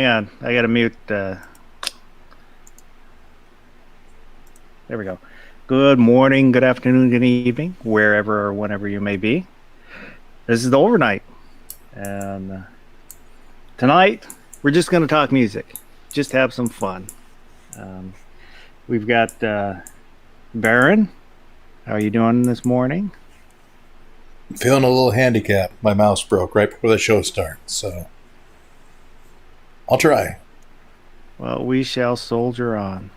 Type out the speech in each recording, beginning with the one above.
on. I got to mute. There we go. Good morning, good afternoon, good evening, wherever or whenever you may be. This is the overnight. And tonight, we're just going to talk music. Just have some fun. We've got Baron. How are you doing this morning? I'm feeling a little handicapped. My mouse broke right before the show starts, so I'll try. Well, we shall soldier on.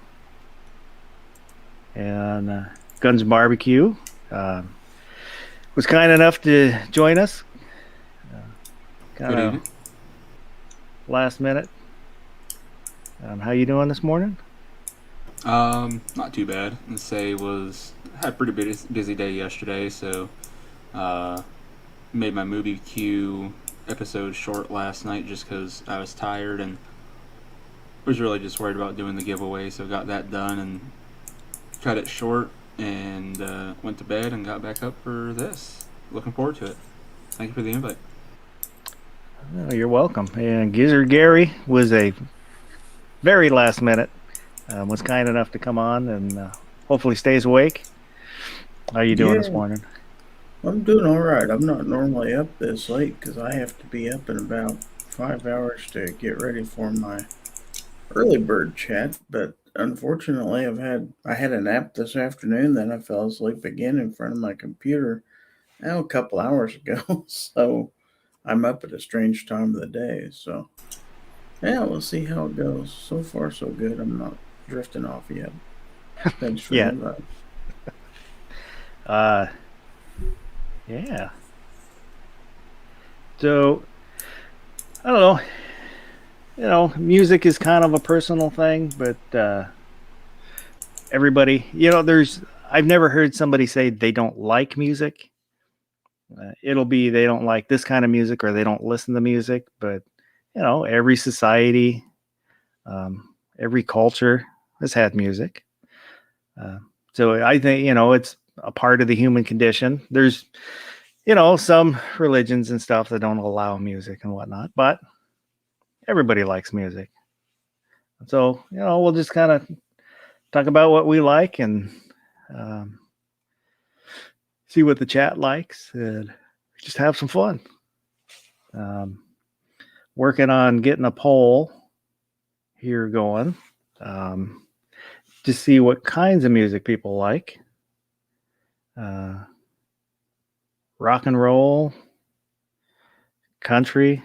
And Guns Barbecue was kind enough to join us. Kind Good of evening. last minute. How you doing this morning? Not too bad. I'd say had a pretty busy day yesterday, so made my movie queue episode short last night just because I was tired and was really just worried about doing the giveaway. So got that done and cut it short and went to bed and got back up for this. Looking forward to it. Thank you for the invite. Oh, you're welcome. And Gizzard Gary was a very last minute. Was kind enough to come on and hopefully stays awake. How are you doing this morning? I'm doing all right. I'm not normally up this late because I have to be up in about 5 hours to get ready for my early bird chat. But unfortunately, I had a nap this afternoon. Then I fell asleep again in front of my computer a couple hours ago. So I'm up at a strange time of the day. So yeah, we'll see how it goes. So far, so good. I'm not drifting off yet. Thanks for the invite. Yeah. So, I don't know. You know, music is kind of a personal thing, but everybody, I've never heard somebody say they don't like music. It'll be they don't like this kind of music or they don't listen to music, but, every society, every culture has had music. So I think, it's a part of the human condition. There's, some religions and stuff that don't allow music and whatnot, but everybody likes music. So, we'll just kind of talk about what we like and see what the chat likes and just have some fun. Working on getting a poll here going to see what kinds of music people like. Rock and roll, country.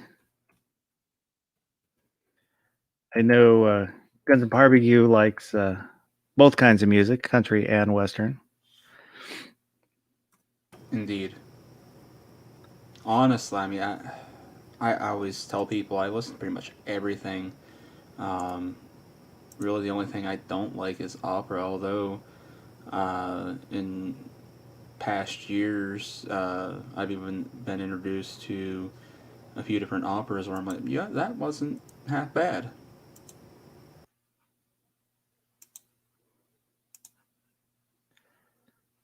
I know Guns and Barbecue likes both kinds of music, country and western. Indeed. Honestly, I mean, I always tell people I listen to pretty much everything. Really, the only thing I don't like is opera, although in past years, I've even been introduced to a few different operas where I'm like, yeah, that wasn't half bad.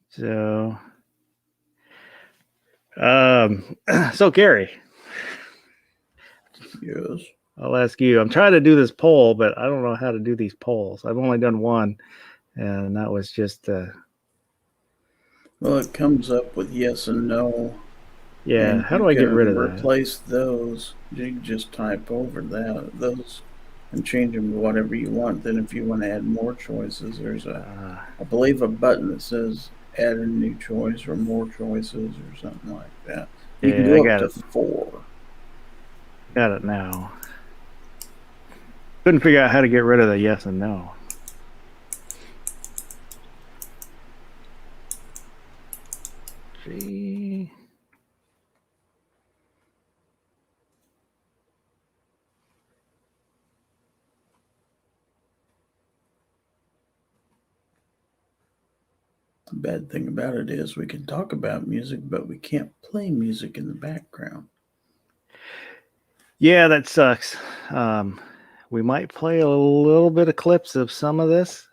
So, so Gary. Yes. I'll ask you. I'm trying to do this poll, but I don't know how to do these polls. I've only done one, and that was just. Well, it comes up with yes and no. Yeah. And how do I get rid of that? Replace those. You can just type over those and change them to whatever you want. Then, if you want to add more choices, there's I believe, a button that says add a new choice or more choices or something like that. You can go up to 4. Got it now. Couldn't figure out how to get rid of the yes and no. See. The bad thing about it is we can talk about music, but we can't play music in the background. Yeah, that sucks. We might play a little bit of clips of some of this.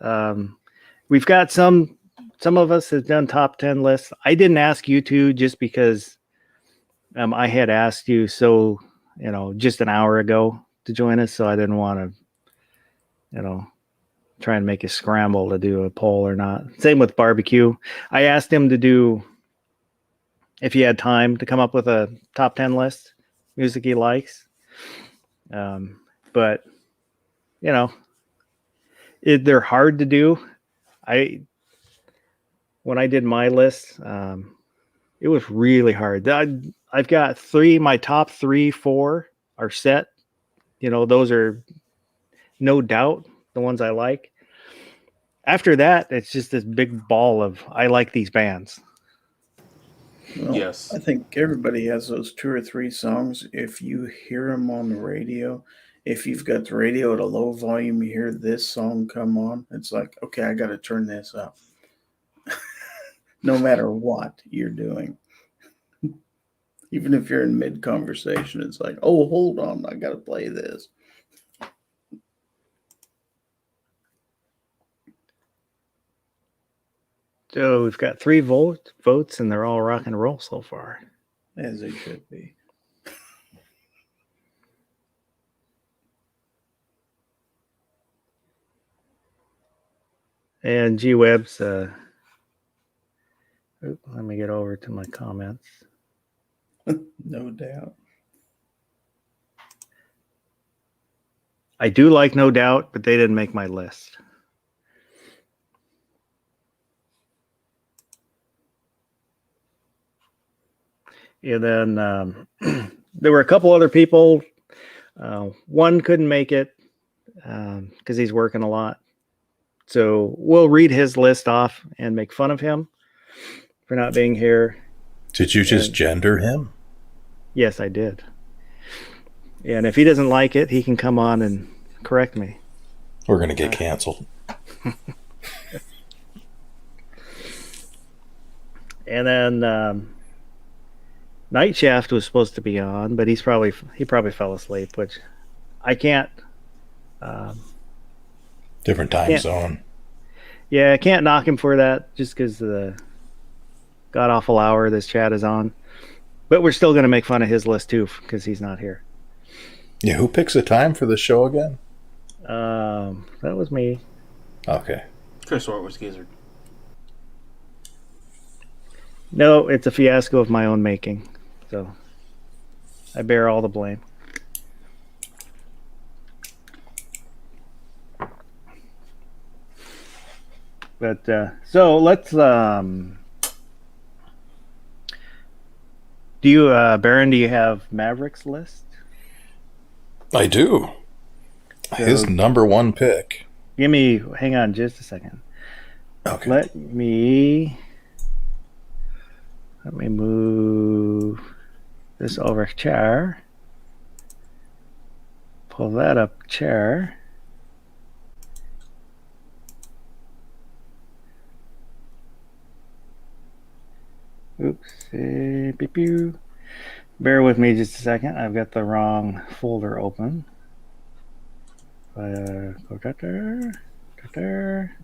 We've got some of us have done top 10 lists. I didn't ask you to just because I had asked you just an hour ago to join us, so I didn't want to, try and make a scramble to do a poll or not. Same with barbecue. I asked him to do, if he had time, to come up with a top 10 list, music he likes. But, they're hard to do. When I did my list, it was really hard. I've got my top 3, 4 are set. Those are no doubt the ones I like. After that, it's just this big ball of, I like these bands. Well, Yes. I think everybody has those 2 or 3 songs. If you hear them on the radio, if you've got the radio at a low volume, you hear this song come on, it's like, okay, I got to turn this up. No matter what you're doing. Even if you're in mid-conversation, it's like, oh, hold on, I got to play this. So we've got 3 votes, and they're all rock and roll so far. As it should be. And G-Web's, let me get over to my comments. No doubt. I do like No Doubt, but they didn't make my list. And then there were a couple other people. One couldn't make it because he's working a lot. So we'll read his list off and make fun of him for not being here. Did you just gender him? Yes, I did. And if he doesn't like it, he can come on and correct me. We're going to get canceled. And then Night Shaft was supposed to be on, but he probably fell asleep, which I can't. Different time zone. Yeah, I can't knock him for that just because of the god awful hour this chat is on. But we're still going to make fun of his list too because he's not here. Yeah, who picks the time for the show again? That was me. Okay. Chris Ortwitz Gizzard. No, it's a fiasco of my own making. So I bear all the blame. But so let's do you Baron, do you have Mavericks list? I do. So, his number 1 pick. hang on just a second. Okay. Let me move this over chair. Pull that up chair. Oops. Beep. Bear with me just a second. I've got the wrong folder open. Go there.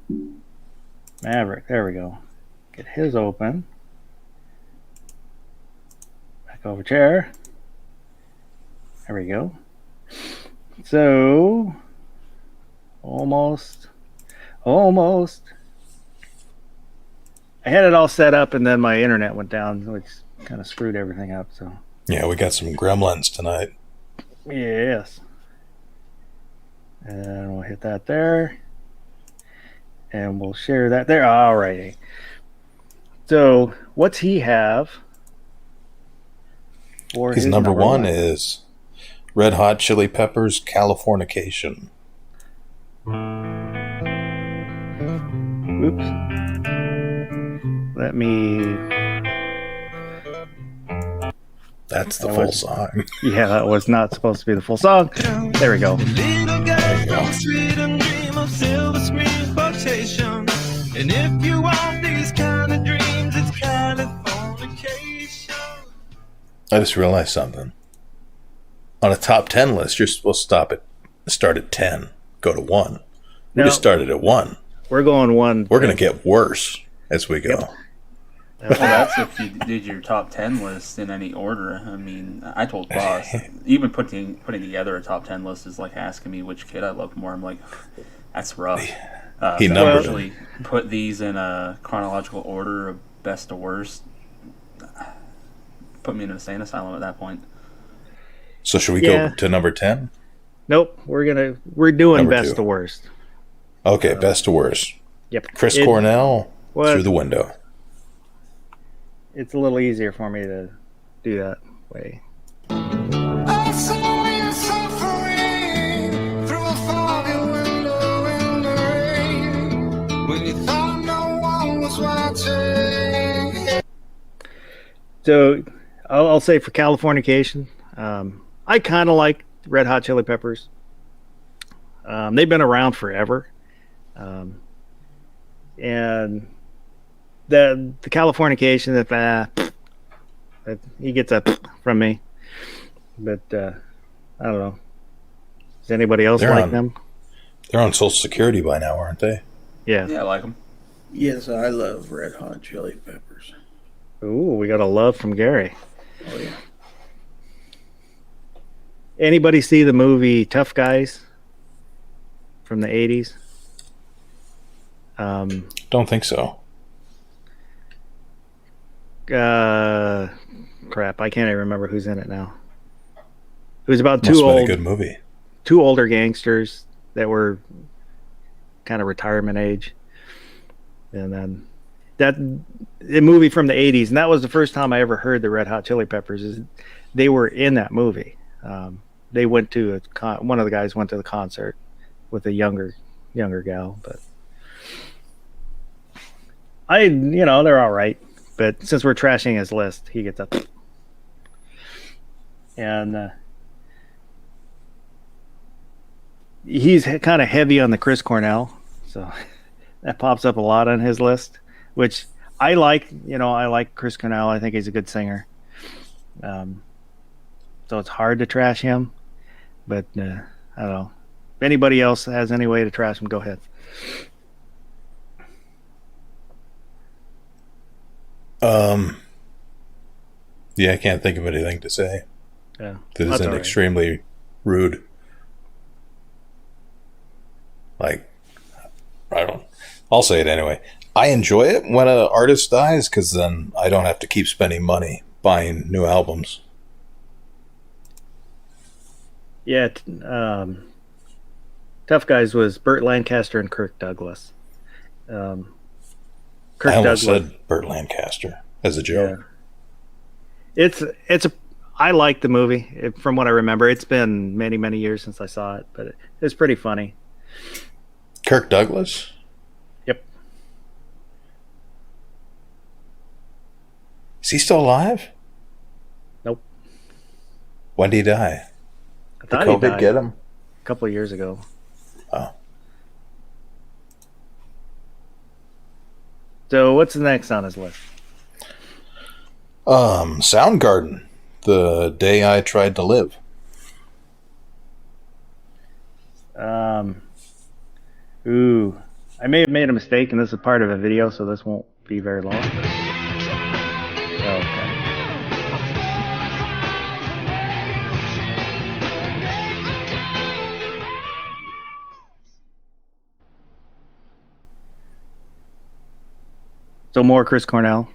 Maverick. There we go. Get his open. Back over chair. There we go. So, almost. I had it all set up, and then my internet went down, which kind of screwed everything up. So Yeah, we got some gremlins tonight. yes, and we'll hit that there, and we'll share that there. Alrighty. So what's he have? For His number 1 is Red Hot Chili Peppers, Californication. Oops. Let me. That's the full song. Yeah, that was not supposed to be the full song. There we go. Little guys on the street and dream of silver screen quotation. And if you want these kind of dreams, it's Californication. I just realized something. On a top 10 list, you're supposed to start at 10, go to 1. We No. just started at 1. We're going one. We're going to get worse as we go. Well, that's if you did your top 10 list in any order. I mean, I told Boss, even putting together a top 10 list is like asking me which kid I love more. I'm like, that's rough. He So I numbered usually put these in a chronological order of best to worst. Put me in an insane asylum at that point. So should we Yeah. go to number 10? Nope, we're doing Number best two. to worst. Okay, best to worst. Yep. Chris It- Cornell What? through the window. It's a little easier for me to do that way. I saw you suffering through a foggy window in the rain when you thought no one was watching. So I'll say for Californication, I kind of like Red Hot Chili Peppers. They've been around forever, and the Californication that he gets a from me, but I don't know. Does anybody else They're like on- them? They're on Social Security by now, aren't they? Yeah. Yeah, I like them. Yes, I love Red Hot Chili Peppers. Ooh, we got a love from Gary. Oh yeah. Anybody see the movie Tough Guys from the 80s? Don't think so. Crap, I can't even remember who's in it now. It was about Must have been a good movie. two older gangsters that were kind of retirement age, and then the movie from the 80s, and that was the first time I ever heard the Red Hot Chili Peppers. Is they were in that movie. They went to one of the guys went to the concert with a younger gal, but they're all right. But since we're trashing his list, he gets up. And he's kind of heavy on the Chris Cornell, so that pops up a lot on his list, which I like. I like Chris Cornell. I think he's a good singer. So it's hard to trash him, but I don't know. If anybody else has any way to trash him, go ahead. Yeah, I can't think of anything to say Yeah, that that's isn't all right. extremely rude. Like, I'll say it anyway. I enjoy it when an artist dies because then I don't have to keep spending money buying new albums. Yeah, Tough Guys was Burt Lancaster and Kirk Douglas. Kirk I almost Douglas. said Burt Lancaster as a joke. It's a. I like the movie from what I remember. It's been many many years since I saw it, but it's pretty funny. Kirk Douglas? Yep. Is he still alive? Nope. When did he die? I thought he COVID died get him? a couple of years ago. Oh. So what's next on his list? Soundgarden. The Day I Tried to Live. Ooh, I may have made a mistake, and this is part of a video, so this won't be very long. Okay. So more Chris Cornell,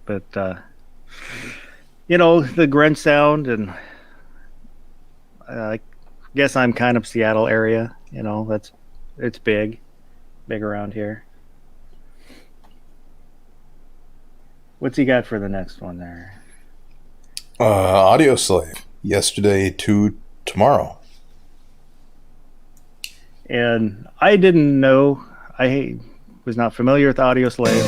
but the grunge sound, and I guess I'm kind of Seattle area. It's big around here. What's he got for the next one there? Audio Slave. Yesterday to Tomorrow. And I didn't know. I was not familiar with Audio Slave.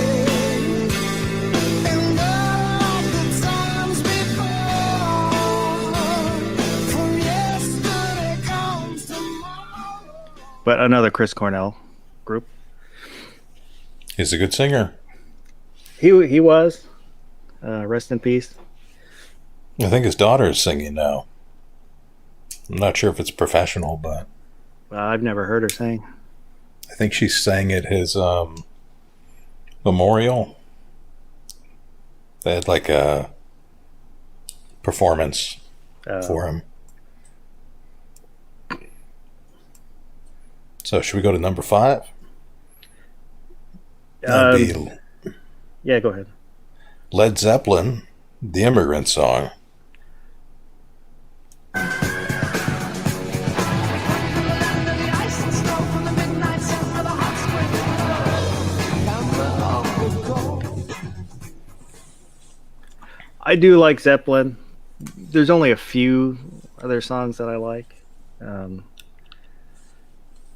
And all the times before, from yesterday comes tomorrow. But another Chris Cornell group. He's a good singer. He was. Rest in peace. I think his daughter is singing now. I'm not sure if it's professional, but I've never heard her sing. I think she sang at his memorial. They had like a performance for him. So should we go to number 5? That'd be Yeah, go ahead. Led Zeppelin, The Immigrant Song. I do like Zeppelin. There's only a few other songs that I like.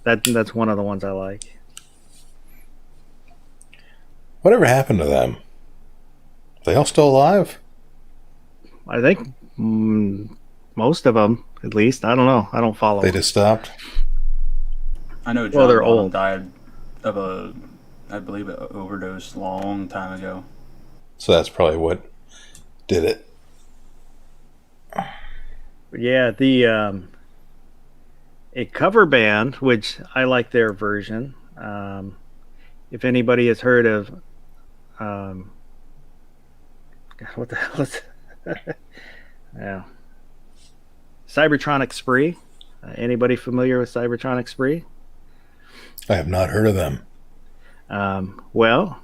That's one of the ones I like. Whatever happened to them? They all still alive? I think most of them, at least. I don't know. I don't follow. They them. just stopped? I know John Well, they're Bonham old. died of I believe, an overdose long time ago. So that's probably what did it. Yeah, the a cover band, which I like their version. If anybody has heard of, God, what the hell is? Yeah, Cybertronic Spree. Anybody familiar with Cybertronic Spree? I have not heard of them. Well,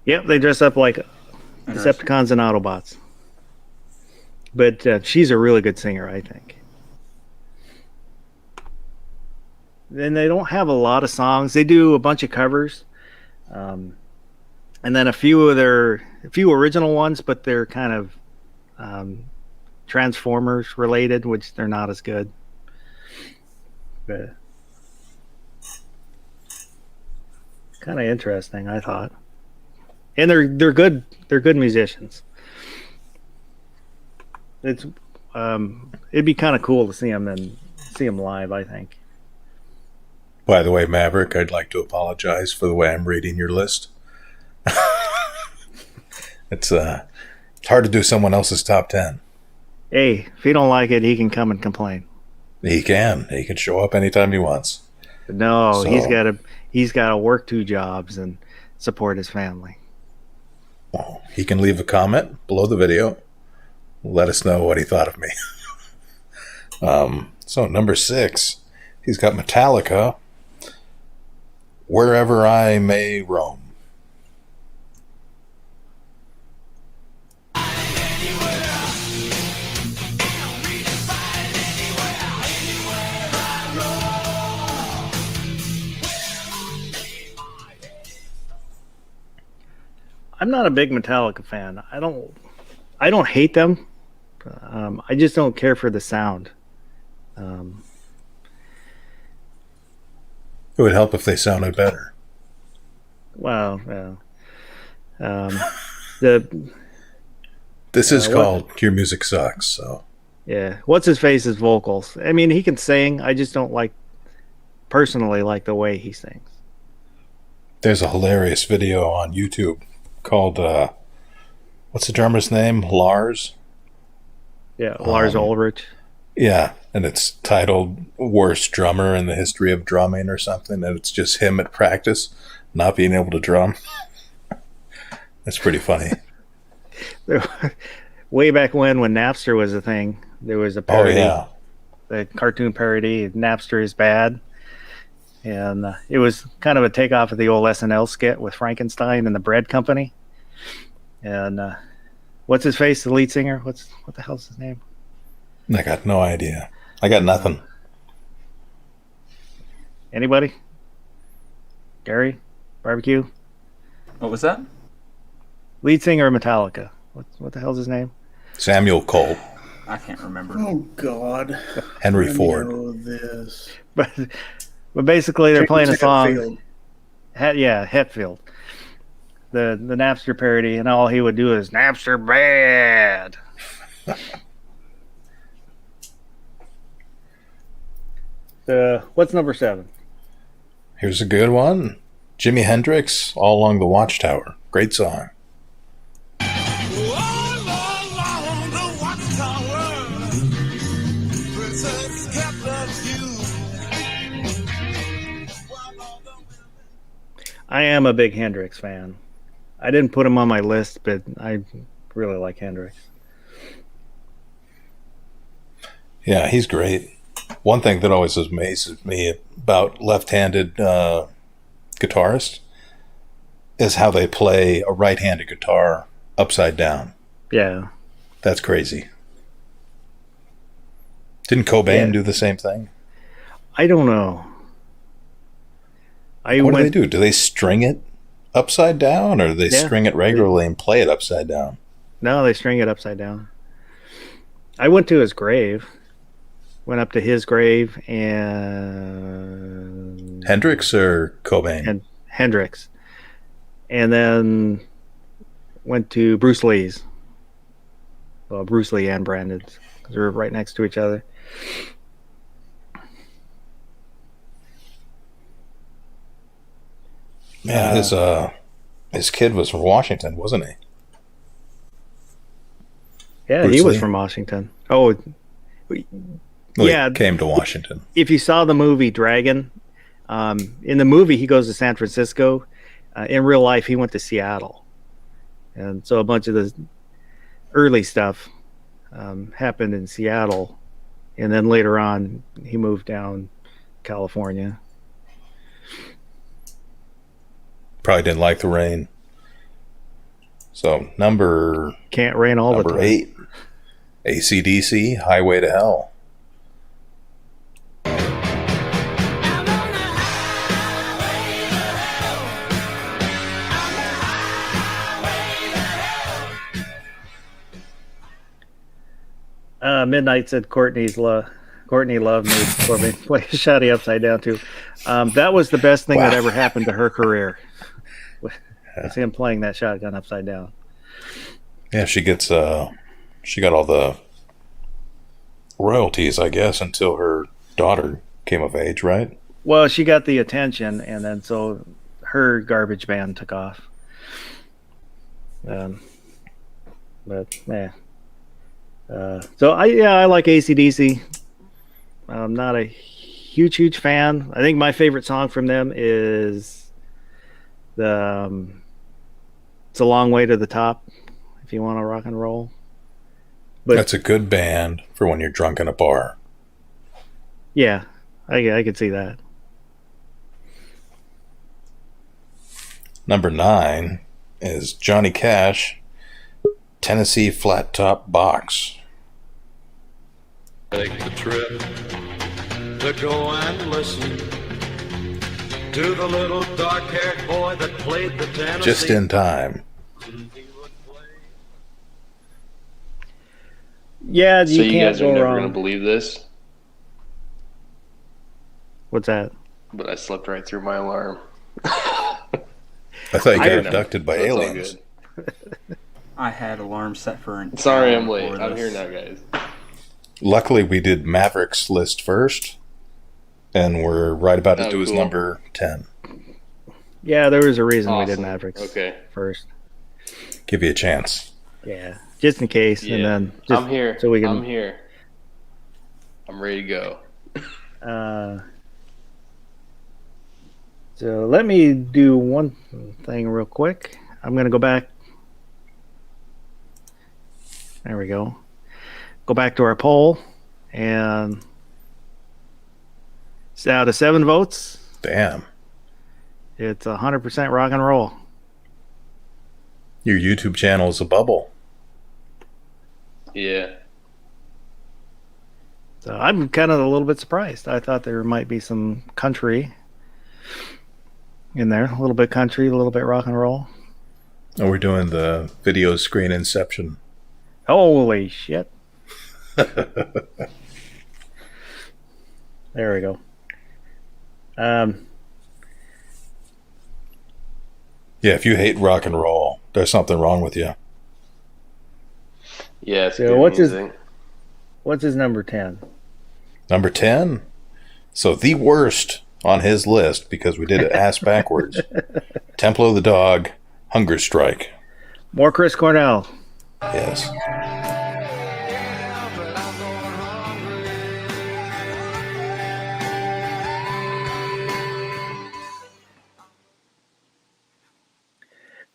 yep, they dress up like Interesting. Decepticons and Autobots. But she's a really good singer, I think. And they don't have a lot of songs. They do a bunch of covers, and then a few original ones, but they're kind of Transformers related, which they're not as good. But kind of interesting, I thought. And they're good. They're good musicians. It's it'd be kind of cool to see them live, I think. By the way, Maverick, I'd like to apologize for the way I'm reading your list. It's hard to do someone else's top 10. Hey, if he don't like it, he can come and complain. He can show up anytime he wants. But no, So- he's got to work 2 jobs and support his family. Well, he can leave a comment below the video. Let us know what he thought of me. So number 6, he's got Metallica, Wherever I May Roam. I'm not a big Metallica fan. I don't hate them. I just don't care for the sound. It would help if they sounded better. Well, the This is what- called Your Music Sucks, so what's his face's vocals. I mean, he can sing. I just don't personally like the way he sings. there's a hilarious video on YouTube called what's the drummer's name? Lars? Yeah, Lars Ulrich. Yeah, and it's titled Worst Drummer in the History of Drumming or something, and it's just him at practice not being able to drum. That's pretty funny. Way back when Napster was a thing, there was a Oh parody. yeah. The cartoon parody, Napster is Bad. And it was kind of a takeoff of the old SNL skit with Frankenstein and the bread company. And what's his face, the lead singer? What the hell's his name? I got no idea. I got nothing. Anybody? Gary? Barbecue? What was that? Lead singer of Metallica. What the hell's his name? Samuel Cole, I can't remember. Oh God, Henry I Ford. know this. But basically they're playing a James song. Hetfield. Hetfield. The Napster parody, and all he would do is Napster bad. What's number 7? Here's a good one. Jimi Hendrix, All Along the Watchtower. Great song. I am a big Hendrix fan. I didn't put him on my list, but I really like Hendrix. Yeah, he's great. One thing that always amazes me about left-handed guitarists is how they play a right-handed guitar upside down. Yeah. That's crazy. Didn't Cobain do the same thing? I don't know. What do they do? Do they string it upside down, or do they string it regularly and play it upside down? No, they string it upside down. I went to his grave. Went up to his grave and Hendrix or Cobain? And Hendrix. And then went to Bruce Lee's. Well, Bruce Lee and Brandon's, because they were right next to each other. Yeah, his kid was from Washington, wasn't he? Yeah, Bruce he was Lee? from Washington. Oh, Well, yeah. he came to Washington. If you saw the movie Dragon, in the movie he goes to San Francisco. In real life, he went to Seattle, and so a bunch of the early stuff happened in Seattle, and then later on he moved down California. Probably didn't like the rain. So number Can't rain all the time. 8, AC/DC, Highway to Hell. Midnight said Courtney Love made Corbin play Shotty upside down too. That was the best thing that ever happened to her career. It's him playing that shotgun upside down. Yeah, she got all the royalties, I guess, until her daughter came of age, right? Well, she got the attention, and then so her garbage band took off. But yeah. So I like AC/DC. I'm not a huge fan. I think my favorite song from them is the "It's a Long Way to the Top." If you want to rock and roll, but That's a good band for when you're drunk in a bar. yeah, I could see that. Number 9 is Johnny Cash, Tennessee Flat Top Box. Take the trip to go and listen to the little dark-haired boy that played the Tennessee. Just in time. Yeah, So you you can't guys are go never wrong. going to believe this, What's that? but I slept right through my alarm. I thought you got I- abducted by So it's all aliens. good. I had alarms set for an Sorry hour I'm late. before I'm here this. now, guys. Luckily, we did Maverick's list first, and we're right about to Oh, do his cool. number 10. Yeah, there was a reason we did Awesome. Mavericks Okay. first. Give you a chance. Yeah, just in case, and Yeah. then just I'm here. so we can. I'm here. I'm ready to go. So let me do one thing real quick. I'm going to go back. There we go. Go back to our poll, and it's out of 7 votes. Damn. It's 100% rock and roll. Your YouTube channel is a bubble. Yeah. So I'm kind of a little bit surprised. I thought there might be some country in there. A little bit country, a little bit rock and roll. And we're doing the video screen inception. Holy shit. There we go. Yeah, if you hate rock and roll, there's something wrong with you. Yeah, it's So good what's his- music. What's his number 10? Number 10. So the worst on his list, because we did it ass backwards. Templo the Dog, Hunger Strike. More Chris Cornell. Yes.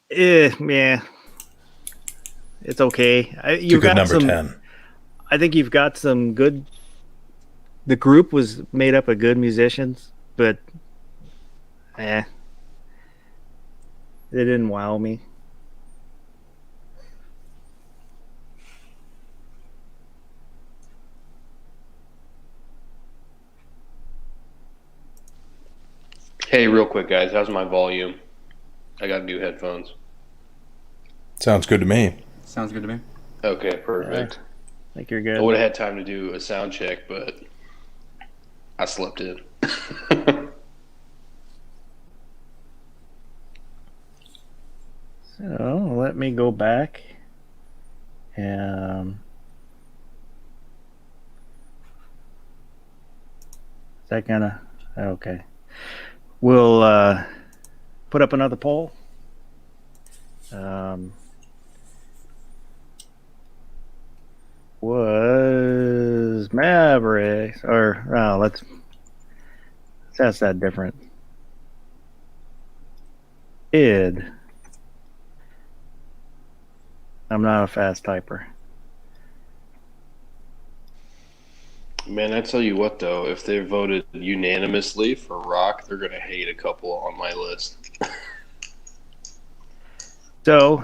Yeah, it's okay. It's a You've good got number some. 10. I think you've got some good. The group was made up of good musicians, but it didn't wow me. Hey, real quick, guys. How's my volume? I got new headphones. Sounds good to me. Sounds good to me. Okay, perfect. I think you're I good. would have had time to do a sound check, but I slept in. So let me go back. Is that gonna? Okay. We'll put up another poll. Was Mavericks or let's ask that different. I'm not a fast typer. Man, I tell you what, though, if they voted unanimously for Rock, they're going to hate a couple on my list. So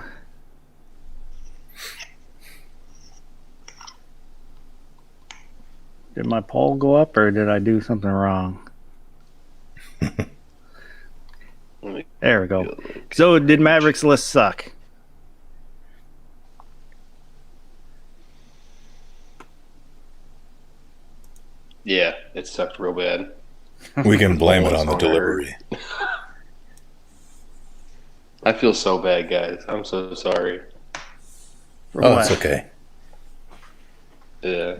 did my poll go up or did I do something wrong? There we go. So did Mavericks list suck? Yeah, it sucked real bad. We can blame it on the Almost delivery. I feel so bad, guys. I'm so sorry. For Oh, what? it's okay. Yeah.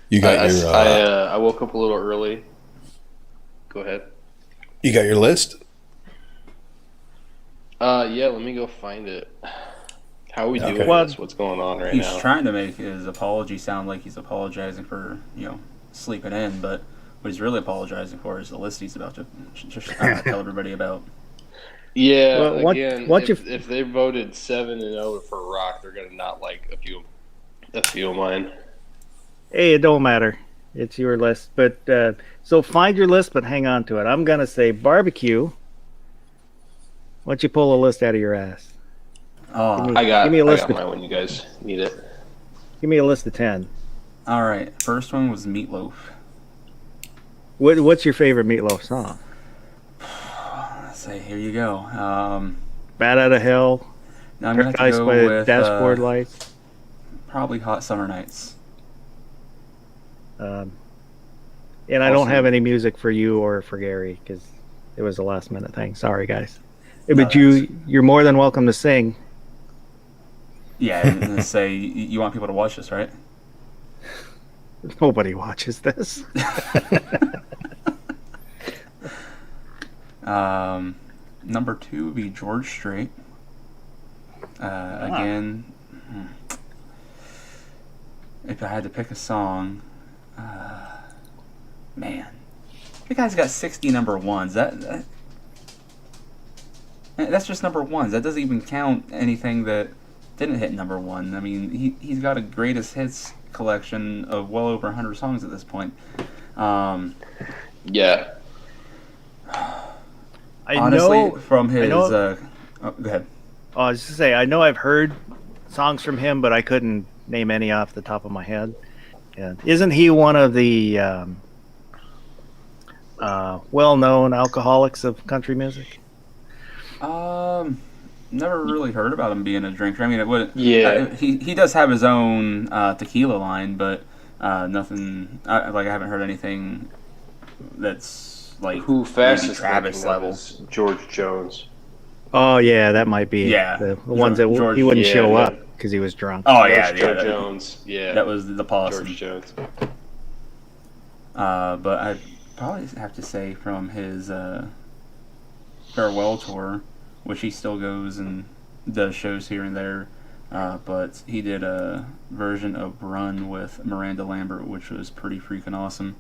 You got your I woke up a little early. Go ahead. you got your list? Yeah, let me go find it. How are we doing Well, this? What's going on right He's now? trying to make his apology sound like he's apologizing for, sleeping in, but what he's really apologizing for is the list he's about to tell everybody about. Yeah, Well, again, if they voted 7-0 for Rock, they're gonna not like a few of mine. Hey, it don't matter. It's your list. But so find your list, but hang on to it. I'm gonna say barbecue. Why don't you pull a list out of your ass? Oh, Give I got me a list of mine when you guys need it. give me a list of 10. all right. First one was Meatloaf. What's your favorite Meatloaf song? Let's say, here you go. Bat Out of Hell, Now I'm gonna have to Paradise go by the with Dashboard Lights. probably Hot Summer Nights. And I don't have any music for you or for Gary because it was a last minute thing. Sorry, guys. But you're more than welcome to sing. Yeah, and say you want people to watch this, right? Nobody watches this. Number 2 would be George Strait. Again, if I had to pick a song, man, the guy's got 60 number ones. That's just number ones. That doesn't even count anything that didn't hit number 1. I mean, he's got a greatest hits collection of well over 100 songs at this point. Yeah. Honestly, from his, know- go ahead. I was just to say, I know I've heard songs from him, but I couldn't name any off the top of my head. Yeah. Isn't he one of the well-known alcoholics of country music? Never really heard about him being a drinker. I mean, it would. Yeah. He does have his own tequila line, but nothing. I haven't heard anything that's like Who maybe fastest Travis level. is George Jones. Oh yeah, that might be the ones that George- he wouldn't yeah, show yeah. up because he was drunk. Oh yeah, Joe yeah. Jones. Yeah. That was the policy. George Jones. But I'd probably have to say from his farewell tour, which he still goes and does shows here and there. But he did a version of Run with Miranda Lambert, which was pretty freaking awesome.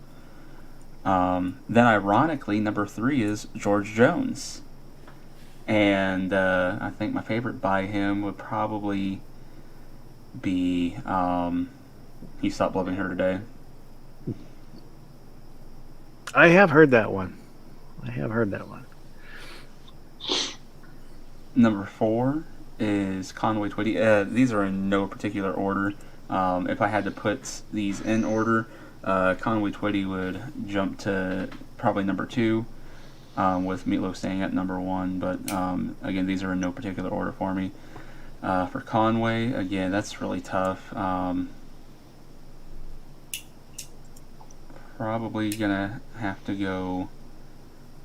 Then, ironically, number 3 is George Jones. And I think my favorite by him would probably be He Stopped Loving Her Today. I have heard that one. Number 4 is Conway Twitty. These are in no particular order. If I had to put these in order, Conway Twitty would jump to probably number 2, with Meatloaf staying at number 1. But again, these are in no particular order for me. For Conway, again, that's really tough. Probably gonna have to go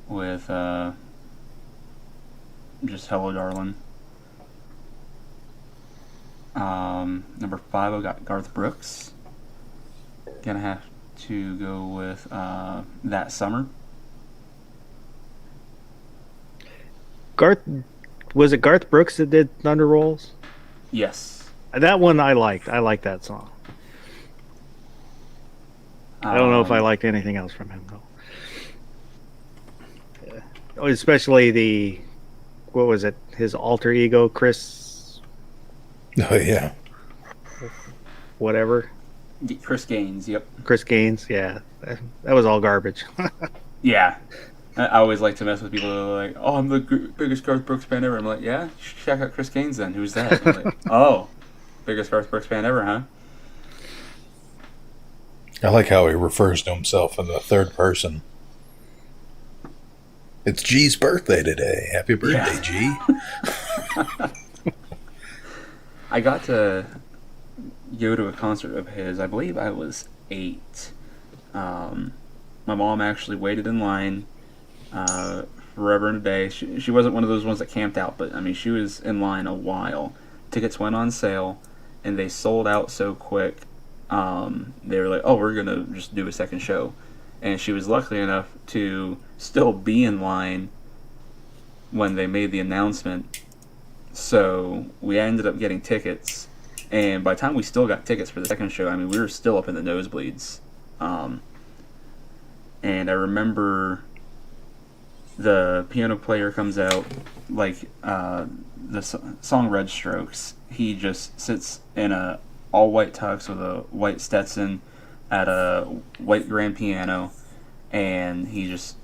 with just Hello Darlin'. Number 5, I got Garth Brooks. Gonna have to go with That Summer. Was it Garth Brooks that did Thunder Rolls? Yes. That one I liked. I liked that song. I don't know if I liked anything else from him though. Yeah. Especially what was it? His alter ego, Chris, Oh yeah. whatever. Chris Gaines. Yep. Chris Gaines. Yeah, that was all garbage. Yeah. I always like to mess with people that are like, "Oh, I'm the biggest Garth Brooks fan ever." I'm like, "Yeah, check out Chris Gaines then. Who's that?" I'm like, "Oh, biggest Garth Brooks fan ever, huh?" I like how he refers to himself in the third person. It's G's birthday today. Happy birthday, G. I got to go to a concert of his. I believe I was 8. My mom actually waited in line forever and a day. She wasn't one of those ones that camped out, but I mean, she was in line a while. Tickets went on sale, and they sold out so quick. They were like, "Oh, we're gonna just do a second show," and she was lucky enough to still be in line when they made the announcement. So we ended up getting tickets, and by the time we still got tickets for the second show, I mean, we were still up in the nosebleeds. And I remember the piano player comes out, like the song Red Strokes. He just sits in a all-white tux with a white Stetson at a white grand piano, and he just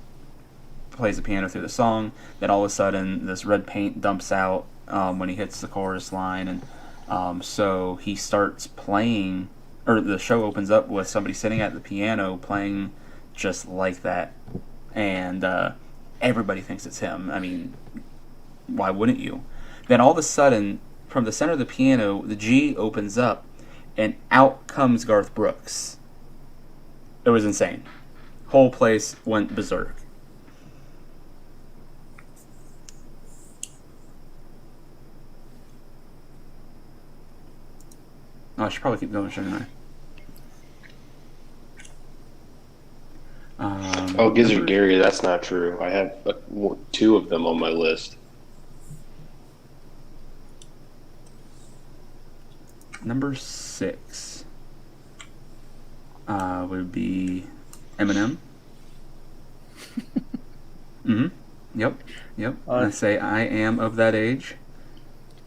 plays the piano through the song. Then all of a sudden, this red paint dumps out when he hits the chorus line, and so he starts playing, or the show opens up with somebody sitting at the piano playing just like that, and everybody thinks it's him. I mean, why wouldn't you? Then all of a sudden, from the center of the piano, the G opens up, and out comes Garth Brooks. It was insane. Whole place went berserk. Oh, I should probably keep going, shouldn't I? Oh, Gizzard Gary, that's not true. I have 2 of them on my list. Number 6 would be Eminem. Yep. I say I am of that age.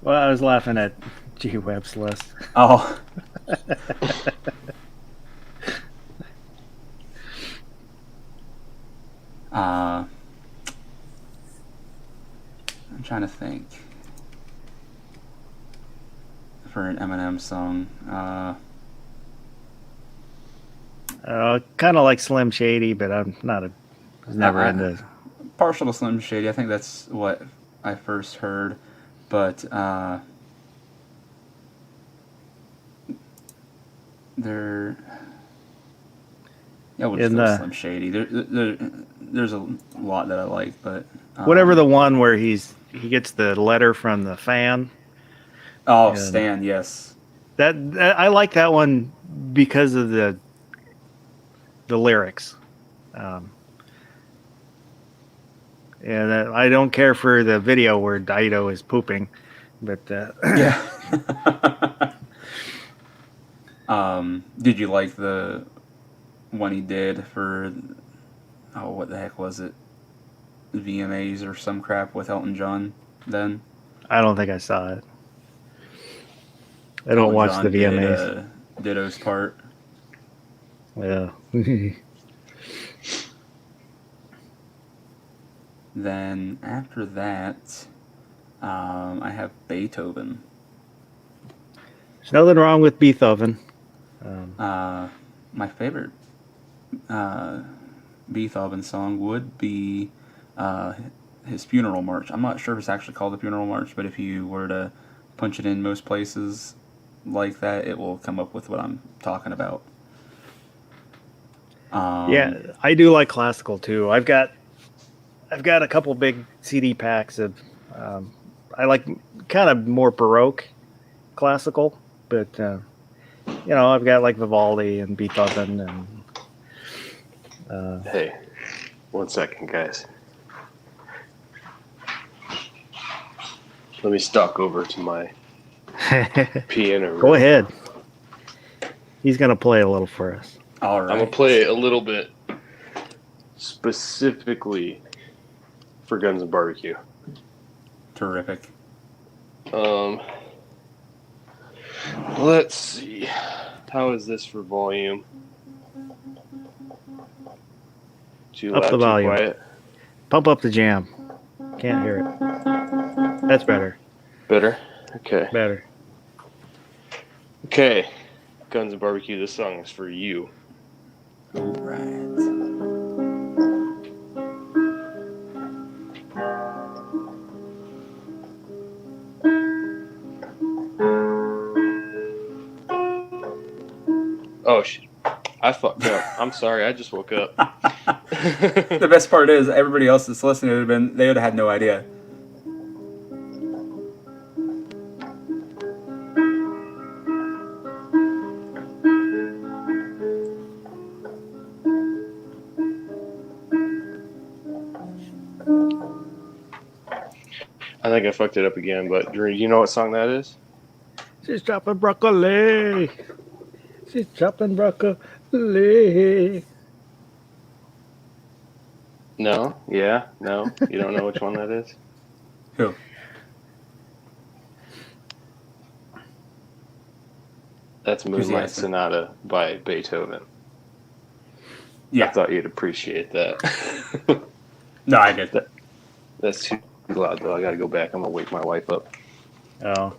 Well, I was laughing at G Webb's list. Oh. I'm trying to think for an Eminem song. Kind of like Slim Shady, but I'm not was never into. Partial to Slim Shady. I think that's what I first heard, but there. Yeah, we'll just go Slim Shady. There's a lot that I like, but whatever the one where he gets the letter from the fan. Oh, Stan, yes. That I like that one because of the lyrics. And I don't care for the video where Dido is pooping, but Yeah. Did you like the one he did for, what the heck was it? VMAs or some crap with Elton John then? I don't think I saw it. I don't Elton watch John the did, VMAs. Ditto's part. Yeah. Then after that, I have Beethoven. There's nothing wrong with Beethoven. My favorite Beethoven song would be his Funeral March. I'm not sure if it's actually called the Funeral March, but if you were to punch it in most places like that, it will come up with what I'm talking about. Yeah, I do like classical too. I've got a couple big CD packs of. I like kind of more Baroque classical, but I've got like Vivaldi and Beethoven and. Hey, 1 second, guys. Let me stalk over to my piano. Go ahead. He's gonna play a little for us. All right. I'm gonna play a little bit specifically for Guns and Barbecue. Terrific. Let's see. How is this for volume? Too Up loud, the too volume. quiet? Pump up the jam. Can't hear it. That's better. Better? Okay. Better. Okay. Guns and Barbecue, this song is for you. All right. Oh, shit. I fucked up. I'm sorry. I just woke up. The best part is everybody else that's listening they would have had no idea. I think I fucked it up again, but do you know what song that is? She's chopping broccoli. She's chopping broccoli. No? Yeah? No? You don't know which one that is? Who? That's Who's the Moonlight answer? Sonata by Beethoven. Yeah. I thought you'd appreciate that. No, I did. That's too loud, though. I gotta go back. I'm gonna wake my wife up. Oh.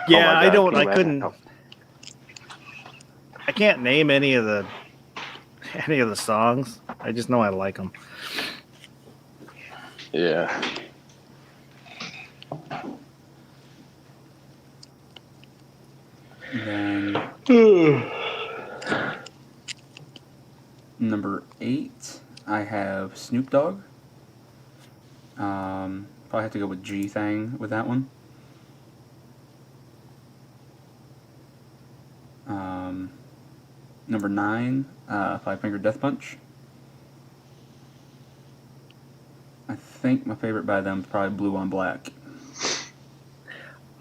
Yeah, my I God, don't. can you I imagine couldn't. how- I can't name any of the songs. I just know I like them. Yeah. Then number 8, I have Snoop Dogg. Probably have to go with G-Thang with that one. Number 9, Five Finger Death Punch. I think my favorite by them is probably Blue on Black.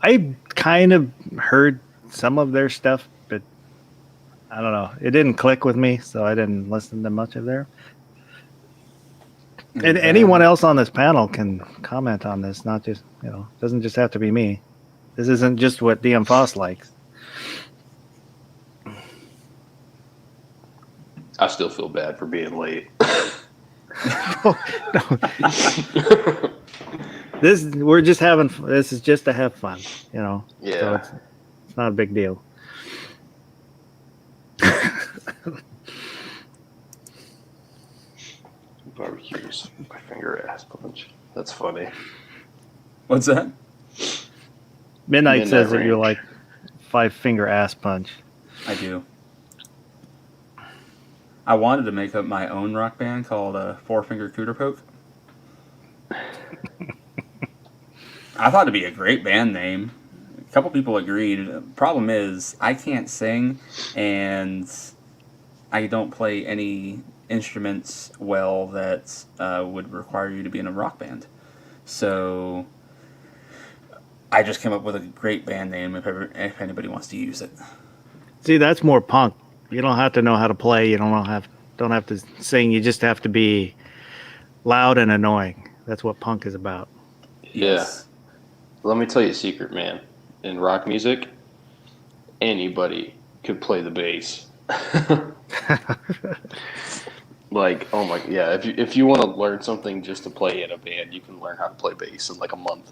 I kind of heard some of their stuff, but I don't know. It didn't click with me, so I didn't listen to much of their. And then- anyone else on this panel can comment on this, not just, doesn't just have to be me. This isn't just what DM Foss likes. I still feel bad for being late. This is just to have fun, So Yeah. it's not a big deal. Barbecues. My finger ass punch. That's funny. What's that? Midnight Midnight says that you Range. like Five Finger Ass Punch. I do. I wanted to make up my own rock band called Four Finger Cooter Poke. I thought it'd be a great band name. A couple people agreed. Problem is, I can't sing, and I don't play any instruments well that would require you to be in a rock band. So I just came up with a great band name if anybody wants to use it. See, that's more punk. You don't have to know how to play. You don't have to sing. You just have to be loud and annoying. That's what punk is about. Yes. Let me tell you a secret, man. In rock music, anybody could play the bass. Like, oh my, yeah. If you want to learn something just to play in a band, you can learn how to play bass in like a month.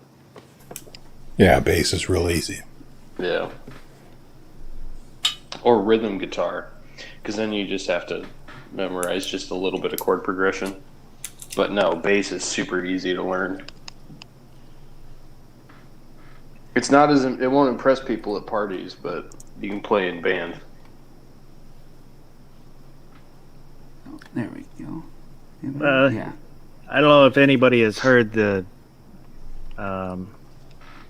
Yeah, bass is real easy. Yeah. Or rhythm guitar, because then you just have to memorize just a little bit of chord progression. But no, bass is super easy to learn. It won't impress people at parties, but you can play in band. There we go. Yeah. I don't know if anybody has heard the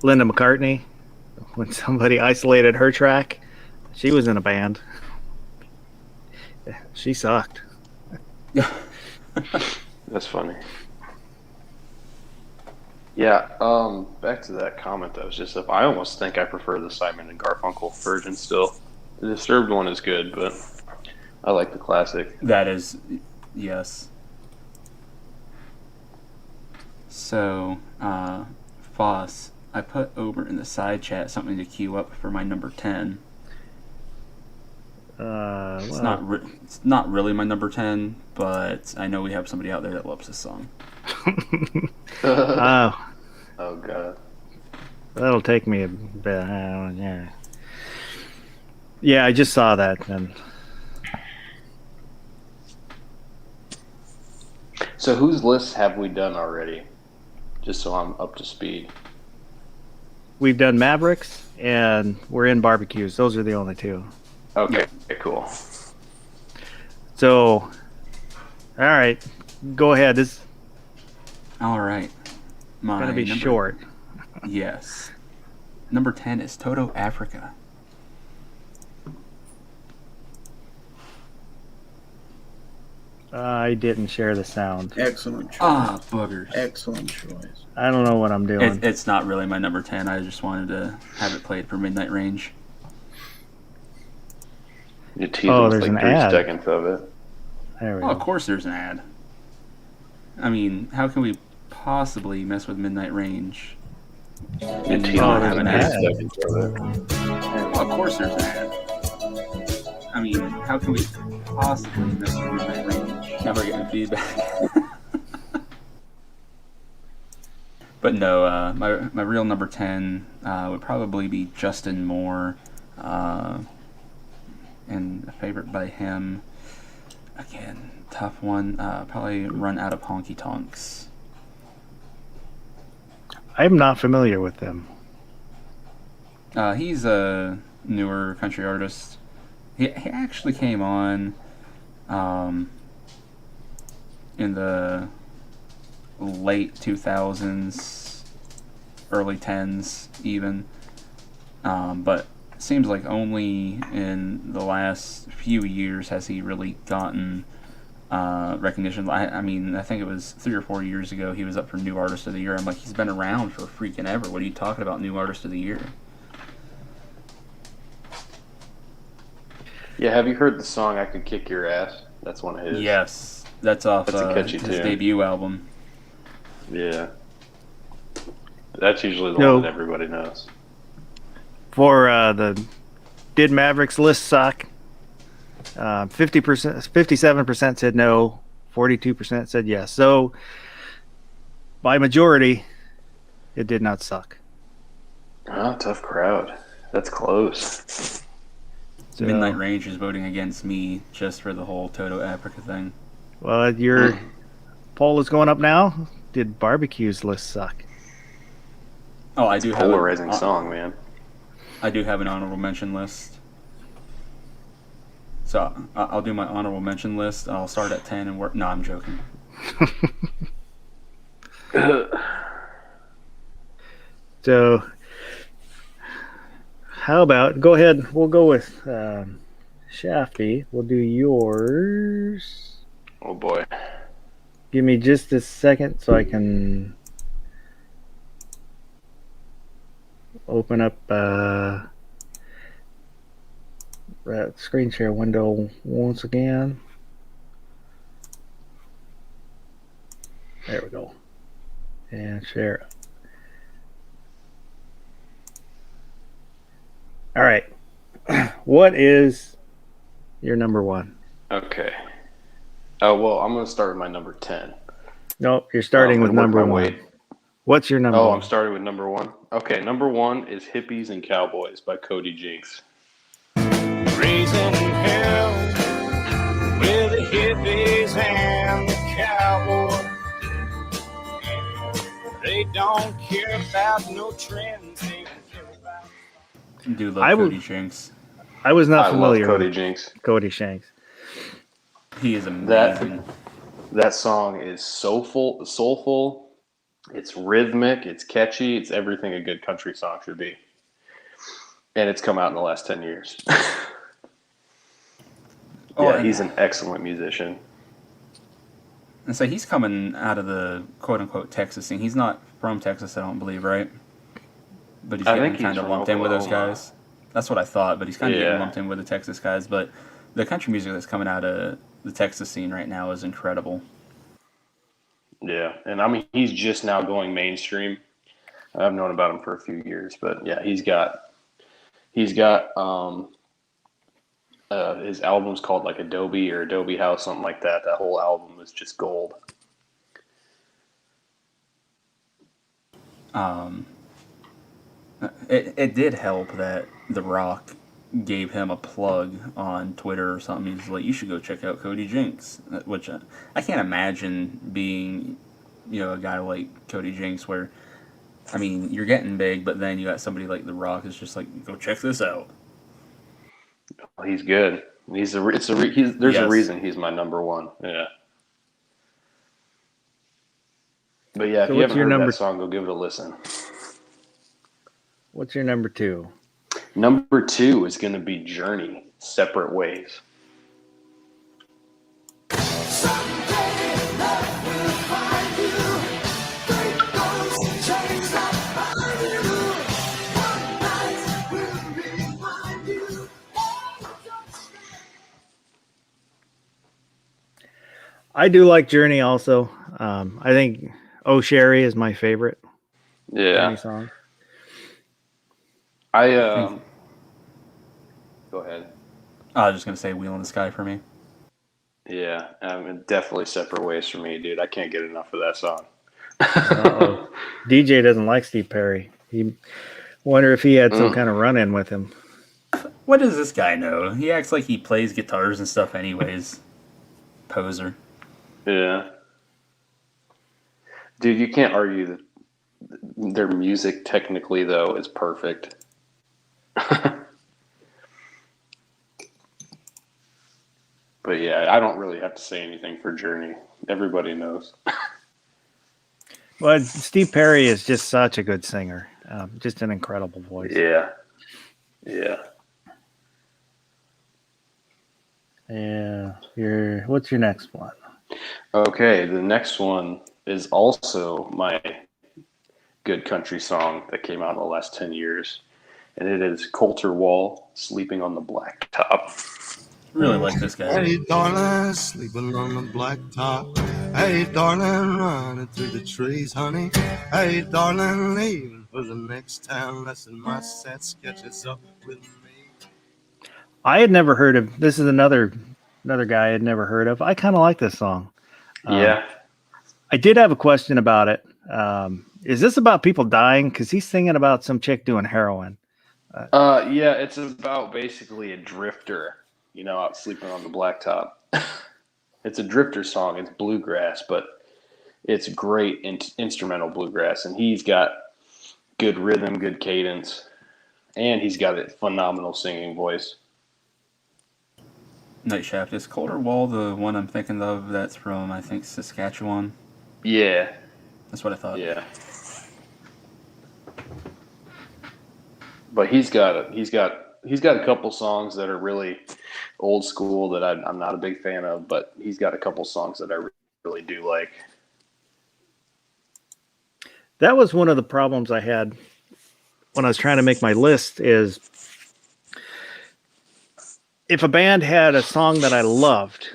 Linda McCartney, when somebody isolated her track. She was in a band. She sucked. That's funny. Yeah, back to that comment that was just up. I almost think I prefer the Simon and Garfunkel version still. The Disturbed one is good, but I like the classic. That is, yes. So, Foss, I put over in the side chat something to queue up for my number 10. It's not really my number 10, but I know we have somebody out there that loves this song. Oh, Oh, God. that'll take me a bit. Yeah. Yeah, I just saw that. And So whose list have we done already? Just so I'm up to speed. we've done Mavericks, and we're in barbecues. Those are the only two. Okay, cool. So, all right, go ahead. This is All right. My gonna be number- short. Yes. Number 10 is Toto Africa. I didn't share the sound. Excellent choice. Ah, boogers. Excellent choice. I don't know what I'm doing. It's not really my number 10. I just wanted to have it played for Midnight Range. You tease Oh, with there's like an 3 ad. seconds of it. There we Oh, of go. course there's an ad. I mean, how can we possibly mess with Midnight Range? You tease Oh, with there's like an 3 ad. seconds of it. Oh, of course there's an ad. I mean, how can we possibly mess with Midnight Range? Never getting feedback. But no, my real number 10 would probably be Justin Moore, and a favorite by him. Again, tough one. Probably Run Out of Honky Tonks. I'm not familiar with them. He's a newer country artist. He actually came on in the late 2000s, early 10s even. But it seems like only in the last few years has he really gotten recognition. I mean, I think it was 3 or 4 years ago he was up for New Artist of the Year. I'm like, he's been around for freaking ever. What are you talking about, New Artist of the Year? Yeah, have you heard the song I Could Kick Your Ass? That's one of his. Yes, that's off That's a catchy his tune. debut album. Yeah. That's usually the No. one that everybody knows. For the did Mavericks list suck? 50%, 57% said no, 42% said yes. So by majority, it did not suck. Oh, tough crowd. That's close. So, Midnight Range is voting against me just for the whole Toto Africa thing. well, your poll is going up now. Did barbecues list suck? Oh, I do have Polarizing song, man. I do have an honorable mention list. So I'll do my honorable mention list. I'll start at 10 and work. No, I'm joking. So how about go ahead? We'll go with Shafty. We'll do yours. Oh boy. Give me just a second so I can open up screen share window once again. There we go. And share. All right. What is your number one? Okay. Oh well, I'm gonna start with my number 10. Nope, you're starting with and work number my one. way. What's your number Oh, one? I'm starting with number one. Okay, number one is "Hippies and Cowboys" by Cody Jinks. Raising hell with the hippies and the cowboys. They don't care about no trends. They care about. Do love I would- Cody Jinks. I was not I love familiar Cody with Jinks. Cody Shanks. He is amazing. That song is soulful. It's rhythmic. It's catchy. It's everything a good country song should be. And it's come out in the last 10 years. and he's an excellent musician. And so he's coming out of the quote unquote Texas scene. He's not from Texas, I don't believe, right? But he's I getting think he's kind of from lumped in with those Oklahoma. guys. That's what I thought, but he's kind of Yeah. getting lumped in with the Texas guys. But the country music that's coming out of the Texas scene right now is incredible. Yeah, and I mean he's just now going mainstream. I've known about him for a few years, but yeah, he's got his album's called like Adobe or Adobe House, something like that. That whole album is just gold. It did help that The Rock gave him a plug on Twitter or something. He's like, you should go check out Cody Jinks, which I can't imagine being, a guy like Cody Jinks where, I mean, you're getting big, but then you got somebody like The Rock is just like, go check this out. He's good. There's a Yes. reason he's my number one. Yeah. But yeah, if So you what's haven't your heard number- that song, go give it a listen. What's your number two? Number two is going to be Journey, Separate Ways. I do like Journey also. I think Oh Sherry is my favorite Yeah. Journey song. Go ahead. I was just going to say Wheel in the Sky for me. Yeah, definitely Separate Ways for me, dude. I can't get enough of that song. Uh-oh. DJ doesn't like Steve Perry. He wonder if he had some kind of run-in with him. What does this guy know? He acts like he plays guitars and stuff anyways. Poser. Yeah. Dude, you can't argue that their music technically, though, is perfect. But yeah, I don't really have to say anything for Journey. Everybody knows. But Steve Perry is just such a good singer. Just an incredible voice. Yeah. Yeah. Yeah. What's your next one? Okay, the next one is also my good country song that came out in the last 10 years. And it is Coulter Wall, Sleeping on the Blacktop. Really like this guy. Hey, darling, sleeping on the blacktop. Hey, darling, running through the trees, honey. Hey, darling, leaving for the next town. Lesson my set sketches up with me. I had never heard of. This is another guy I had never heard of. I kind of like this song. Yeah. I did have a question about it. Is this about people dying? Because he's singing about some chick doing heroin. Yeah, it's about basically a drifter, out sleeping on the blacktop. It's a drifter song. It's bluegrass, but it's great instrumental bluegrass. And he's got good rhythm, good cadence, and he's got a phenomenal singing voice. Night Shaft. Is Coulter Wall the one I'm thinking of that's from, I think, Saskatchewan? Yeah, That's what I thought. yeah. But he's got a couple songs that are really old school that I'm not a big fan of, but he's got a couple songs that I really do like. That was one of the problems I had when I was trying to make my list is if a band had a song that I loved,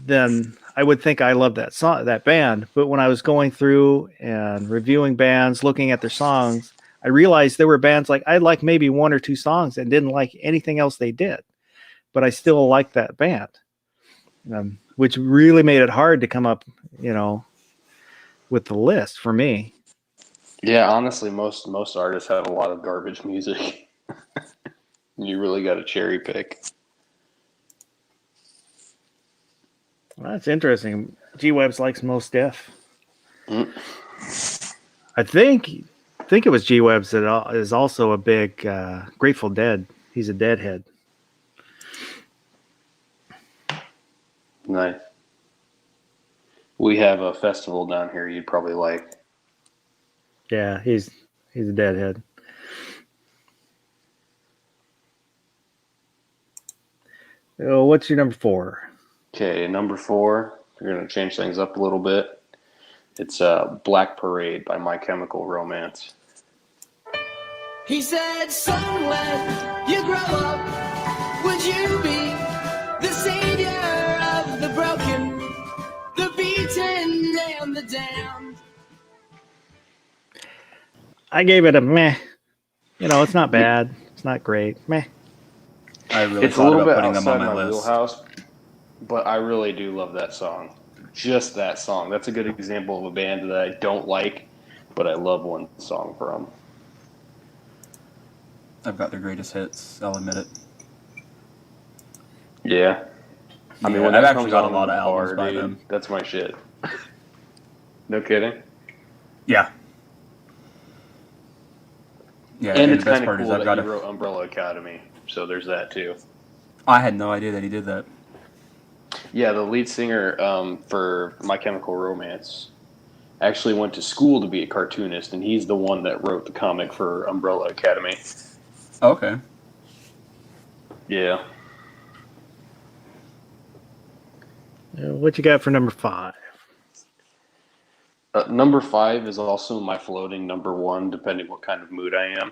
then I would think I loved that song, that band. But when I was going through and reviewing bands, looking at their songs, I realized there were bands like I liked maybe one or two songs and didn't like anything else they did, but I still liked that band, which really made it hard to come up, with the list for me. Yeah, honestly, most artists have a lot of garbage music. You really got to cherry pick. Well, that's interesting. G Webs likes Mos Def. Mm. I think it was G Webs that is also a big Grateful Dead. He's a Deadhead. Nice. We have a festival down here you'd probably like. Yeah, he's a Deadhead. Oh, what's your number 4? Okay, number 4. We're going to change things up a little bit. It's Black Parade by My Chemical Romance. He said, son, when you grow up, would you be the savior of the broken, the beaten, and the damned? I gave it a meh. It's not bad. It's not great. Meh. I really It's a thought little about bit putting them outside on my my list. wheelhouse, but I really do love that song. Just that song. That's a good example of a band that I don't like, but I love one song from. I've got their greatest hits. I'll admit it. Yeah. I mean, Yeah, when I've that actually comes got a on lot in the of albums car, by dude, them. that's my shit. No kidding. Yeah. Yeah, And the it's best kind of part cool is I've that got he wrote Umbrella Academy, so there's that too. I had no idea that he did that. Yeah, the lead singer for My Chemical Romance actually went to school to be a cartoonist, and he's the one that wrote the comic for Umbrella Academy. Okay. Yeah. What you got for number 5? Number 5 is also my floating number 1, depending what kind of mood I am,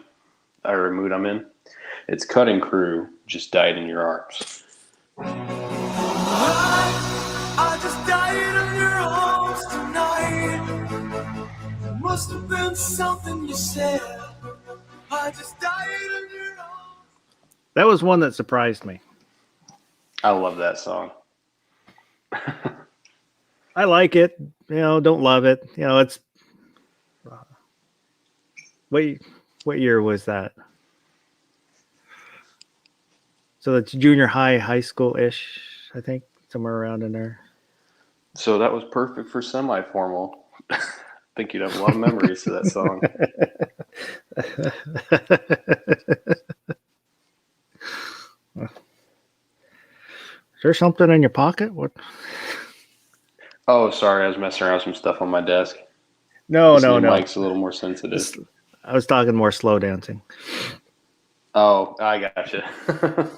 or mood I'm in. It's Cutting Crew, Just Died in Your Arms. I just died in your arms tonight. It must have been something you said. I just died in your arms. That was one that surprised me. I love that song. I like it. Don't love it. It's what year was that? So that's junior high school ish, I think, somewhere around in there. So that was perfect for semi-formal. I think you'd have a lot of memories to that song. Is there something in your pocket? What? Oh, sorry, I was messing around with some stuff on my desk. No. This new mic's a little more sensitive. I was talking more slow dancing. Oh, I gotcha.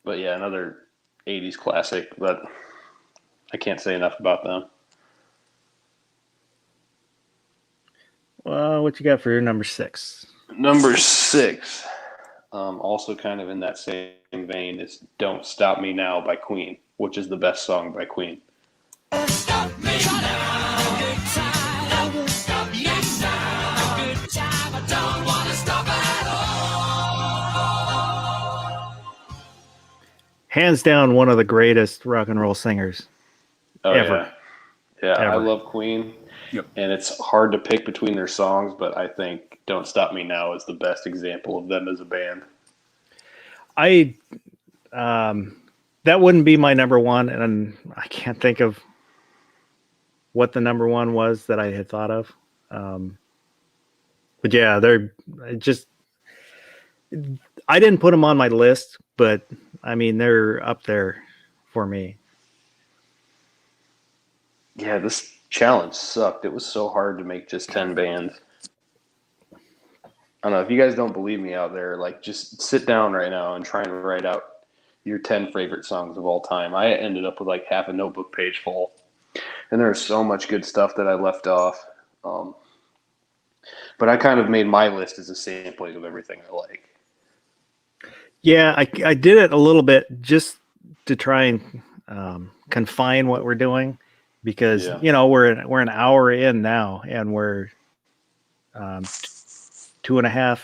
But yeah, another 80s classic, but I can't say enough about them. Well, what you got for your number 6? Number 6, also kind of in that same vein, is Don't Stop Me Now by Queen, which is the best song by Queen. Stop me now. Good time. I won't stop you now. Good time. I don't want to stop at all. Hands down, one of the greatest rock and roll singers. Oh, Ever. Yeah, I Ever. love Queen. Yep. And it's hard to pick between their songs, but I think Don't Stop Me Now is the best example of them as a band. That wouldn't be my number 1, and I can't think of what the number 1 was that I had thought of. But yeah, they're just. I didn't put them on my list, but I mean they're up there for me. Yeah, this challenge sucked. It was so hard to make just 10 bands. I don't know if you guys don't believe me out there. Like, just sit down right now and try and write out your 10 favorite songs of all time. I ended up with like half a notebook page full, and there's so much good stuff that I left off. But I kind of made my list as a sampling of everything I like. Yeah, I did it a little bit just to try and confine what we're doing, because we're an hour in now, and we're 2.5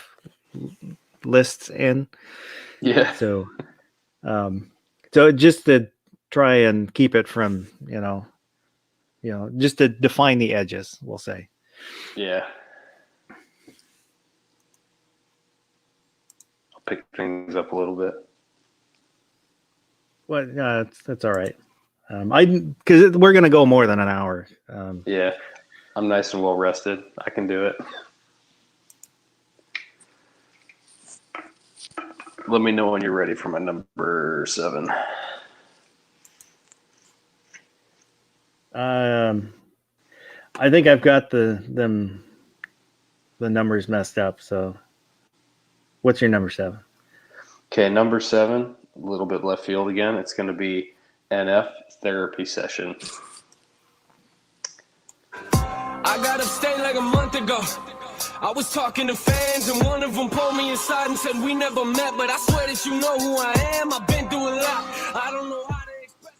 lists in. Yeah. So just to try and keep it from just to define the edges, we'll say. Yeah. I'll pick things up a little bit. Well, that's all right. Because we're gonna go more than an hour. Yeah. I'm nice and well rested. I can do it. Let me know when you're ready for my number 7. I think I've got the numbers messed up. So, what's your number 7? Okay, number 7, a little bit left field again. It's going to be NF Therapy Session. I got upstate like a month ago. I was talking to fans, and one of them pulled me aside and said, "We never met, but I swear that you know who I am. I've been through a lot. I don't know how to express."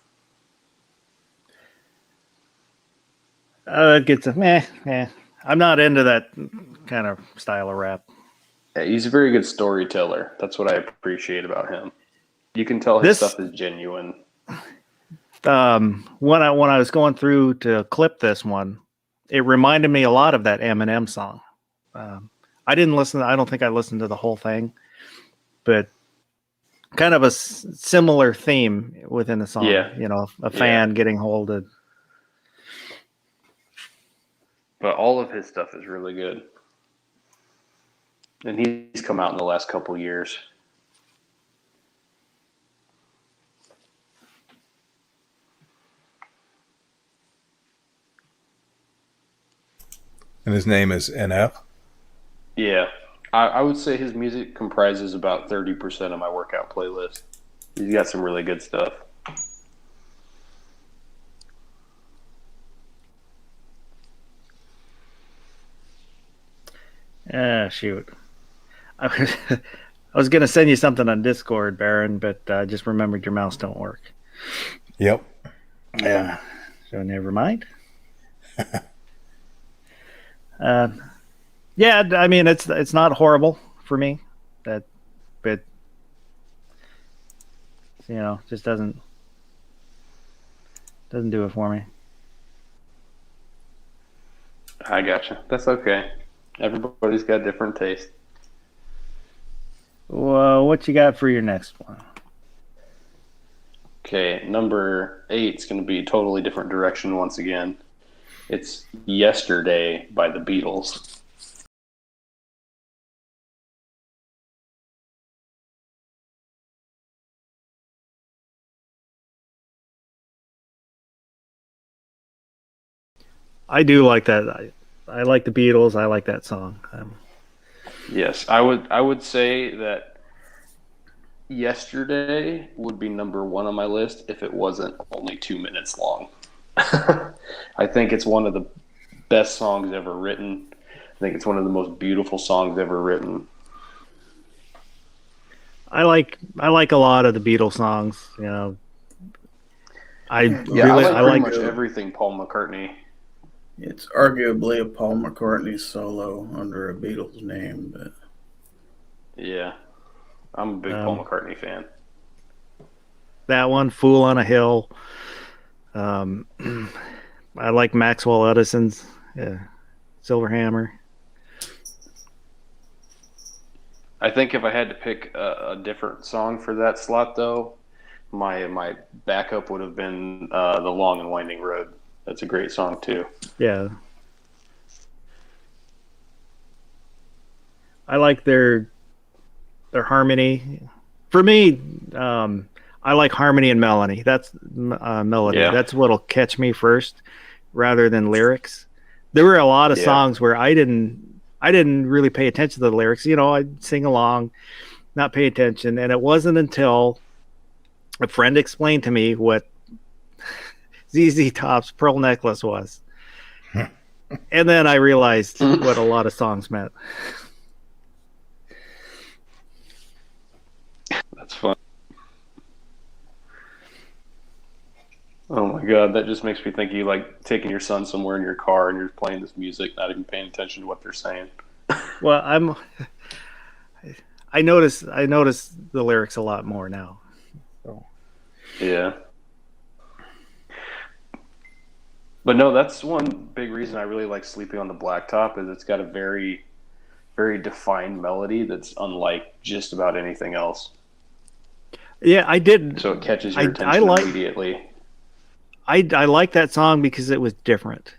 It gets a meh. I'm not into that kind of style of rap. Yeah, he's a very good storyteller. That's what I appreciate about him. You can tell his stuff is genuine. When I was going through to clip this one, it reminded me a lot of that Eminem song. I didn't listen. I don't think I listened to the whole thing, but kind of a similar theme within the song. Yeah. A fan getting hold of. But all of his stuff is really good. And he's come out in the last couple years. And his name is NF? Yeah. I would say his music comprises about 30% of my workout playlist. He's got some really good stuff. Shoot. I was going to send you something on Discord, Baron, but I just remembered your mouse don't work. Yep. Yeah. So never mind. Yeah, I mean it's not horrible for me, but just doesn't do it for me. I gotcha. That's okay. Everybody's got different taste. Well, what you got for your next one? Okay, number 8 is going to be a totally different direction once again. It's Yesterday by the Beatles. I do like that. I like the Beatles. I like that song. Yes, I would say that Yesterday would be number 1 on my list if it wasn't only 2 minutes long. I think it's one of the best songs ever written. I think it's one of the most beautiful songs ever written. I like a lot of the Beatles songs. I like pretty much everything Paul McCartney. It's arguably a Paul McCartney solo under a Beatles name, but Yeah, I'm a big Paul McCartney fan. that one, "Fool on a Hill." I like Maxwell Edison's "Silver Hammer." I think if I had to pick a different song for that slot, though, my backup would have been "The Long and Winding Road." That's a great song too. Yeah, I like their harmony. For me, I like harmony and melody. That's melody. Yeah. That's what'll catch me first, rather than lyrics. There were a lot of songs where I didn't I didn't really pay attention to the lyrics. You know, I'd sing along, not pay attention. And it wasn't until a friend explained to me what ZZ Top's Pearl Necklace was. And then I realized what a lot of songs meant. That's fun. Oh my god, that just makes me think you like taking your son somewhere in your car and you're playing this music, not even paying attention to what they're saying. Well, I notice the lyrics a lot more now. So. Yeah. But no, that's one big reason I really like Sleeping on the Blacktop is it's got a very, very defined melody that's unlike just about anything else. Yeah, I did. So it catches your attention immediately. I like that song because it was different.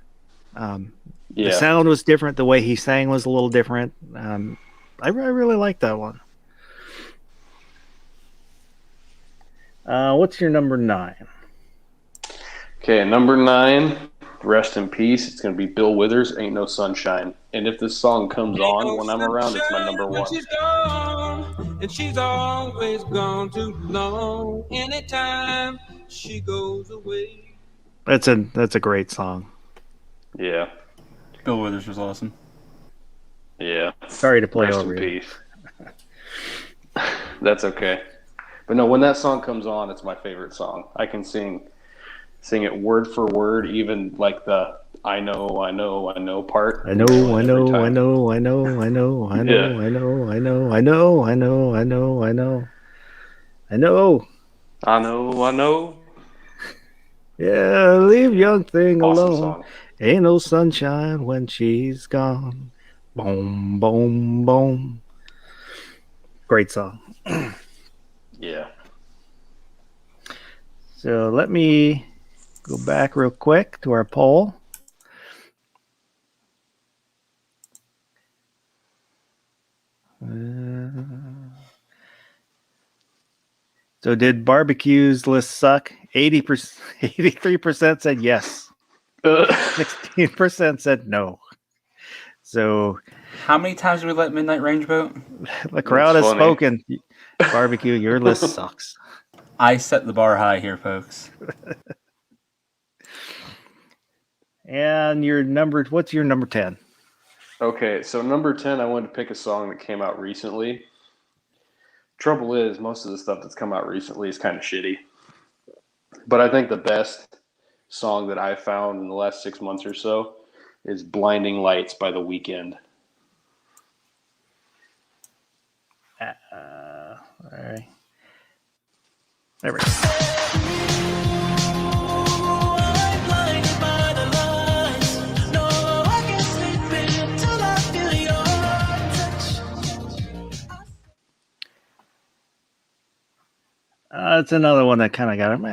The sound was different. The way he sang was a little different. I really like that one. What's your number 9? Okay, number 9, rest in peace. It's going to be Bill Withers, Ain't No Sunshine. And if this song comes on when I'm around, it's my number 1. She's gone, and she's always gone too long. Anytime she goes away. That's a great song. Yeah. Bill Withers was awesome. Yeah. Sorry to play rest over in you. peace. That's okay. But no, when that song comes on, it's my favorite song. I can sing it word for word, even like the I know part. I know. I know. I know. I know. I know. I know. I know. I know. I know. I know. I know. I know. I know. Yeah, leave young thing Awesome alone. song. Ain't no sunshine when she's gone. Boom, boom, boom. Great song. Yeah. So let me go back real quick to our poll. So did barbecues list suck? 80%, 83% said yes. 16% said no. So How many times did we let Midnight Range vote? the crowd has funny. spoken. Barbecue, your list sucks. I set the bar high here, folks. And what's your number 10? Okay, so number 10, I wanted to pick a song that came out recently. Trouble is, most of the stuff that's come out recently is kind of shitty. But I think the best song that I found in the last 6 months or so is Blinding Lights by The Weeknd. All right. There we go. It's another one that kind of got him.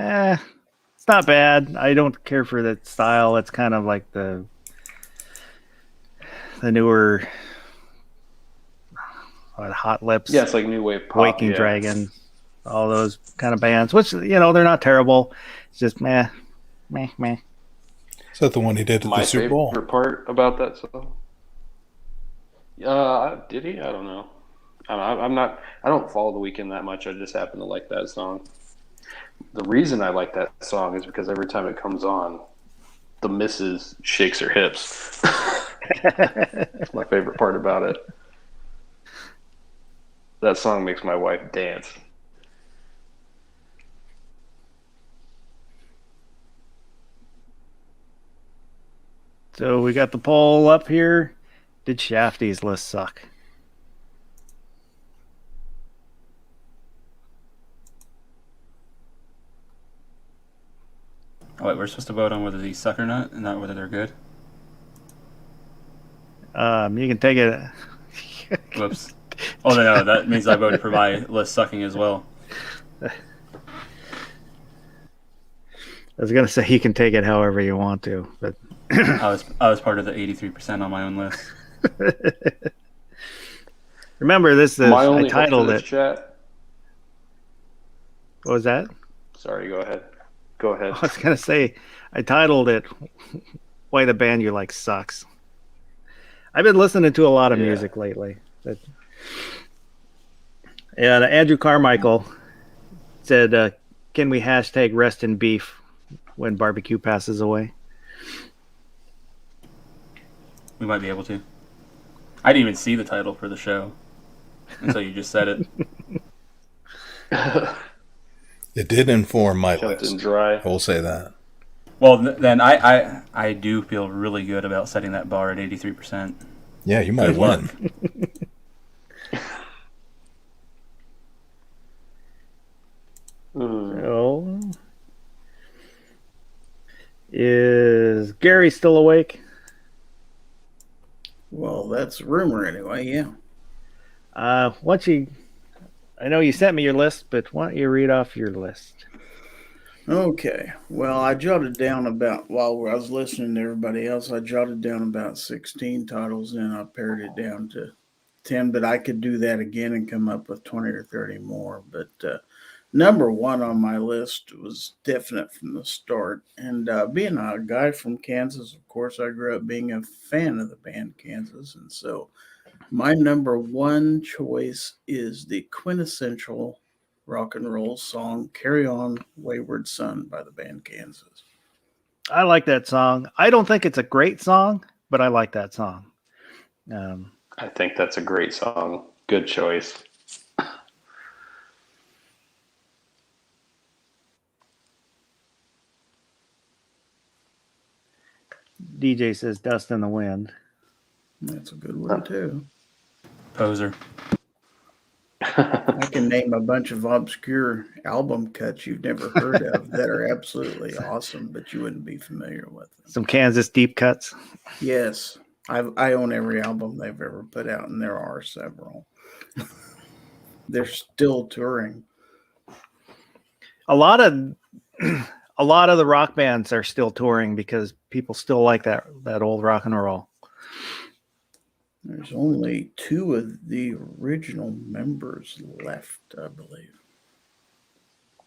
It's not bad. I don't care for that style. It's kind of like the newer Hot Lips. Yeah, it's like new wave pop. Waking yeah. Dragon, all those kind of bands, which, they're not terrible. It's just meh. Is that the one he did at My the Super Bowl? favorite part about that song? Did he? I don't know. I don't follow The Weeknd that much. I just happen to like that song. The reason I like that song is because every time it comes on, the missus shakes her hips. That's my favorite part about it. That song makes my wife dance. So we got the poll up here. Did Shafty's list suck? Oh, wait, we're supposed to vote on whether these suck or not, and not whether they're good. You can take it. Whoops. Oh, no, that means I voted for my list sucking as well. I was gonna say you can take it however you want to, but I was part of the 83% on my own list. remember this is My I only hope for titled this it. chat. What was that? Sorry, go ahead. Go ahead. I was gonna say I titled it "Why the Band You Like Sucks." I've been listening to a lot of Yeah. music lately. And Andrew Carmichael said, "Can we hashtag rest in beef when barbecue passes away?" We might be able to. I didn't even see the title for the show until you just said it. It did inform my Jumped in list. dry. I will say that. Well, then I do feel really good about setting that bar at 83%. Yeah, you might Good luck. win. Mm. So, is Gary still awake? Well, that's a rumor anyway. Yeah. I know you sent me your list, but why don't you read off your list? Okay. Well, I jotted down about while I was listening to everybody else. I jotted down about 16 titles, and I pared it down to 10. But I could do that again and come up with 20 or 30 more. But number one on my list was definite from the start. And being a guy from Kansas, of course, I grew up being a fan of the band Kansas, and so my number one choice is the quintessential rock and roll song, Carry On Wayward Son by the band Kansas. I like that song. I don't think it's a great song, but I like that song. I think that's a great song. Good choice. DJ says Dust in the Wind. That's a good one, too. Poser. I can name a bunch of obscure album cuts you've never heard of that are absolutely awesome, but you wouldn't be familiar with them. Some Kansas deep cuts. Yes, I own every album they've ever put out, and there are several. They're still touring. A lot of the rock bands are still touring because people still like that old rock and roll. There's only 2 of the original members left, I believe.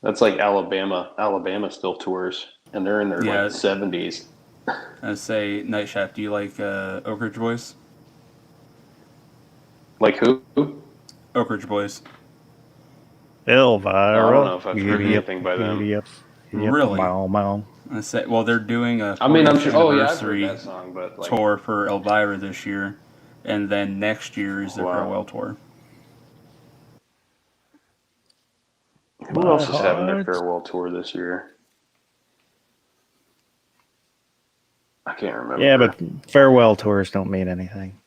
That's like Alabama. Alabama still tours, and they're in their Yeah. like 70s. I say, Nightshaft, do you like Oak Ridge Boys? Like who? Oak Ridge Boys. Elvira. I don't know if I've heard anything by them. Yep. Really? Meow. I say, well, they're doing a I mean, I'm sure. 40th Oh yeah, I've heard anniversary that song, but like, tour for Elvira this year, and then next year is their Wow. farewell tour. who else is having their heart. farewell tour this year? I can't remember. Yeah, but farewell tours don't mean anything.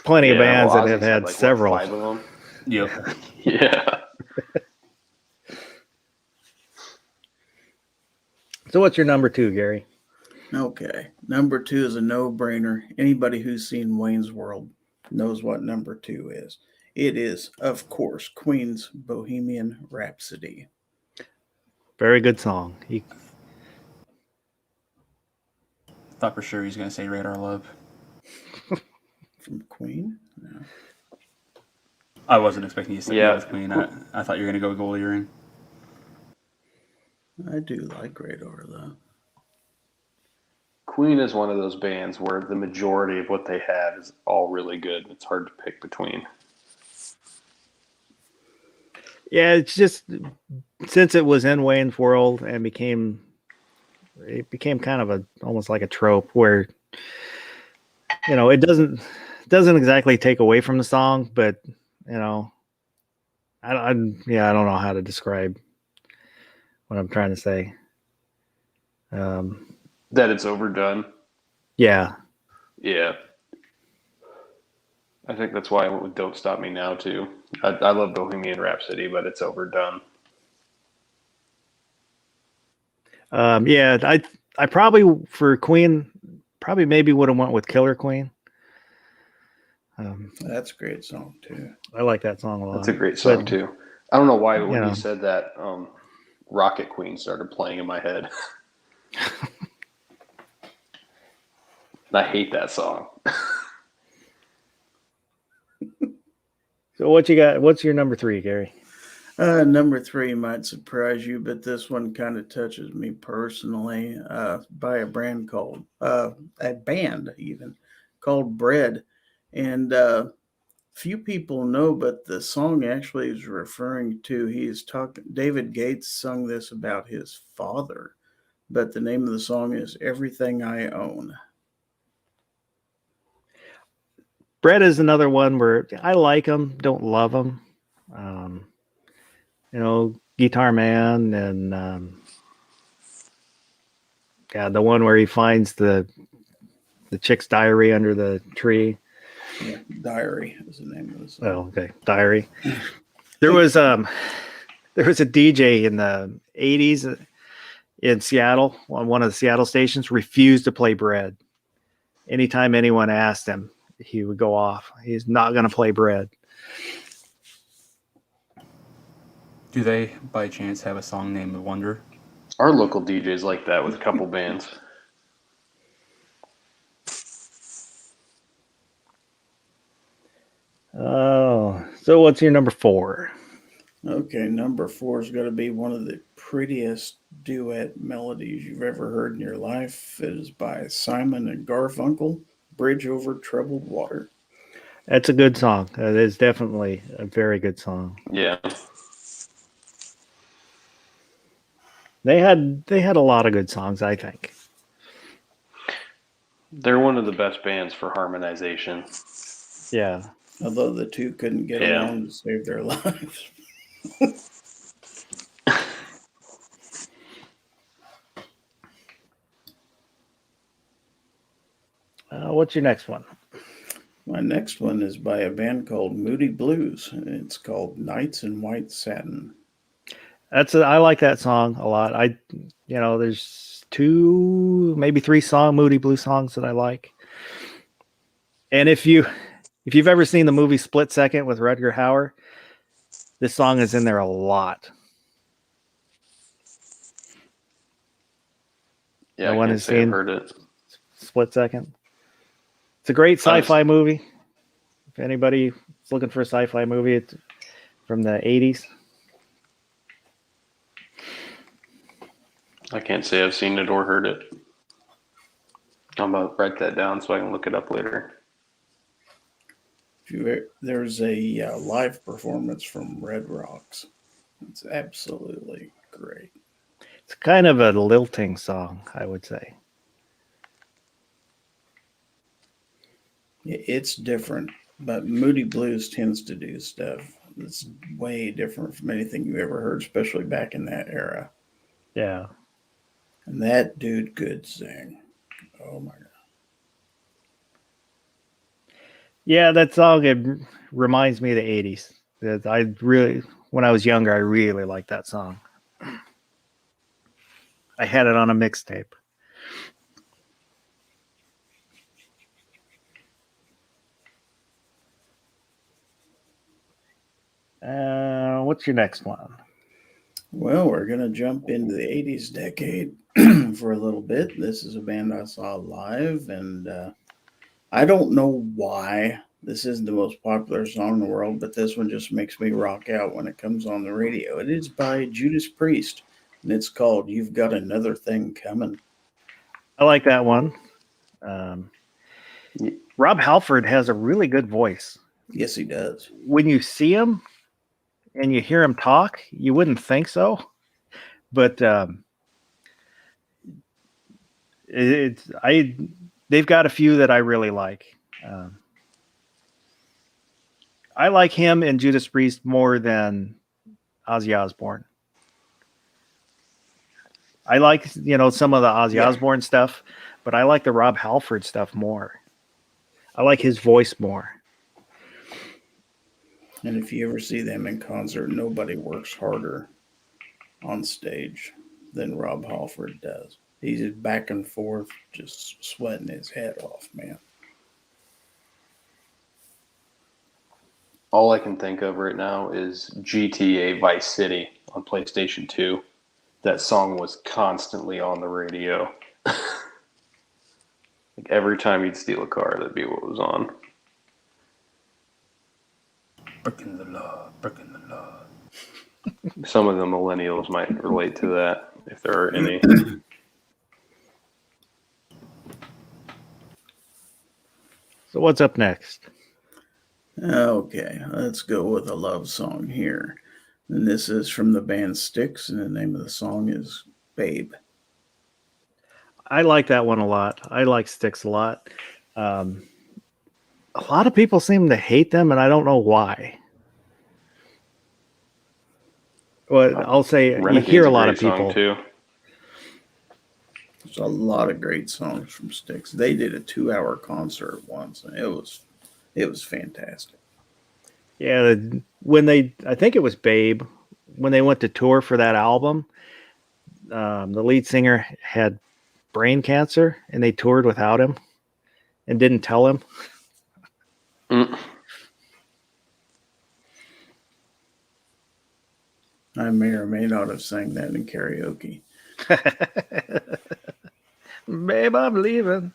Plenty of bands well, that have Ozzy's had like, what, several. 5 of them. Yep. Yeah. So what's your number 2, Gary? Okay. Number 2 is a no-brainer. Anybody who's seen Wayne's World knows what number 2 is. It is, of course, Queen's Bohemian Rhapsody. Very good song. Thought for sure he's going to say Radar Love. From Queen? No. I wasn't expecting you to say Yeah. that with Queen. I thought you were going to go with Gold Earring. I do like Radar, though. Queen is one of those bands where the majority of what they have is all really good. It's hard to pick between. Yeah, it's just since it was in Wayne's World and became kind of almost like a trope where it doesn't exactly take away from the song, but I don't know how to describe what I'm trying to say. That it's overdone. Yeah. Yeah. I think that's why I went with Don't Stop Me Now, too. I love Bohemian Rhapsody, but it's overdone. Yeah, I probably for Queen maybe would have went with Killer Queen. That's a great song, too. I like that song a lot. That's a great song, too. I don't know why, but when Yeah. you said that, Rocket Queen started playing in my head. And I hate that song. So what you got? What's your number 3, Gary? Number 3 might surprise you, but this one kind of touches me personally. By a band called called Bread. And few people know, but the song actually is referring to, David Gates sung this about his father, but the name of the song is Everything I Own. Brett is another one where I like him, don't love him. Guitar Man, and the one where he finds the chick's diary under the tree. Yeah, Diary is the name of the song. Oh, okay, Diary. There was a DJ in the 80s in Seattle on one of the Seattle stations, refused to play Bread. Anytime anyone asked him, he would go off. He's not going to play Bread. Do they, by chance, have a song named Wonder? Our local DJ's like that with a couple bands. Oh, so what's your number 4? Okay, number 4 is going to be one of the prettiest duet melodies you've ever heard in your life. It is by Simon and Garfunkel, Bridge Over Troubled Water. That's a good song. It is definitely a very good song. Yeah. They had a lot of good songs, I think. They're one of the best bands for harmonization. Yeah. Although the two couldn't get along to save their lives. What's your next one? My next one is by a band called Moody Blues, and it's called Nights in White Satin. I like that song a lot. There's 2, maybe 3 Moody Blues songs that I like. And if you've ever seen the movie Split Second with Rutger Hauer, this song is in there a lot. Yeah, I've heard it. Split Second. It's a great sci-fi movie. If anybody is looking for a sci-fi movie, it's from the 80s. I can't say I've seen it or heard it. I'm going to write that down so I can look it up later. There's a live performance from Red Rocks. It's absolutely great. It's kind of a lilting song, I would say. It's different, but Moody Blues tends to do stuff that's way different from anything you ever heard, especially back in that era. Yeah. And that dude could sing. Oh my God. Yeah, that song, it reminds me of the 80s. When I was younger, I really liked that song. I had it on a mixtape. What's your next one? Well, we're going to jump into the 80s decade for a little bit. This is a band I saw live, and I don't know why this isn't the most popular song in the world, but this one just makes me rock out when it comes on the radio. It is by Judas Priest, and it's called You've Got Another Thing Coming. I like that one. Rob Halford has a really good voice. Yes, he does. When you see him and you hear him talk, you wouldn't think so. But they've got a few that I really like. I like him and Judas Priest more than Ozzy Osbourne. I like, some of the Ozzy Osbourne stuff, but I like the Rob Halford stuff more. I like his voice more. And if you ever see them in concert, nobody works harder on stage than Rob Halford does. He's just back and forth, just sweating his head off, man. All I can think of right now is GTA Vice City on PlayStation 2. That song was constantly on the radio. Like every time you'd steal a car, that'd be what was on. Breaking the law, breaking the law. Some of the millennials might relate to that, if there are any. So what's up next? Okay, let's go with a love song here. And this is from the band Styx, and the name of the song is Babe. I like that one a lot. I like Styx a lot. A lot of people seem to hate them, and I don't know why. Well, I'll say you Renegade's hear a lot great of people. song too. There's a lot of great songs from Styx. They did a 2-hour concert once, and it was fantastic. Yeah, I think it was Babe, when they went to tour for that album, the lead singer had brain cancer, and they toured without him and didn't tell him. Mm. I may or may not have sang that in karaoke. Babe, I'm leaving.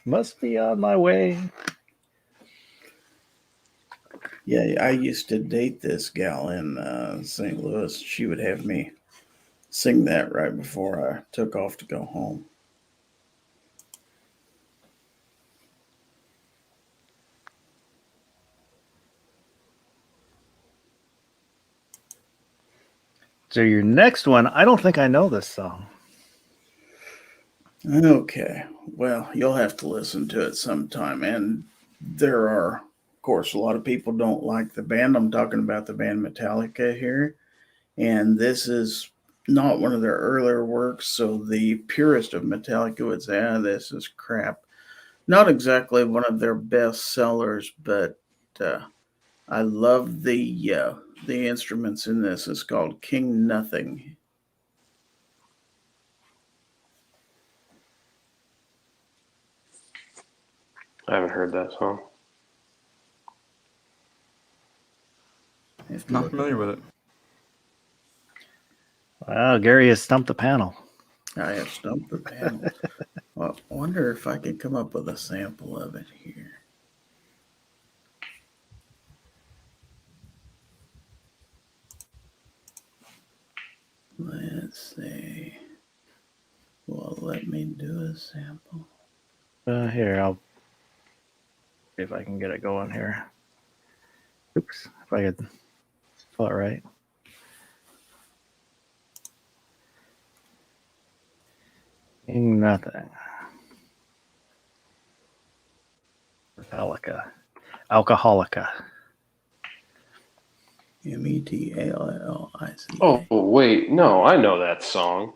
Must be on my way. Yeah, I used to date this gal in St. Louis. She would have me sing that right before I took off to go home. So your next one, I don't think I know this song. Okay, well, you'll have to listen to it sometime. And there are, of course, a lot of people don't like the band. I'm talking about the band Metallica here. And this is not one of their earlier works, so the purist of Metallica would say, this is crap. Not exactly one of their best sellers, but I love the instruments in this. It's called King Nothing. I haven't heard that song. Not familiar with it. Wow, Gary has stumped the panel. I have stumped the panel. Well, I wonder if I can come up with a sample of it here. Let's see. Well, let me do a sample. Here, I'll see if I can get it going here. Oops, if I could spell it right. Nothing. Metallica. Alcoholica. Metallica. Oh, wait. No, I know that song.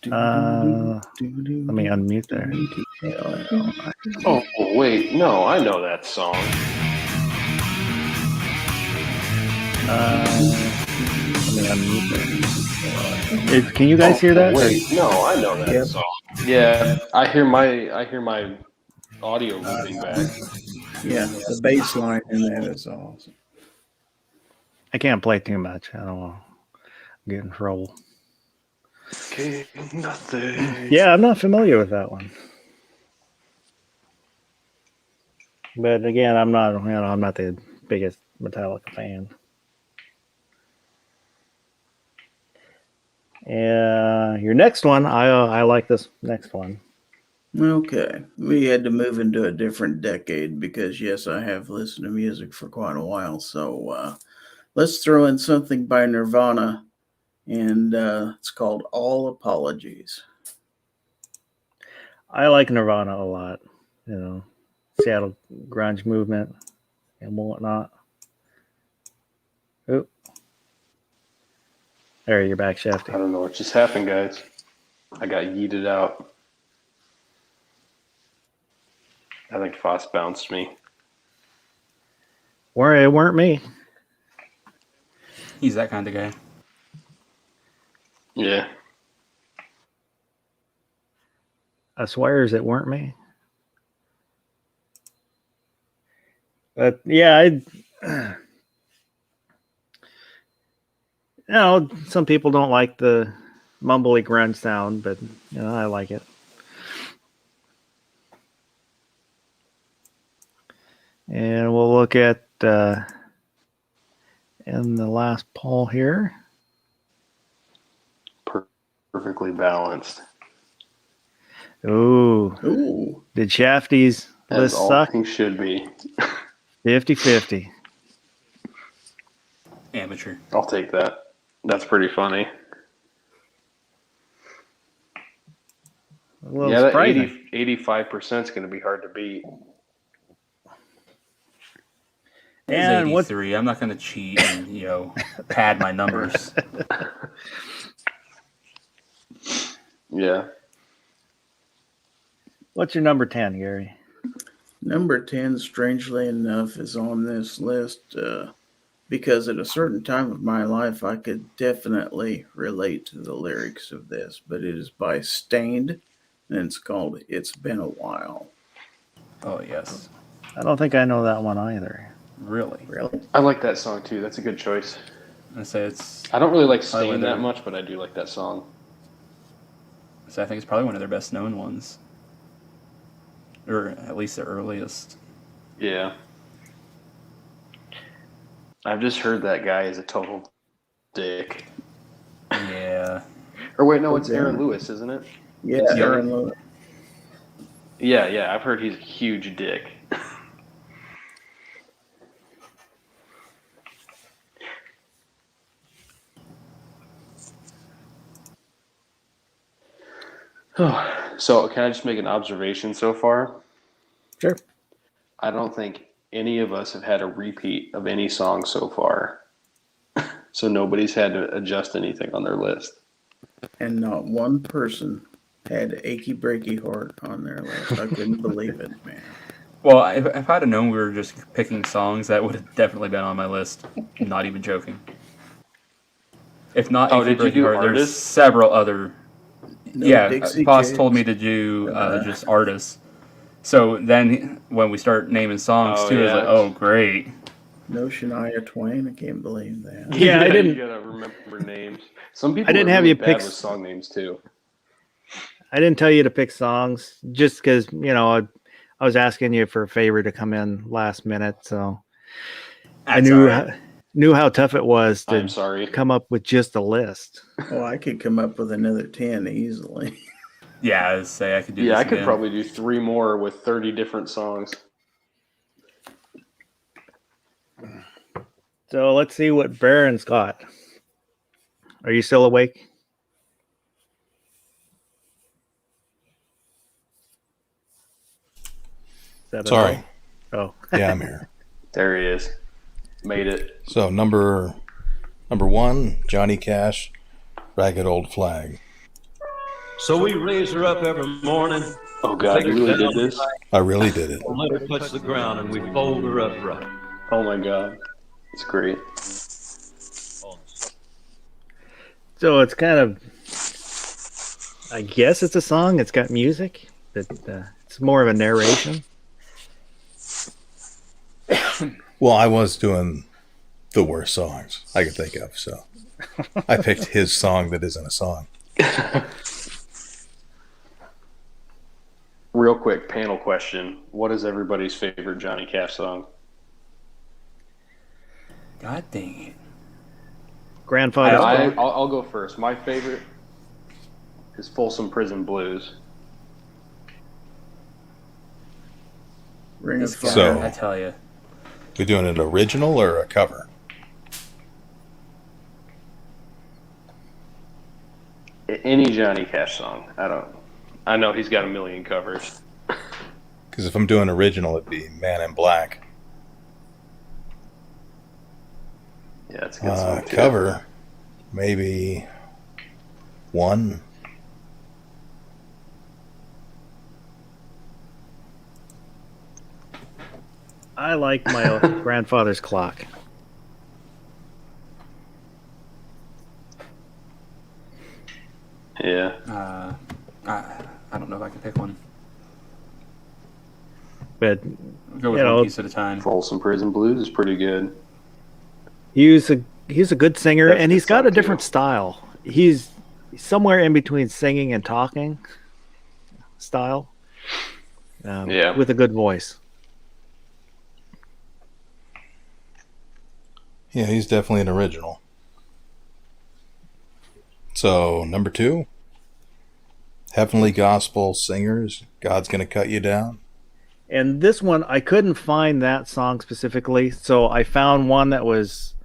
Let me unmute there. Oh, wait. No, I know that song. Let me unmute there. Can you guys hear that? Wait, no, I know that song. Yeah, I hear my audio looping back. Yeah, the bass line in that is awesome. I can't play too much. I don't want to get in trouble. Okay, nothing. Yeah, I'm not familiar with that one. But again, I'm not the biggest Metallica fan. Your next one, I like this next one. Okay, we had to move into a different decade because, yes, I have listened to music for quite a while. So let's throw in something by Nirvana, and it's called All Apologies. I like Nirvana a lot. You know, Seattle grunge movement and whatnot. Oop. There, you're back, Shafty. I don't know what just happened, guys. I got yeeted out. I think Foss bounced me. It weren't me. He's that kind of guy. Yeah. I swears it weren't me. But yeah, some people don't like the mumbly grunge sound, but I like it. And we'll look at in the last poll here. Perfectly balanced. Ooh. Ooh. Did Shafty's As list all suck? things should be. 50-50. Amateur. I'll take that. That's pretty funny. A little Yeah, that surprising. 85% is going to be hard to beat. It's And what 83. I'm not going to cheat and, pad my numbers. Yeah. what's your number 10, Gary? Number 10, strangely enough, is on this list because at a certain time of my life, I could definitely relate to the lyrics of this, but it is by Stained, and it's called It's Been a While. Oh, yes. I don't think I know that one either. Really? Really? I like that song too. That's a good choice. I say it's. I don't really like Probably Stain their- that much, but I do like that song. So I think it's probably one of their best known ones. Or at least the earliest. Yeah. I've just heard that guy is a total dick. Yeah. Or wait, no, it's Yeah. Aaron Lewis, isn't it? Yeah, It's Aaron Lewis. Yeah, I've heard he's a huge dick. So, can I just make an observation so far? Sure. I don't think any of us have had a repeat of any song so far. So nobody's had to adjust anything on their list. And not one person had Achy Breaky Heart on their list. I couldn't believe it, man. Well, if I'd have known we were just picking songs, that would have definitely been on my list. Not even joking. If not, Oh, Achy did you Breaky do Heart, there's artists? several other. No Yeah, Dixie Boss Chicks. told me to do just artists. So then when we start naming songs Oh, too, it's yeah. like, oh great. No Shania Twain. I can't believe that. Yeah, I didn't- You gotta remember names. Some people I didn't are have really you bad pick with song names too. I didn't tell you to pick songs just because, I was asking you for a favor to come in last minute. So I That's knew, all right. knew how tough it was to I'm sorry. come up with just a list. Oh, I could come up with another 10 easily. Yeah, I would say I could do Yeah, this I could again. probably do 3 more with 30 different songs. So let's see what Baron's got. Are you still awake? Is that Sorry. Oh, Yeah, I'm here. There he is. Made it. So number 1, Johnny Cash, Ragged Old Flag. So we raise her up every morning, Oh God, you really did this? I really did it. let her touch the ground, and we fold her up right. Oh my God. It's great. so it's kind of, I guess it's a song. It's got music, but it's more of a narration. Well, I was doing the worst songs I could think of, so I picked his song that isn't a song. Real quick panel question. What is everybody's favorite Johnny Cash song? God dang it. Grandfather's Clock. I'll go first. My favorite is Folsom Prison Blues. Ring of This guy, Fire. So- I tell you. We doing an original or a cover? Any Johnny Cash song. I know he's got a million covers. Because if I'm doing original, it'd be Man in Black. Yeah, it's a good song too. Cover, maybe one. I like my grandfather's clock. Yeah. I don't know if I can pick one. But I'll go with You know, one piece at a time. Folsom Prison Blues is pretty good. he's a good singer, That's and a he's good got song, a different too. style. He's somewhere in between singing and talking style. Yeah. With a good voice. Yeah, he's definitely an original. So, number 2, Heavenly Gospel Singers, God's Gonna Cut You Down. And this one, I couldn't find that song specifically, so I found one that was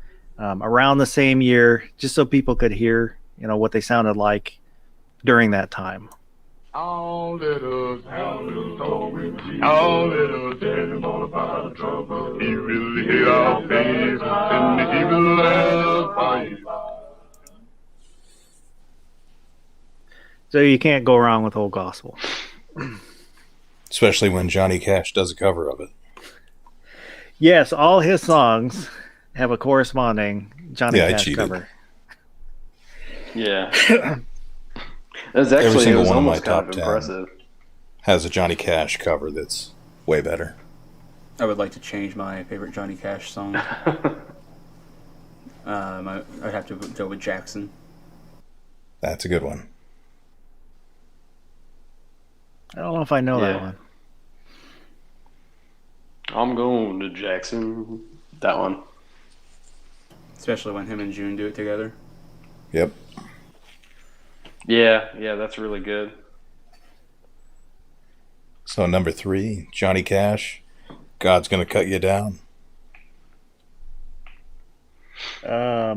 around the same year, just so people could hear, what they sounded like during that time. All little all little telling all about the trouble. He really hit our face and the evil last fight. So you can't go wrong with old gospel. Especially when Johnny Cash does a cover of it. Yes, all his songs have a corresponding Johnny Yeah, I Cash cheated. cover. Yeah. That's actually single it was one of my almost kind of top 10. impressive. Has a Johnny Cash cover that's way better. I would like to change my favorite Johnny Cash song. I'd have to go with Jackson. That's a good one. I don't know if I know that Yeah. one. I'm going to Jackson. That one. Especially when him and June do it together. Yep. Yeah, that's really good. So number 3, Johnny Cash, God's Gonna Cut You Down. I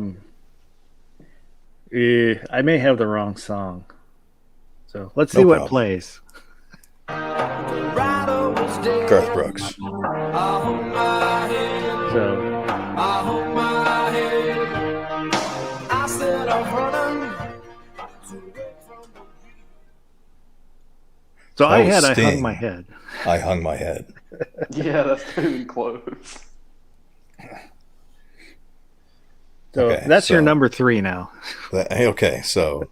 may have the wrong song. So let's see No what problem. plays. Garth Brooks. So So I That was hung Sting. my head. I Hung My Head. Yeah, that's not even close. So Okay, that's your so- number 3 now. Okay, so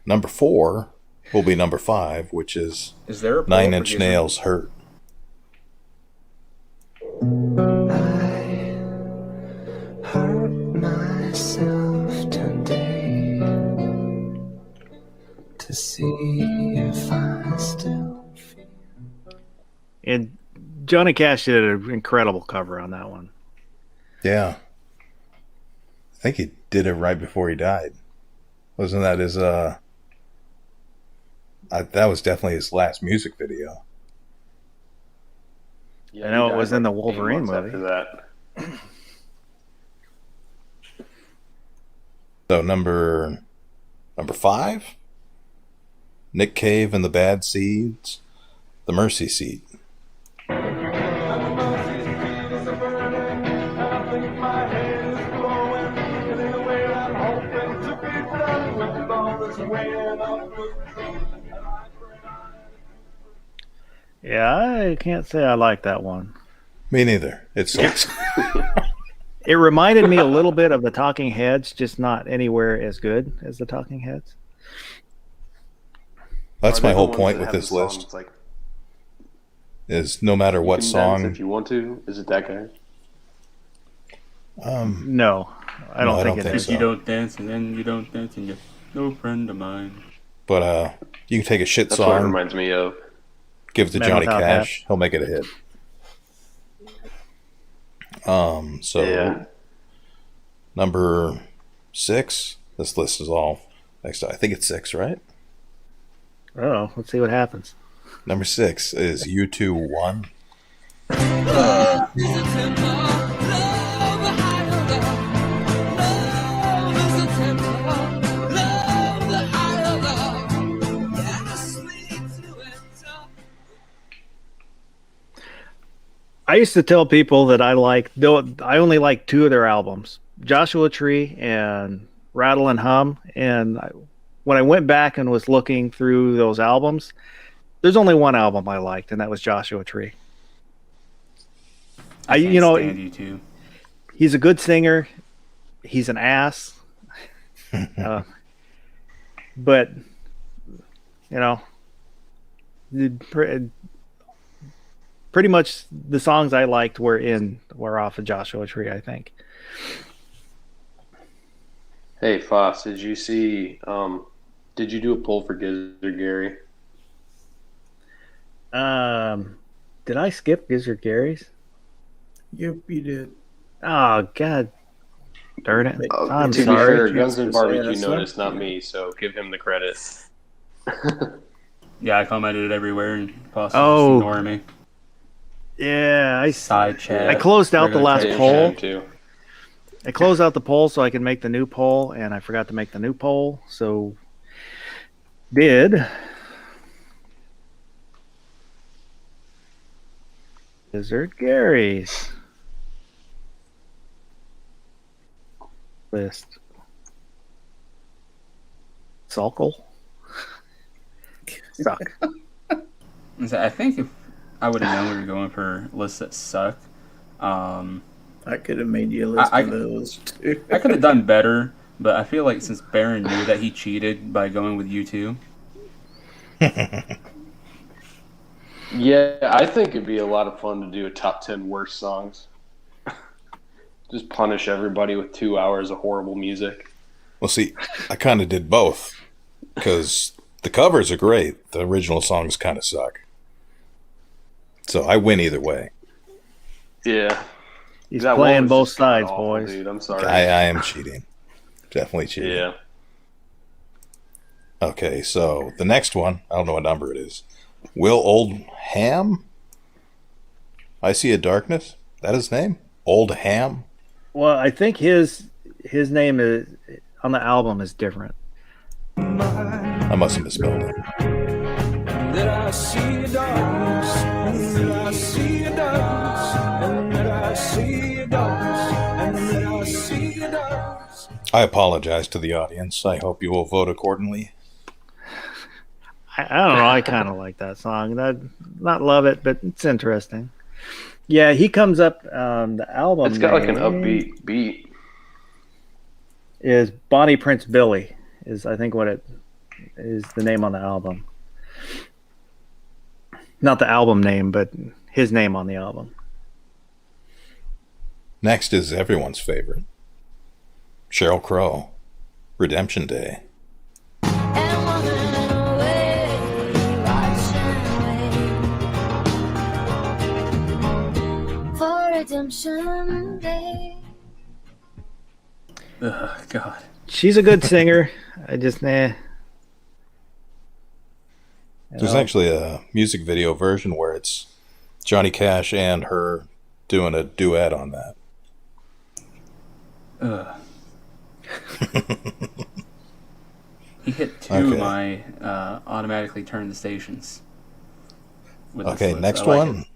number 4 will be number 5, which is Is there a poll Nine for Inch Gizzard? Nails Hurt. Hurt myself today to see if I still feel. And Johnny Cash did an incredible cover on that one. Yeah. I think he did it right before he died. Wasn't that his that was definitely his last music video. Yeah, I know he it was died in the 8 Wolverine months movie. After that. So number 5, Nick Cave and the Bad Seeds, The Mercy Seat. Yeah, I can't say I like that one. Me neither. It sucks. It reminded me a little bit of the Talking Heads, just not anywhere as good as the Talking Heads. That's Are my they the whole ones point that with have this the song list. that's like, Is no matter you what can dance song. if you want to? Is it that guy? No, I don't No, I think don't it think is. so. You don't dance and then you don't dance and you're no friend of mine. But you can take a shit That's what it song, reminds me of. give it to Man Johnny Without Cash, he'll make it a hit. So Yeah. number 6, this list is all next. I think it's 6, right? Oh, let's see what happens. Number 6 is U2 1. I used to tell people that I only like 2 of their albums, Joshua Tree and Rattle and Hum. And when I went back and was looking through those albums, there's only one album I liked, and that was Joshua Tree. I can't stand you too. He's a good singer. He's an ass. But, pretty much the songs I liked were off of Joshua Tree, I think. Hey, Foss, did you see, did you do a poll for Gizzard Gary? Did I skip Gizzard Gary's? Yep, you did. Oh, God darn it. I'm to be sorry. fair, Guns N' Just saying, Barbecue it's not- noticed, not me, so give him the credit. Yeah, I commented it everywhere, and Posse Oh. just ignoring me. Yeah, Side chat. I closed out the regular last chat. Yeah, poll. Shan too. I closed out the poll so I could make the new poll, and I forgot to make the new poll. So did Gizzard Gary's list Sulkle? Suck. So I think if I would have known we were going for lists that suck, I could have made you a list I- of those too. I could have done better. But I feel like since Baron knew that he cheated by going with U2, Yeah, I think it'd be a lot of fun to do a top 10 worst songs. Just punish everybody with 2 hours of horrible music. Well, see, I kind of did both because the covers are great. The original songs kind of suck. So I win either way. Yeah. He's That playing one was both just sides, god-awful, boys. Dude, I'm sorry. I am cheating. Definitely cheating. Yeah. Okay, so the next one, I don't know what number it is. Will Oldham? I See a Darkness? That his name? Oldham? Well, I think his name is on the album is different. I must have misspelled it. That I see a darkness, and that I see a darkness, and that I see a darkness, and that I see a darkness. I apologize to the audience. I hope you will vote accordingly. I don't know. I kind of like that song. Not love it, but it's interesting. Yeah, he comes up. The album. It's got like an name upbeat beat. Is Bonnie Prince Billy is I think what it is the name on the album. Not the album name, but his name on the album. Next is everyone's favorite. Sheryl Crow, Redemption Day. And walking away, rushing away for redemption day. ugh, God. She's a good singer. I just You There's know, actually a music video version where it's Johnny Cash and her doing a duet on that. Ugh. He hit two Okay. of my automatically turn the stations. with this Okay, list. next I like one. it.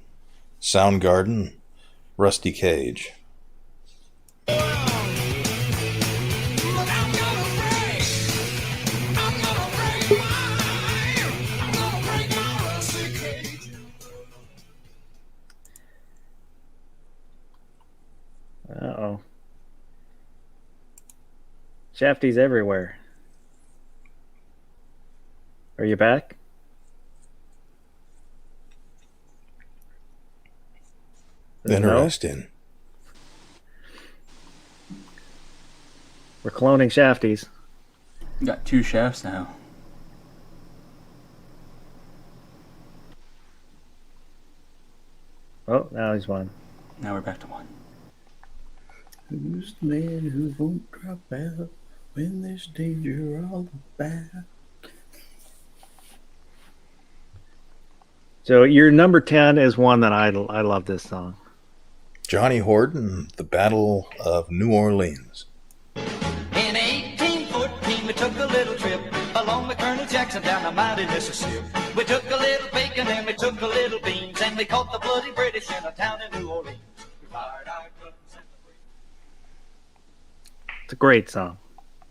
Soundgarden, Rusty Cage. Uh-oh. Shafty's everywhere. Are you back? No? Interesting. We're cloning Shafties. Got two shafts now. Oh, now he's one. Now we're back to one. Who's the man who won't drop out when there's danger all about? So your number 10 is one that I love this song. Johnny Horton, The Battle of New Orleans. In 1814, we took a little trip along with Colonel Jackson down the mighty Mississippi. We took a little bacon and we took a little beans, and we caught the bloody British in a town in New Orleans. We fired our guns and It's a great song.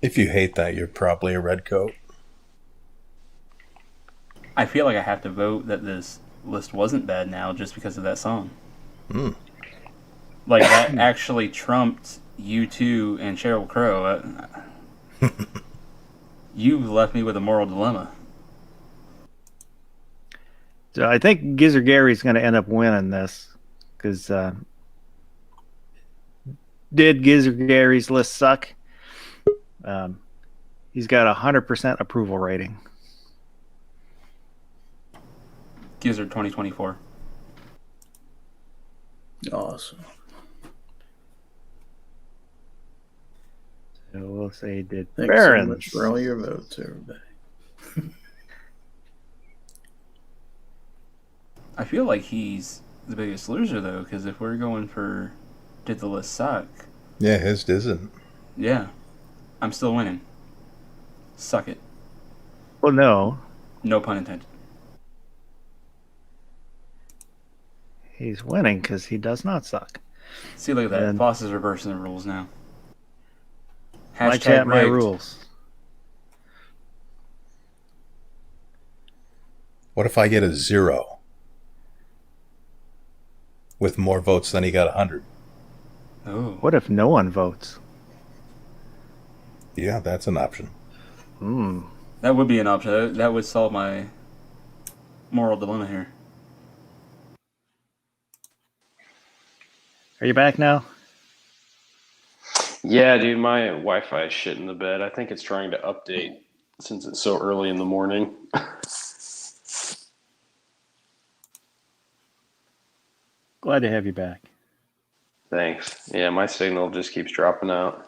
If you hate that, you're probably a redcoat. I feel like I have to vote that this list wasn't bad now just because of that song. Hmm. Like, that actually trumped U2 and Sheryl Crow. You left me with a moral dilemma. So I think Gizzard Gary's going to end up winning this because did Gizzard Gary's list suck? He's got 100% approval rating. Gizzard 2024. Awesome. So we'll say did Thanks so Barons. much for all your votes, everybody. I feel like he's the biggest loser though, because if we're going for did the list suck, Yeah, his isn't. yeah, I'm still winning. Suck it. Well, no, No pun intended. he's winning because he does not suck. See, look at that. And- Boss is reversing the rules now. My Hashtag chat, my rigged. rules. What if I get a 0 with more votes than he got 100? Oh, What if no one votes? Yeah, that's an option. Hmm. that would be an option. That would solve my moral dilemma here. Are you back now? Yeah, dude, my Wi-Fi is shit in the bed. I think it's trying to update since it's so early in the morning. Glad to have you back. Thanks. Yeah, my signal just keeps dropping out.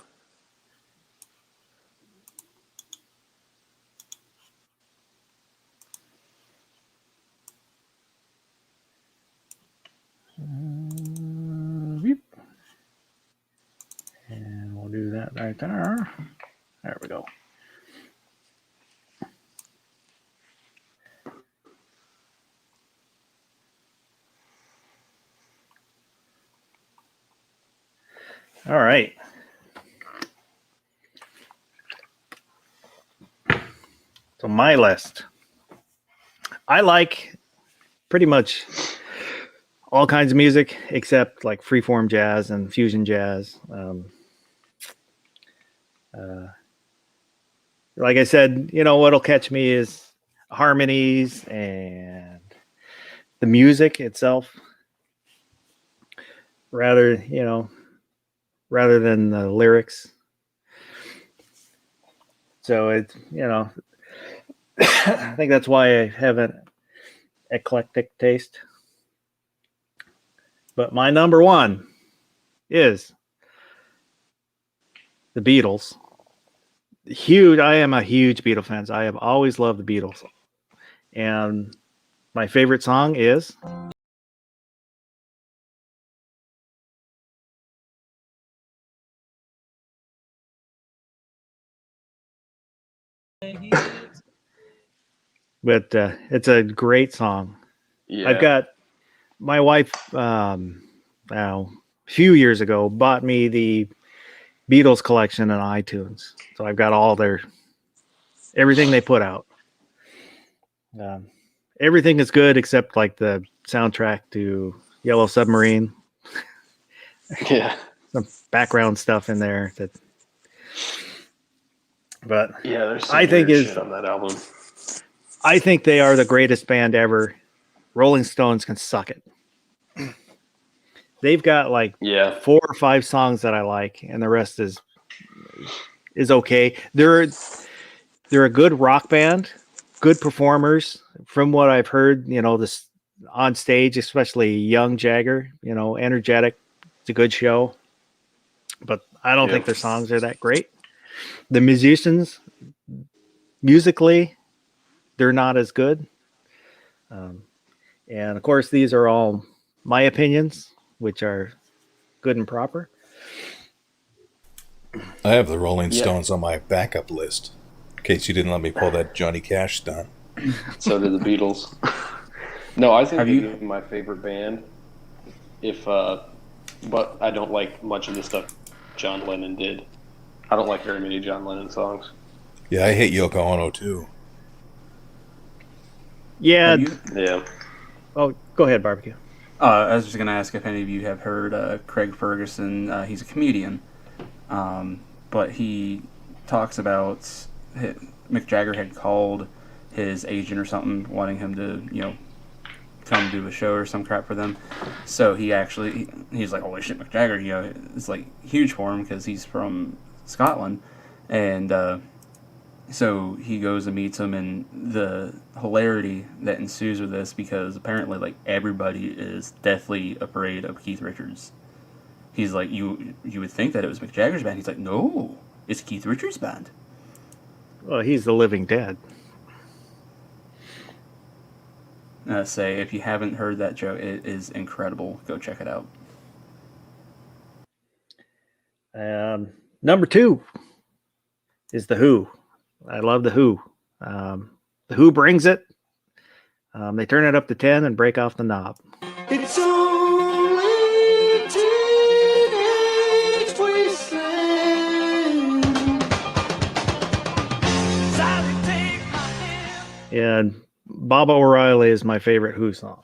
Beep. And we'll do that right there. There we go. All right. So my list. I like pretty much all kinds of music except like freeform jazz and fusion jazz. Like I said, what'll catch me is harmonies and the music itself, rather than the lyrics. So it's I think that's why I have an eclectic taste. But my number one is the Beatles. I am a huge Beatles fan. I have always loved the Beatles. And my favorite song is but it's a great song. Yeah. I've got my wife a few years ago bought me the Beatles collection on iTunes. So I've got all everything they put out. Everything is good except like the soundtrack to Yellow Submarine. Yeah. Some background stuff in there but Yeah, there's some I think weird is shit on that album. I think they are the greatest band ever. Rolling Stones can suck it. They've got like Yeah. 4 or 5 songs that I like, and the rest is okay. They're a good rock band, good performers. From what I've heard, this on stage, especially young Jagger, energetic. It's a good show, but I don't think their songs are that great. The musicians, musically, they're not as good. And of course, these are all my opinions, which are good and proper. I have the Rolling Yeah. Stones on my backup list, in case you didn't let me pull that Johnny Cash stunt. So did the Beatles. No, I think Have they'd you- be my favorite band. But I don't like much of the stuff John Lennon did. I don't like very many John Lennon songs. Yeah, I hate Yoko Ono too. Yeah. Have you- Yeah. Oh, go ahead, Barbecue. I was just going to ask if any of you have heard Craig Ferguson. He's a comedian, but he talks about Mick Jagger had called his agent or something, wanting him to, come do a show or some crap for them. So he's like, holy shit, Mick Jagger, it's like huge for him because he's from Scotland, and so he goes and meets him, and the hilarity that ensues with this, because apparently like everybody is deathly afraid of Keith Richards. He's like, you would think that it was Mick Jagger's band. He's like, no, it's Keith Richards' band. Well, he's the living dead. say if you haven't heard that joke, it is incredible. Go check it out. Number 2 is The Who. I love The Who. The Who brings it. They turn it up to 10 and break off the knob. It's only teenage wasteland. And Baba O'Reilly is my favorite Who song,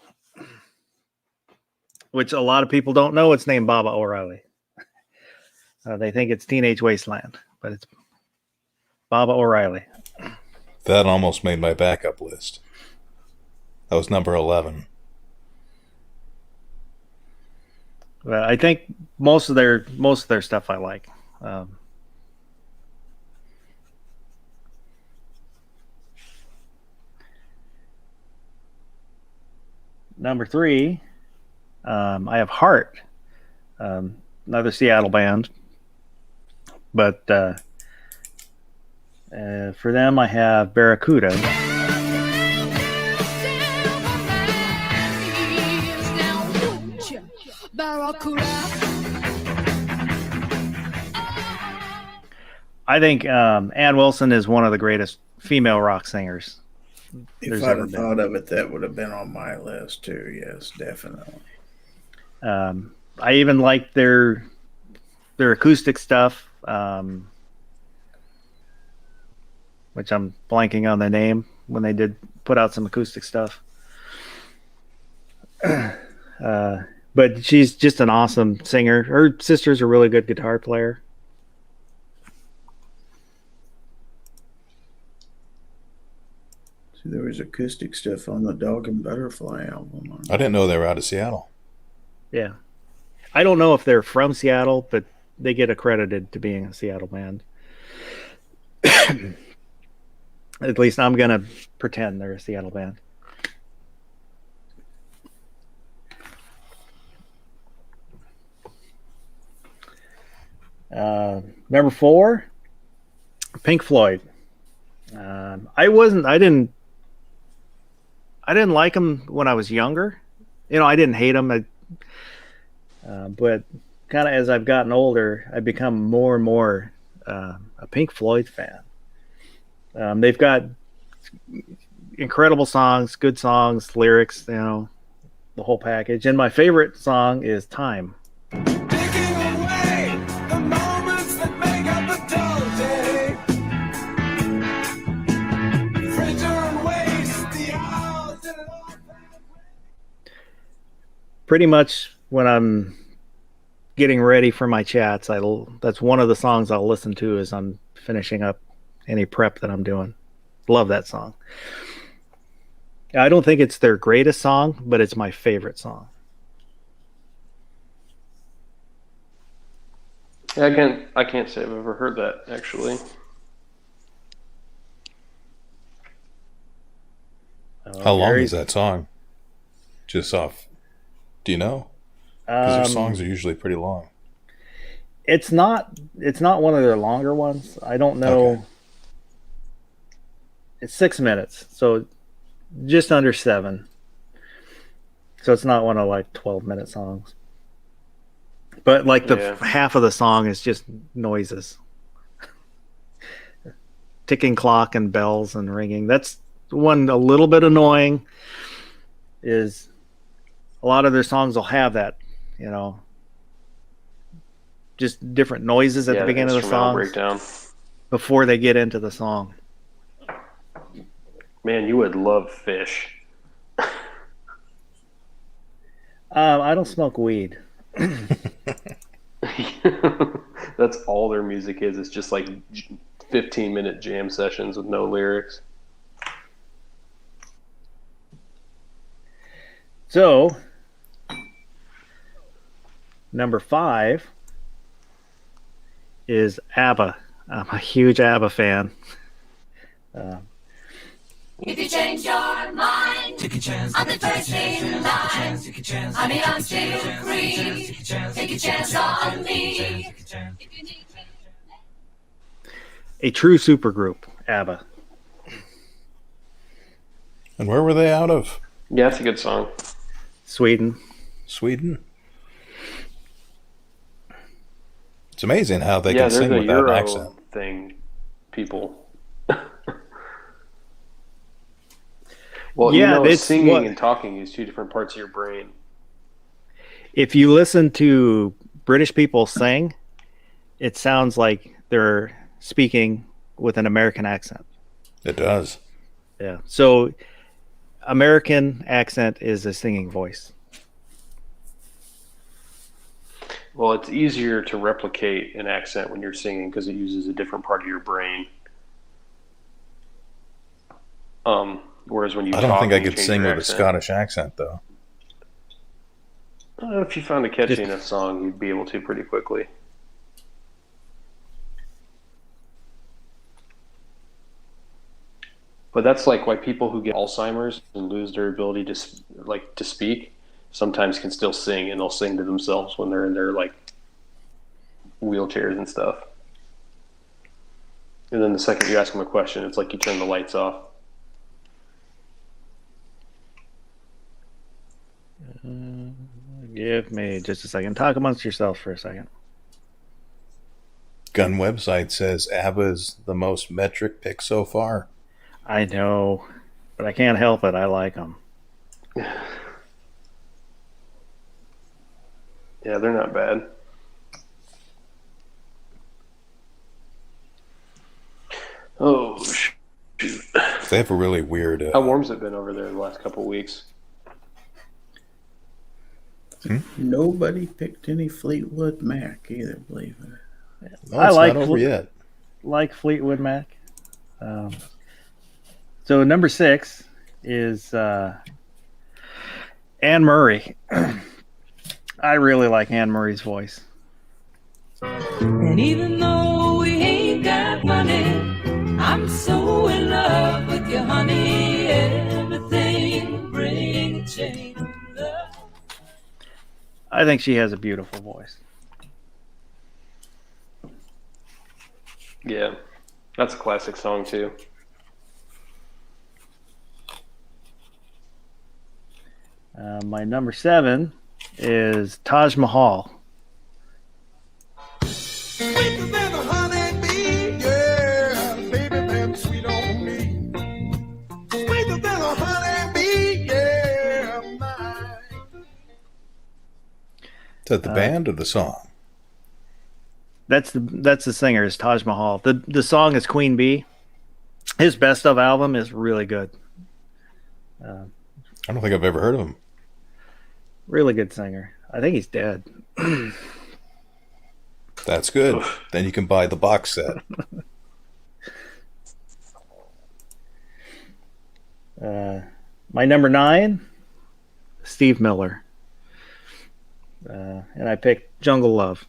which a lot of people don't know it's named Baba O'Reilly. They think it's Teenage Wasteland, but it's Baba O'Reilly. That almost made my backup list. That was number 11. Well, I think most of their stuff I like. Number 3, I have Heart, another Seattle band, but for them I have Barracuda. I think Ann Wilson is one of the greatest female rock singers. If I'd have thought of it, that would have been on my list too. Yes, definitely. I even like their acoustic stuff, which I'm blanking on the name when they did put out some acoustic stuff. But she's just an awesome singer. Her sister's a really good guitar player. So there was acoustic stuff on the Dog and Butterfly album. I didn't know they were out of Seattle. Yeah. I don't know if they're from Seattle, but they get accredited to being a Seattle band. At least I'm going to pretend they're a Seattle band. Number 4, Pink Floyd. I didn't like them when I was younger. I didn't hate them. But kind of as I've gotten older, I've become more and more a Pink Floyd fan. They've got incredible songs, good songs, lyrics, the whole package. And my favorite song is Time. Pretty much when I'm getting ready for my chats, that's one of the songs I'll listen to as I'm finishing up any prep that I'm doing. Love that song. I don't think it's their greatest song, but it's my favorite song. Yeah, I can't say I've ever heard that actually. How long is that song? Just off. Do you know? Because their songs are usually pretty long. It's not one of their longer ones. I don't know. Okay. It's 6 minutes, so just under 7. So it's not one of 12-minute songs. But half of the song is just noises. Ticking clock and bells and ringing. That's one a little bit annoying is a lot of their songs will have that, just different noises at the beginning of the song breakdown before they get into the song. Man, you would love Fish. I don't smoke weed. That's all their music is. It's just 15-minute jam sessions with no lyrics. So, number 5 is ABBA. I'm a huge ABBA fan. If you change your mind, take a chance. I'm the first in line. Honey, I'm still free. Take a chance on me. A true supergroup, ABBA. And where were they out of? Yeah, that's a good song. Sweden. Sweden. It's amazing how they Yeah, can there's sing a without Euro an accent. thing, people. Well, Yeah, it's singing what and talking is two different parts of your brain. if you listen to British people sing, it sounds like they're speaking with an American accent. It does. Yeah. So American accent is a singing voice. Well, it's easier to replicate an accent when you're singing because it uses a different part of your brain. Whereas when you I don't talk think I and you could change sing your with a accent, Scottish accent, though. if you found a catchy enough song, you'd be able to pretty quickly. But that's like why people who get Alzheimer's and lose their ability to speak sometimes can still sing, and they'll sing to themselves when they're in their like wheelchairs and stuff. And then the second you ask them a question, it's like you turn the lights off. Give me just a second. Talk amongst yourselves for a second. Gun website says ABBA's the most metric pick so far. I know, but I can't help it. I like them. Yeah, they're not bad. Oh, shoot. They have a really weird. How warm's it been over there the last couple of weeks? Nobody picked any Fleetwood Mac either, believe it. No, I it's like not over yet. Like Fleetwood Mac. So number 6 is Anne Murray. I really like Anne Murray's voice. And even though we ain't got money, I'm so in love with you, honey. Everything will bring a change. I think she has a beautiful voice. Yeah, that's a classic song too. My number 7 is Taj Mahal. Sweeter than a honeybee, yeah, baby, that's sweet on me. Sweeter than a honeybee, yeah, mine. Is that the band or the song? That's the singer is Taj Mahal. The song is Queen Bee. His best of album is really good. I don't think I've ever heard of him. Really good singer. I think he's dead. That's good. Then you can buy the box set. My number 9, Steve Miller. And I picked Jungle Love.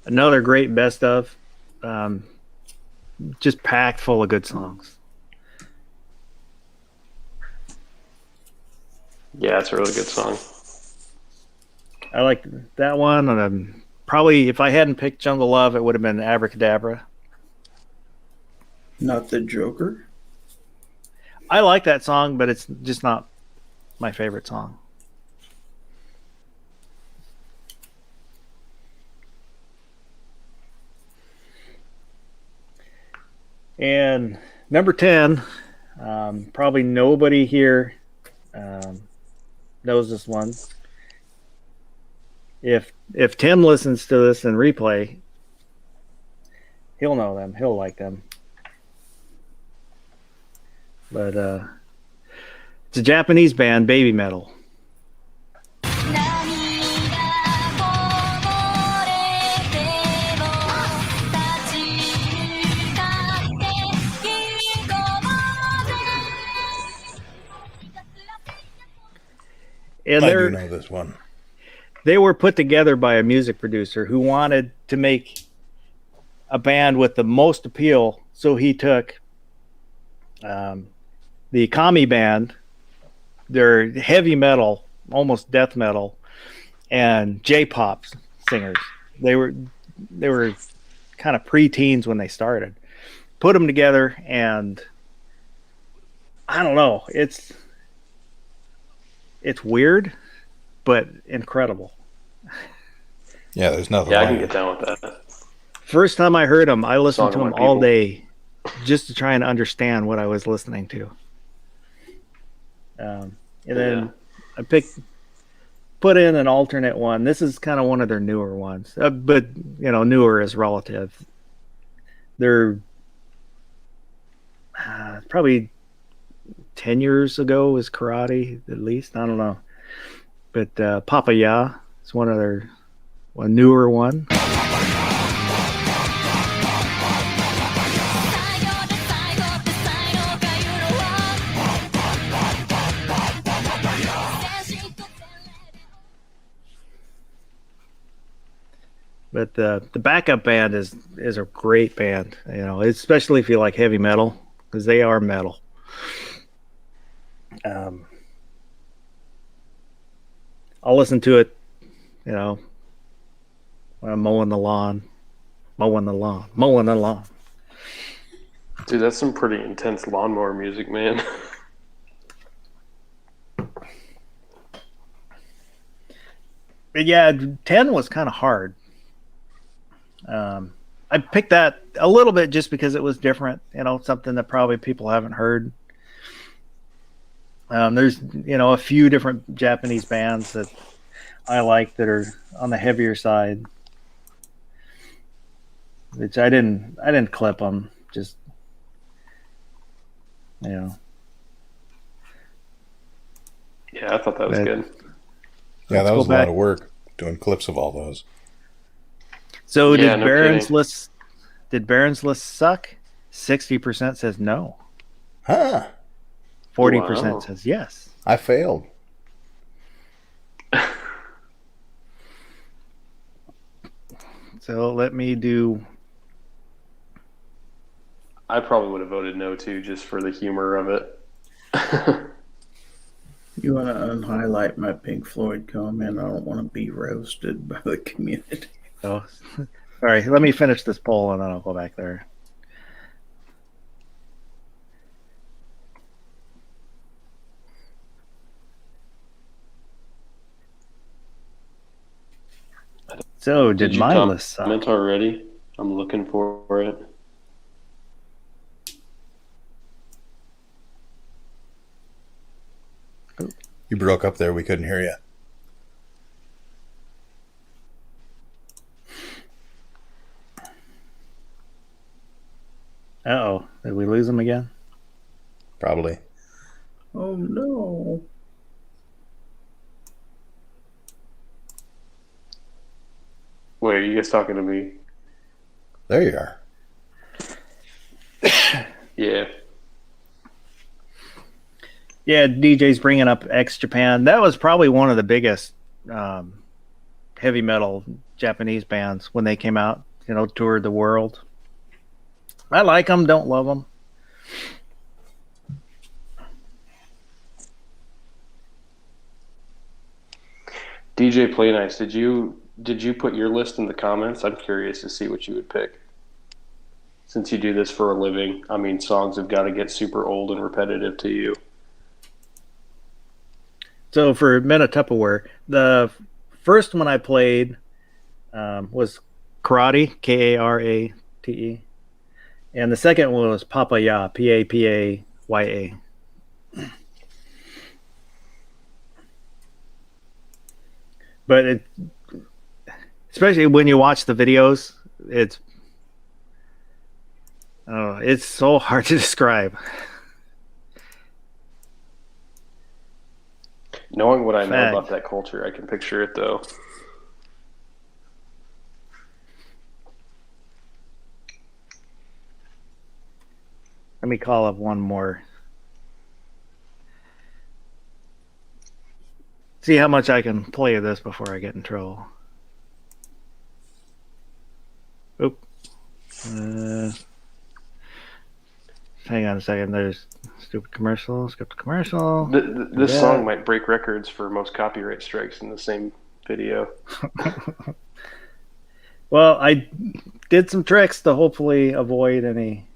Another great best of. Just packed full of good songs. Yeah, it's a really good song. I like that one. And probably if I hadn't picked Jungle Love, it would have been Abracadabra. Not the Joker. I like that song, but it's just not my favorite song. And number 10, probably nobody here knows this one. If Tim listens to this in replay, he'll know them. He'll like them. But it's a Japanese band, Baby Metal. And I do know this one. They were put together by a music producer who wanted to make a band with the most appeal. So he took the Kami band, their heavy metal, almost death metal, and J-pop singers. They were kind of pre-teens when they started. Put them together, and I don't know. It's weird, but incredible. Yeah, there's nothing. Yeah, I wrong can with get it. down with that. First time I heard them, I listened to Song of them my all people. day just to try and understand what I was listening to. And then I put in an alternate one. This is kind of one of their newer ones, but newer is relative. They're probably 10 years ago is Karate, at least. I don't know. But Papa Ya is one of their newer one. But the backup band is a great band, especially if you like heavy metal, because they are metal. I'll listen to it, when I'm mowing the lawn. Dude, that's some pretty intense lawnmower music, man. But yeah, 10 was kind of hard. I picked that a little bit just because it was different, something that probably people haven't heard. There's, a few different Japanese bands that I like that are on the heavier side, which I didn't clip them, just, Yeah, I thought that was good. Yeah, that go was a lot back. of work doing clips of all those. So Yeah, did no Baron's kidding. list? Did Baron's list suck? 60% says no. Huh. 40% Wow. says yes. I failed. So let me do. I probably would have voted no too, just for the humor of it. You want to unhighlight my Pink Floyd comment? I don't want to be roasted by the community. Oh, all right. Let me finish this poll and then I'll go back there. So did you my comment list suck? already? I'm looking for it. You broke up there. We couldn't hear you. Uh-oh. Did we lose him again? Probably. Oh no. Wait, are you guys talking to me? There you are. Yeah. Yeah, DJ's bringing up X Japan. That was probably one of the biggest heavy metal Japanese bands when they came out, toured the world. I like them, don't love them. DJ Play Nice, did you put your list in the comments? I'm curious to see what you would pick. Since you do this for a living, I mean, songs have got to get super old and repetitive to you. So for Meta Tupperware, the first one I played was Karate, Karate, and the second one was Papa Ya, Papaya. But especially when you watch the videos, it's so hard to describe. Knowing what I know Fact. about that culture, I can picture it though. Let me call up one more. See how much I can play of this before I get in trouble. Oop. Hang on a second. There's stupid commercial. Skip the commercial. This Yeah. song might break records for most copyright strikes in the same video. Well, I did some tricks to hopefully avoid any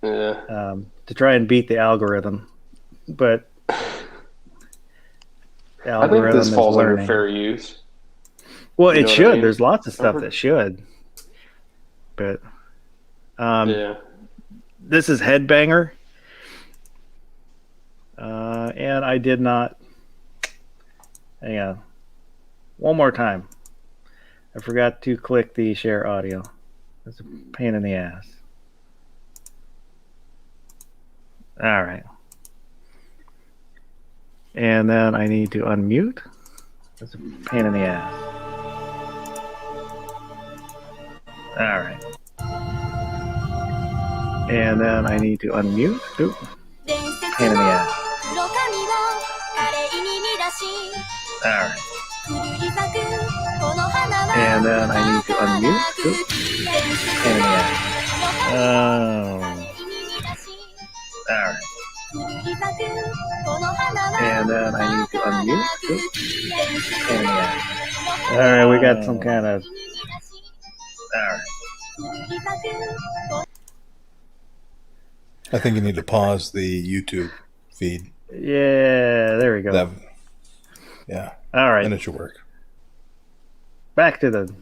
Yeah. to try and beat the algorithm, but the I think algorithm this is falls under learning. fair use. Well, You it know what I should. mean? There's lots of stuff Uh-huh. that should, but Yeah. this is Headbanger, and I did not. Hang on, one more time. I forgot to click the share audio. That's a pain in the ass. All right. And then I need to unmute. That's a pain in the ass. All right. And then I need to unmute. Oop. Pain in the ass. All right. And then I need to unmute. Oop. Pain in the ass. Oh. All right. And then I need to unmute. Oop. Pain in the ass. All right, we got some kind of. All right. I think you need to pause the YouTube feed. Yeah, there we go. That, yeah, All right, then it should work. back to the.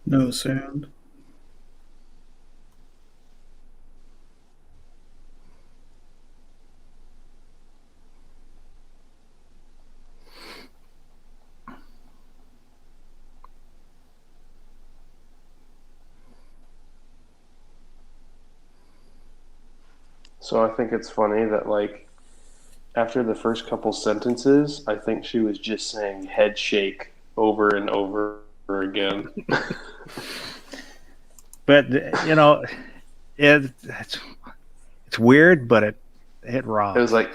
No sound. So I think it's funny that, like, after the first couple sentences, I think she was just saying head shake over and over again. But you know, it's weird, but it rocks. It was like,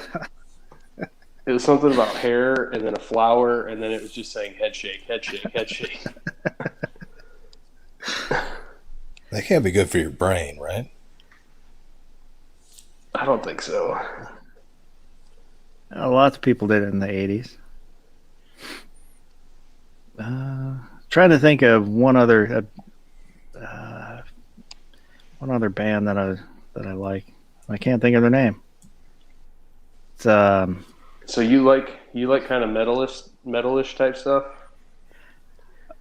it was something about hair and then a flower, and then it was just saying head shake, head shake, head shake. That can't be good for your brain, right? I don't think so. Lots of people did it in the 80s. Trying to think of one other band that I like. I can't think of their name. It's So you like kind of metalish type stuff?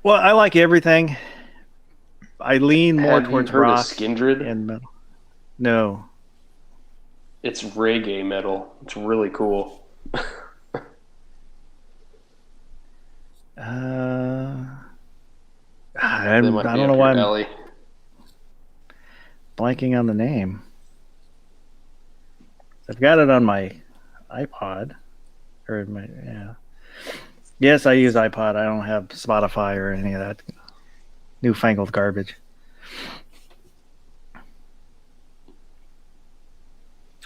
well, I like everything. I lean more Have you towards heard of rock Skindred? and metal. No. It's reggae metal. It's really cool. I They might don't be know up why your I'm alley. blanking on the name. I've got it on my iPod. Or my yeah. Yes, I use iPod. I don't have Spotify or any of that newfangled garbage.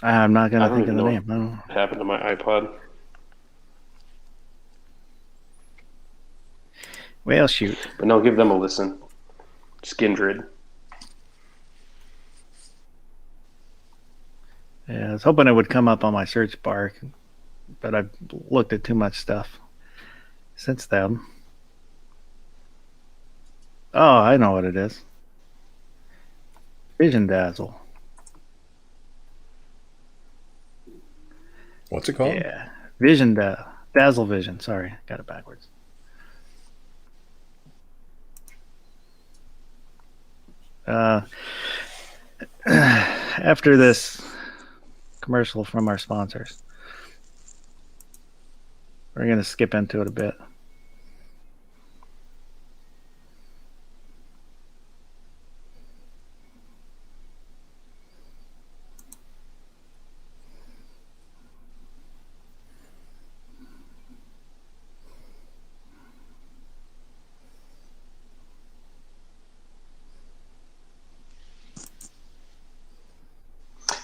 I'm not I gonna don't think of even the know name. I don't. what happened to my iPod. Well, shoot. But no, give them a listen. Skindred. Yeah, I was hoping it would come up on my search bar, but I've looked at too much stuff since then. Oh, I know what it is. Vision Dazzle. What's it called? Yeah, Vision Dazzle Vision. Sorry, got it backwards. After this commercial from our sponsors, we're going to skip into it a bit.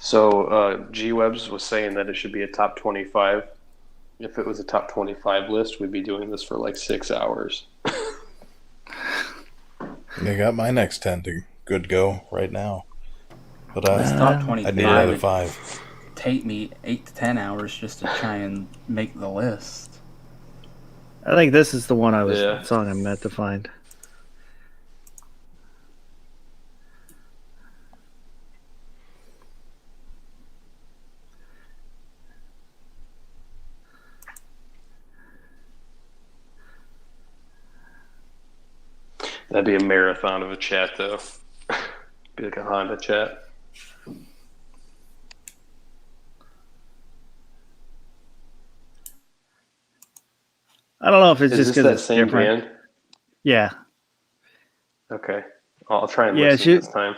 So G Webs was saying that it should be a top 25 If it was a top 25 list, we'd be doing this for like 6 hours. You got my next 10 to good go right now. But This top I need 25 another would 5. take me 8 to 10 hours just to try and make the list. I think this is the one Yeah. song I meant to find. That'd be a marathon of a chat, though. Be like a Honda chat. I don't know if it's Is just this because that it's same different. band? Yeah, Okay. I'll try and Yeah, listen this time.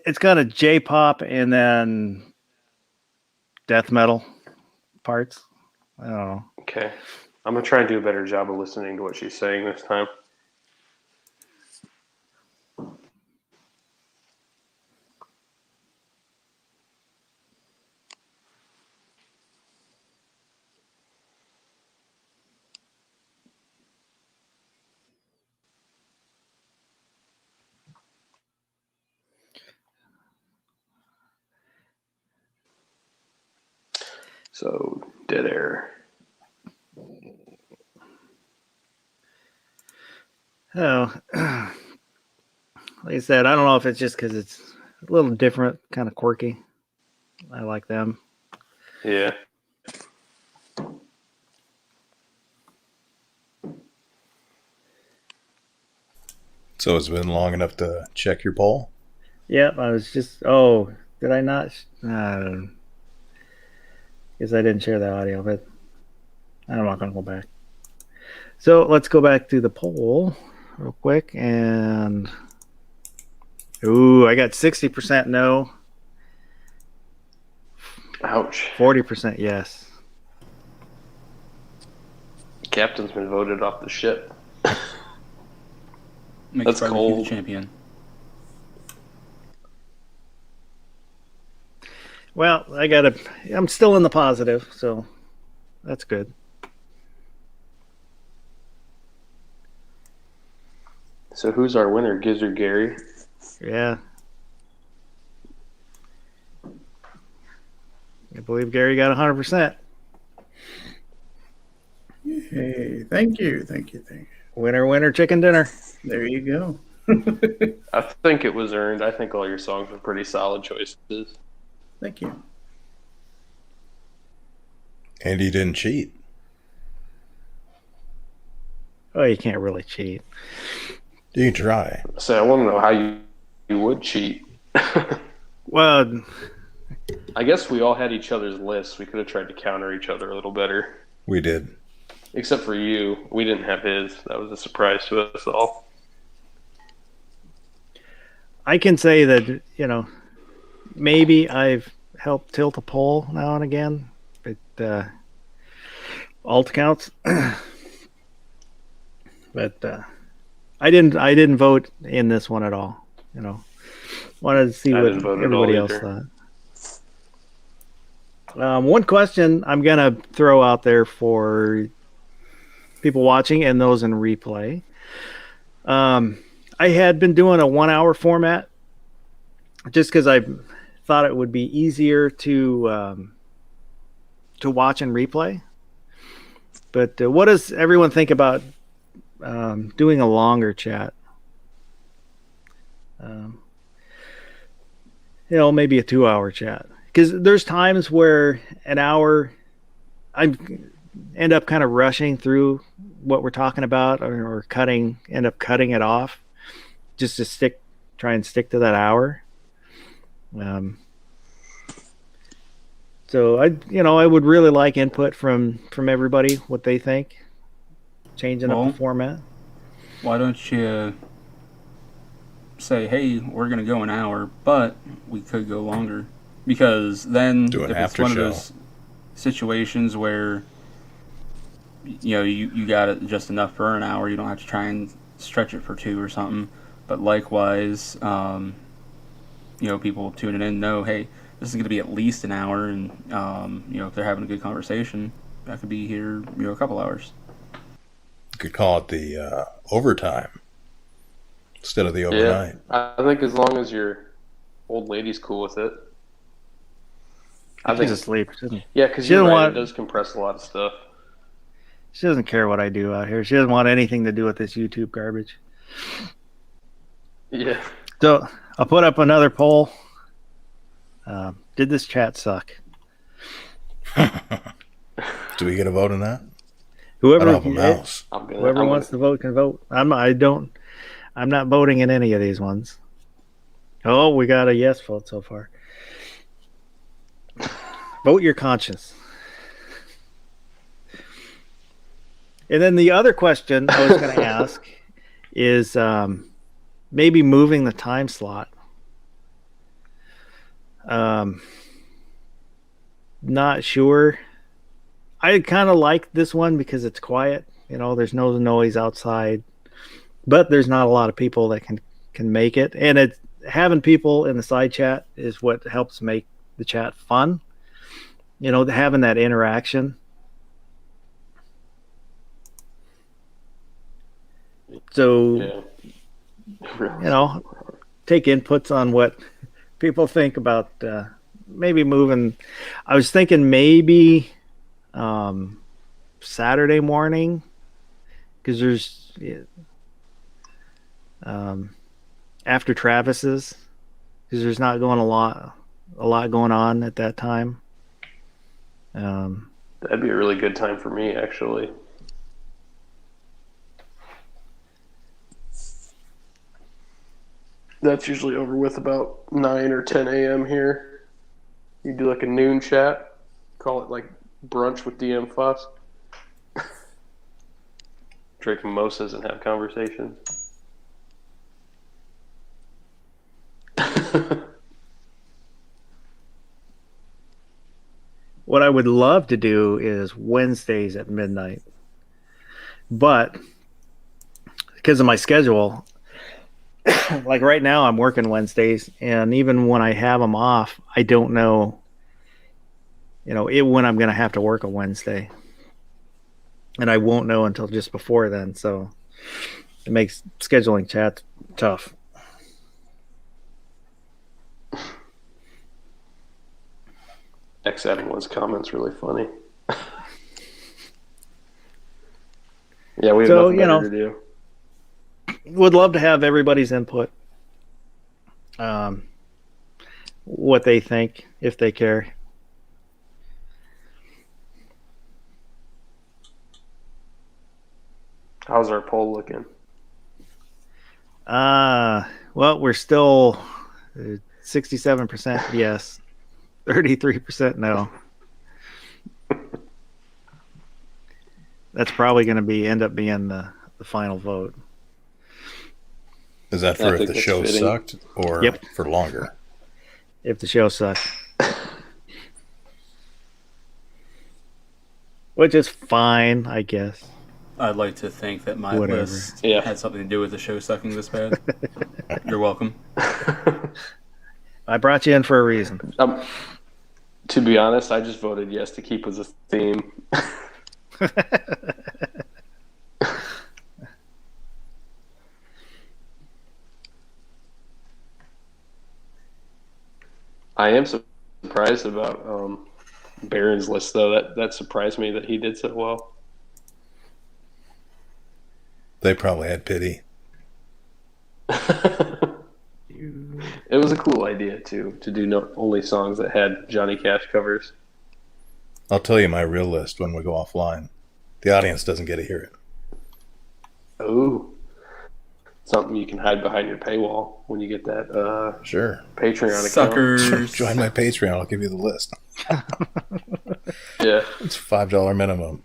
it's got a J-pop and then death metal parts. I don't know. Okay. I'm going to try and do a better job of listening to what she's saying this time. So, dead air. Oh, like I said, I don't know if it's just because it's a little different, kind of quirky. I like them. Yeah. So it's been long enough to check your poll? Yep, I was just. Oh, did I not? Guess I didn't share the audio, but I'm not going to go back. So let's go back to the poll real quick. And. Ooh, I got 60% no, Ouch. 40% yes. Captain's been voted off the ship. Makes That's Barbecue cold. the champion. Well, I'm still in the positive, so that's good. So who's our winner? Gizzard Gary? Yeah. I believe Gary got 100%. Hey, thank you. Winner, winner, chicken dinner. There you go. I think it was earned. I think all your songs were pretty solid choices. Thank you. And he didn't cheat. Oh, you can't really cheat. You can try. So I want to know how you would cheat. Well, I guess we all had each other's lists. We could have tried to counter each other a little better. We did. Except for you. We didn't have his. That was a surprise to us all. I can say that, maybe I've helped tilt a poll now and again, but alt accounts. But I didn't vote in this one at all. Wanted to see I what didn't vote at everybody all else either. thought. One question I'm gonna throw out there for people watching and those in replay. I had been doing a 1 hour format just because I thought it would be easier to watch and replay. But what does everyone think about doing a longer chat? Maybe a 2 hour chat. Because there's times where an hour, I end up kind of rushing through what we're talking about, or end up cutting it off, just to try and stick to that hour. So I would really like input from everybody, what they think, changing up the format. Why don't you say, hey, we're going to go an hour, but we could go longer? Because then Do an if after it's one show. of those situations where you got it just enough for an hour, you don't have to try and stretch it for 2 or something. But likewise, people tuning in know, hey, this is going to be at least an hour, and if they're having a good conversation, I could be here, a couple hours. You could call it the overtime instead of the overnight. Yeah, I think as long as your old lady's cool with it. I She's think asleep. She doesn't, Yeah, because She doesn't want- it does compress a lot of stuff. she doesn't care what I do out here. She doesn't want anything to do with this YouTube garbage. Yeah. So I'll put up another poll. Did this chat suck? Do we get a vote on that? Whoever I don't have a mouse. Whoever wants to vote can vote. I'm not voting in any of these ones. Oh, we got a yes vote so far. Vote your conscience. And then the other question I was going to ask is maybe moving the time slot. Not sure. I kind of like this one because it's quiet. You know, there's no noise outside, but there's not a lot of people that can make it. And it's having people in the side chat is what helps make the chat fun. You know, having that interaction. So, you know, take inputs on what people think about maybe moving. I was thinking maybe Saturday morning, because there's after Travis's, because there's not going a lot going on at that time. That'd be a really good time for me, actually. That's usually over with about 9 or 10 a.m. here. You do like a noon chat, call it like brunch with DM Foss. Drink mimosas and have conversations. What I would love to do is Wednesdays at midnight. But because of my schedule, like right now I'm working Wednesdays, and even when I have them off, I don't know, when I'm going to have to work a Wednesday. And I won't know until just before then. So it makes scheduling chats tough. X71's comment's really funny. Yeah, we have So, nothing better to do. Would love to have everybody's input. What they think, if they care. How's our poll looking? Well, we're still 67% yes, 33% no. That's probably going to end up being the final vote. Is that for if the show sucked or for longer? If the show sucked. Which is fine, I guess. I'd like to think that my Whatever. list had something to do with the show sucking this bad. You're welcome. I brought you in for a reason. To be honest, I just voted yes to keep as a theme. I am surprised about Baron's list, though. That surprised me that he did so well. They probably had pity. It was a cool idea to do not only songs that had Johnny Cash covers. I'll tell you my real list when we go offline. The audience doesn't get to hear it. Oh, something you can hide behind your paywall when you get that Sure. Patreon account. Suckers. Join my Patreon. I'll give you the list. Yeah. It's $5 minimum.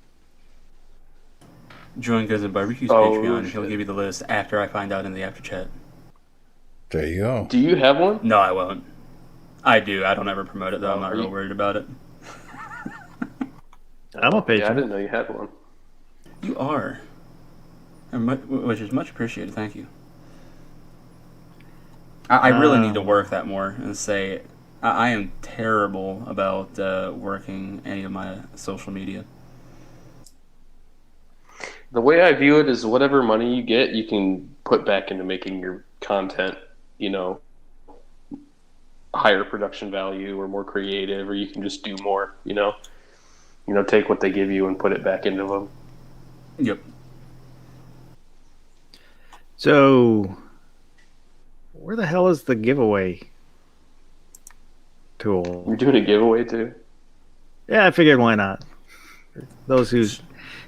Join Cousin Barbecue's Oh, Patreon, and he'll shit. give you the list after I find out in the after chat. There you go. Do you have one? No, I won't. I do. I don't ever promote it, though. I'm not are real you- worried about it. I'm a Yeah, I patron. didn't know you had one. You are. Which is much appreciated. Thank you. I really need to work that more and say I am terrible about working any of my social media. The way I view it is whatever money you get, you can put back into making your content, you know, higher production value or more creative, or you can just do more, you know, take what they give you and put it back into them. Yep. So, where the hell is the giveaway tool? You're doing a giveaway too? Yeah, I figured why not. Those who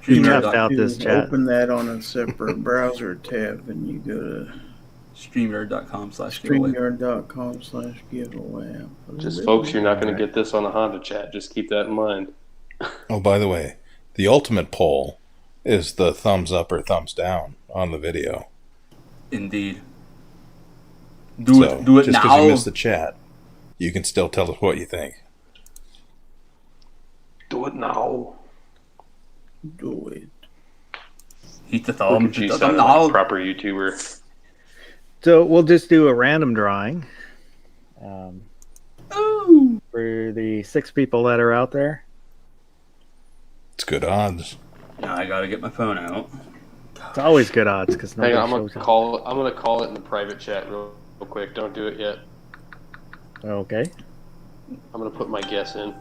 You tapped have out to this chat. open that on a separate browser tab, and you go to StreamYard.com/giveaway. StreamYard.com/giveaway. Just folks, you're not going to get this on a Honda chat. Just keep that in mind. Oh, by the way, the ultimate poll is the thumbs up or thumbs down on the video. Indeed. Do it now. Just because you missed the chat, you can still tell us what you think. Do it now. Do it. Hit the Look thumb. at you Hit the sounding thumb like now. a proper YouTuber. So we'll just do a random drawing for the 6 people that are out there. It's good odds. Now I gotta get my phone out. It's always good odds because Hang nobody on, I'm shows gonna up. call it in the private chat real quick. Don't do it yet. Okay. I'm gonna put my guess in.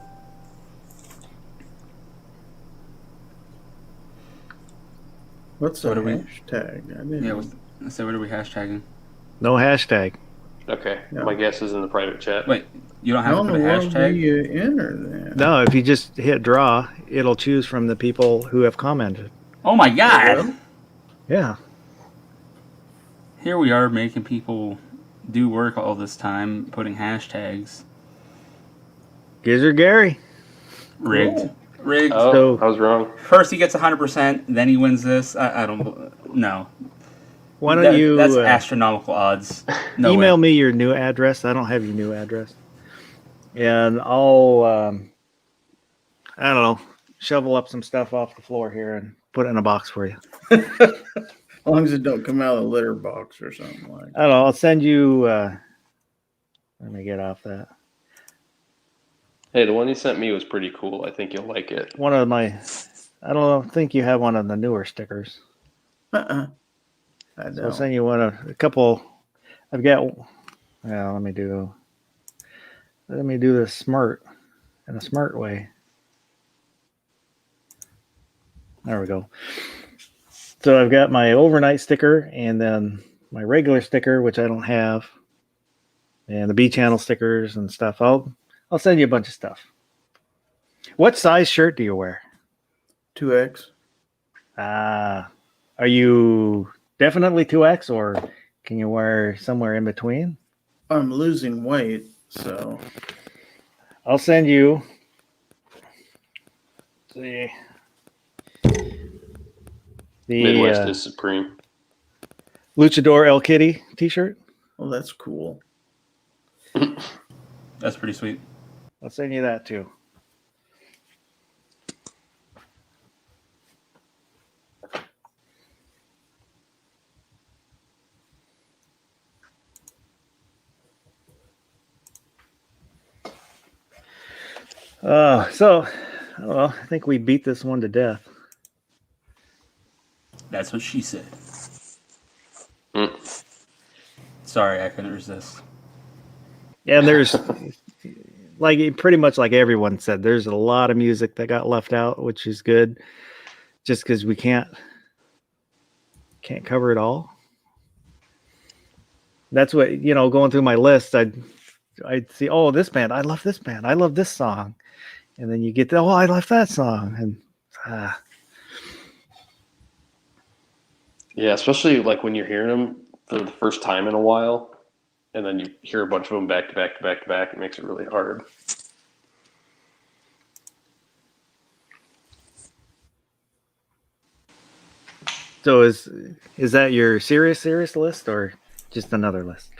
What's the What are we- hashtag? I didn't. Yeah. So what are we hashtagging? No hashtag. Okay, Yeah. my guess is in the private chat. Wait, you don't have How to in put the a world do hashtag? you enter that? No, if you just hit draw, it'll choose from the people who have commented. Oh my god! Yeah. Here we are making people do work all this time, putting hashtags. Gizzard Gary. Rigged. Cool. Rigged. Oh, So- I was wrong. First he gets 100%, then he wins this. I don't. No. Why don't you That's astronomical odds. No email way. me your new address? I don't have your new address. And I'll, I don't know, shovel up some stuff off the floor here and put it in a box for you. As long as it don't come out of the litter box or something like that. I don't know. I'll send you. Let me get off that. Hey, the one you sent me was pretty cool. I think you'll like it. One of my. I don't know. I think you have one of the newer stickers. I So I'll don't. send you one of a couple. I've got. Well, let me do this smart in a smart way. There we go. So I've got my overnight sticker and then my regular sticker, which I don't have, and the B channel stickers and stuff. I'll send you a bunch of stuff. What size shirt do you wear? 2X. Are you definitely 2X or can you wear somewhere in between? I'm losing weight, so I'll send you. See. The Midwest is supreme. Luchador El Kitty t-shirt. well, that's cool. That's pretty sweet. I'll send you that too. So, well, I think we beat this one to death. That's what she said. Mm. Sorry, I couldn't resist. Yeah, and there's like pretty much like everyone said, there's a lot of music that got left out, which is good, just because we can't cover it all. That's what going through my list, I'd see, oh, this band, I love this band, I love this song, and then you get oh, I love that song, and Yeah, especially like when you're hearing them for the first time in a while, and then you hear a bunch of them back to back to back to back. It makes it really hard. so is that your serious list or just another list?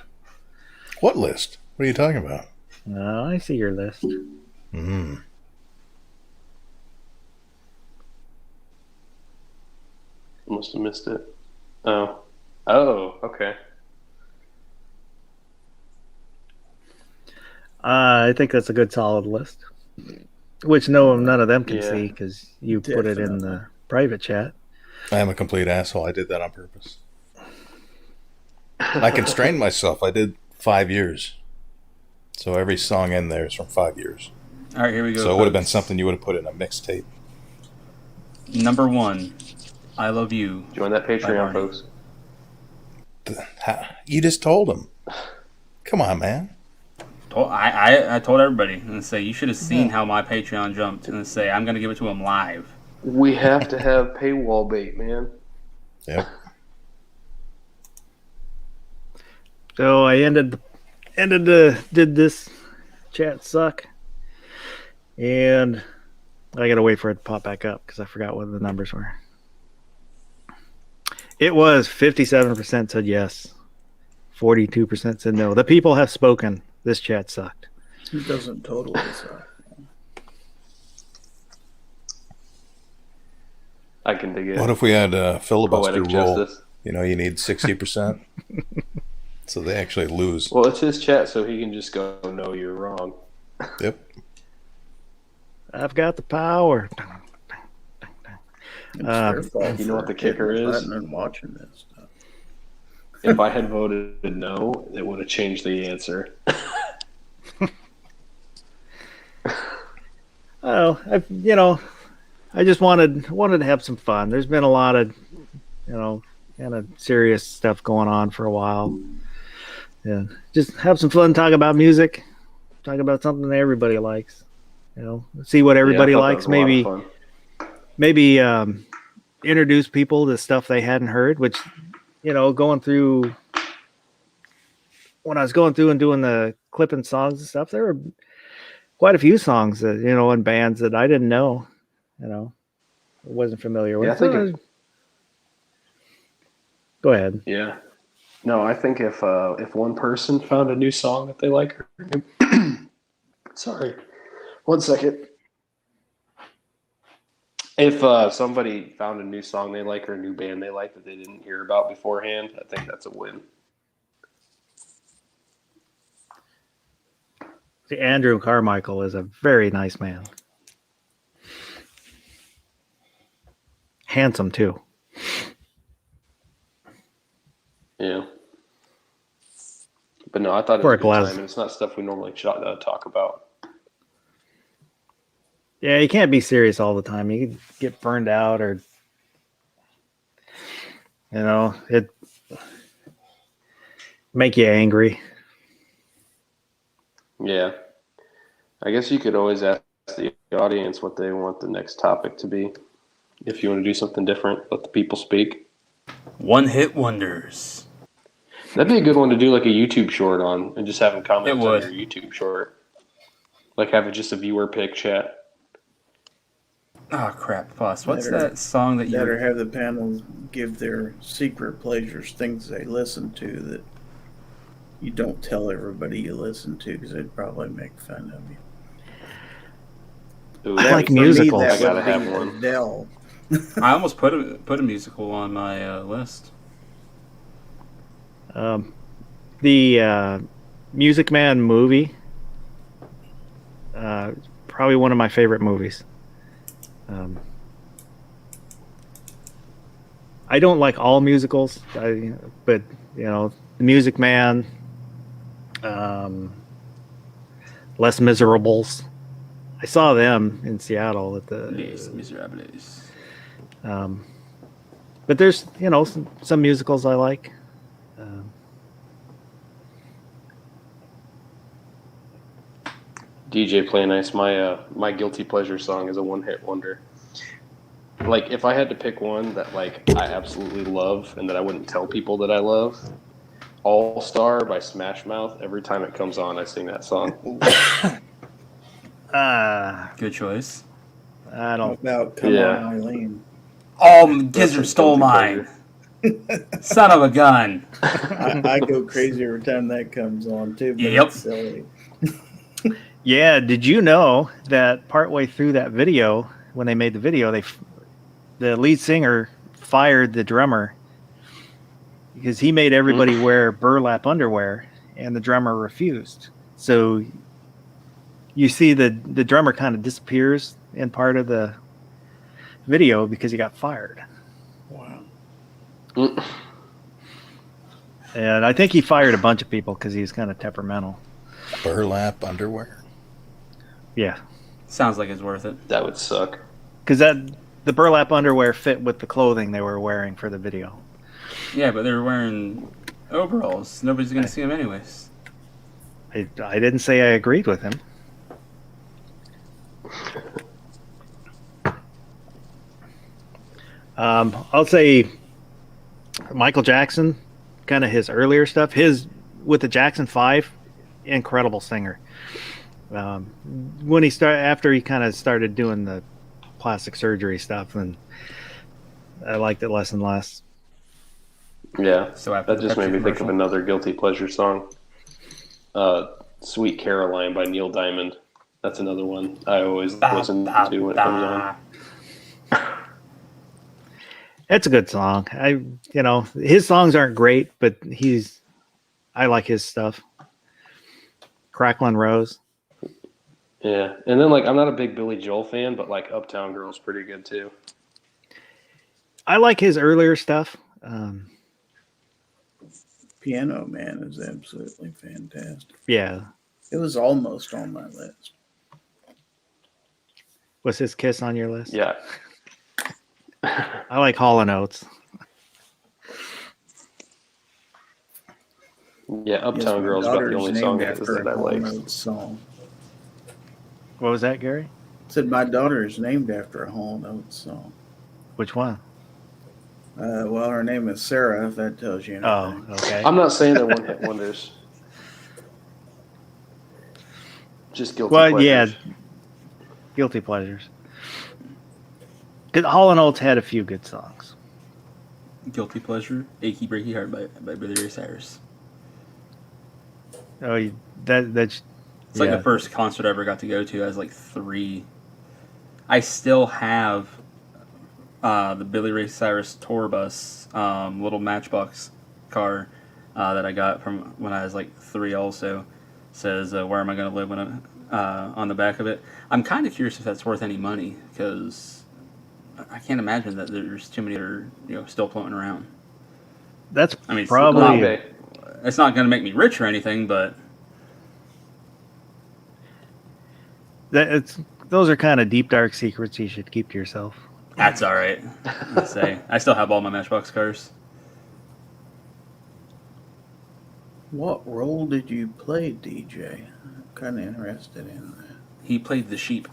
What list? What are you talking about? I see your list. Mm. Must have missed it. Oh, okay. I think that's a good solid list, which none of them can Yeah. see because you put it in the private chat. I am a complete asshole. I did that on purpose. I constrained myself. I did 5 years. So every song in there is from 5 years. All right, here we go. So it would have been folks. something you would have put in a mixtape. Number 1, I Love You. Join that By Patreon, Barney. folks. You just told him. Come on, man. I told everybody and say you should have seen how my Patreon jumped and say I'm gonna give it to him live. We have to have paywall bait, man. Yep. So I did this chat suck, and I gotta wait for it to pop back up because I forgot what the numbers were. It was 57% said yes, 42% said no. The people have spoken. This chat sucked. It doesn't totally suck. I can dig it. What if we had a filibuster Poetic rule? justice. You know, you need 60%. So they actually lose. Well, it's his chat, so he can just go, no, you're wrong. Yep. I've got the power. It's their fault you know for what the kicker hitting the is? button and watching this stuff. If I had voted no, it would have changed the answer. Oh, I just wanted to have some fun. There's been a lot of, kind of serious stuff going on for a while. Yeah, just have some fun, talk about music, talk about something that everybody likes. See what everybody Yeah, I thought that likes. was a lot Maybe of fun. maybe introduce people to stuff they hadn't heard, which, going through when I was going through and doing the clipping songs and stuff, there were quite a few songs that, in bands that I didn't know, wasn't familiar with. Yeah, I think Go ahead. Yeah. No, I think if one person found a new song that they like, sorry, 1 second. If somebody found a new song they like or a new band they like that they didn't hear about beforehand, I think that's a win. See, Andrew Carmichael is a very nice man. Handsome too. Yeah. But no, I thought it For was a a good glass. time, and it's not stuff we normally talk about. Yeah, you can't be serious all the time. You can get burned out, or it make you angry. Yeah. I guess you could always ask the audience what they want the next topic to be. If you want to do something different, let the people speak. One-hit wonders. That'd be a good one to do like a YouTube short on and just have them comment It on would. your YouTube short. Like have it just a viewer pick chat. Oh crap! Plus, what's Better- that song that you? Better have the panel give their secret pleasures, things they listen to that you don't tell everybody you listen to, because they'd probably make fun of you. Ooh, I that like would be- musicals. I That gotta would have be one. Adele. I almost put a musical on my list. The Music Man movie, probably one of my favorite movies. I don't like all musicals, but The Music Man, Les Miserables. I saw them in Seattle at the. Les Miserables. But there's some musicals I like. DJ Play Nice, my guilty pleasure song is a one-hit wonder. Like if I had to pick one that like I absolutely love and that I wouldn't tell people that I love, All Star by Smash Mouth. Every time it comes on, I sing that song. Good choice. I How don't. about Come Yeah. On Eileen? Oh, That's Gizzard a stole guilty mine. Son of a gun. I go crazy every time that comes on too, but Yep. it's silly. Yeah, did you know that partway through that video, when they made the video, the lead singer fired the drummer because he made everybody wear burlap underwear, and the drummer refused. So you see the drummer kind of disappears in part of the video because he got fired. Wow. And I think he fired a bunch of people because he was kind of temperamental. Burlap underwear. Yeah, Sounds like it's worth it. That would suck. because the burlap underwear fit with the clothing they were wearing for the video. Yeah, but they're wearing overalls. Nobody's gonna see them anyways. I didn't say I agreed with him. I'll say Michael Jackson, kind of his earlier stuff. His with the Jackson 5, incredible singer. When he after he kind of started doing the plastic surgery stuff, and I liked it less and less. Yeah, So after that the just made Pepsi me think of commercial. another guilty pleasure song. "Sweet Caroline" by Neil Diamond. That's another one I always listen to when it comes on. It's a good song. His songs aren't great, but I like his stuff. Cracklin' Rose. Yeah, and then I'm not a big Billy Joel fan, but Uptown Girl's pretty good too. I like his earlier stuff. Piano Man is absolutely fantastic. Yeah. It was almost on my list. Was his Kiss on your list? Yeah, I like Hall & Oates. yeah. Uptown My Girl's about the daughter's only named song that after a I Hall like. & Oates song. What was that, Gary? Said my daughter is named after a Hall & Oates song. Which one? Well, her name is Sarah, if that tells you anything. Oh, okay. I'm not saying they're one-hit wonders. Just guilty Well, pleasures. yeah. Guilty pleasures. Because Hall & Oates had a few good songs. Guilty pleasure, "Achy Breaky Heart" by Billy Ray Cyrus. Oh, that's It's like the first concert I ever got to go to. I was 3. I still have the Billy Ray Cyrus tour bus, little Matchbox car that I got from when I was 3. Also says, "Where am I going to live?" when on the back of it. I'm kind of curious if that's worth any money because I can't imagine that there's too many that are still floating around. That's I mean, it's probably not, it's not going to make me rich or anything, but those are kind of deep dark secrets you should keep to yourself. that's all right. Let's say I still have all my Matchbox cars. What role did you play, DJ? I'm kind of interested in that. He played the sheep.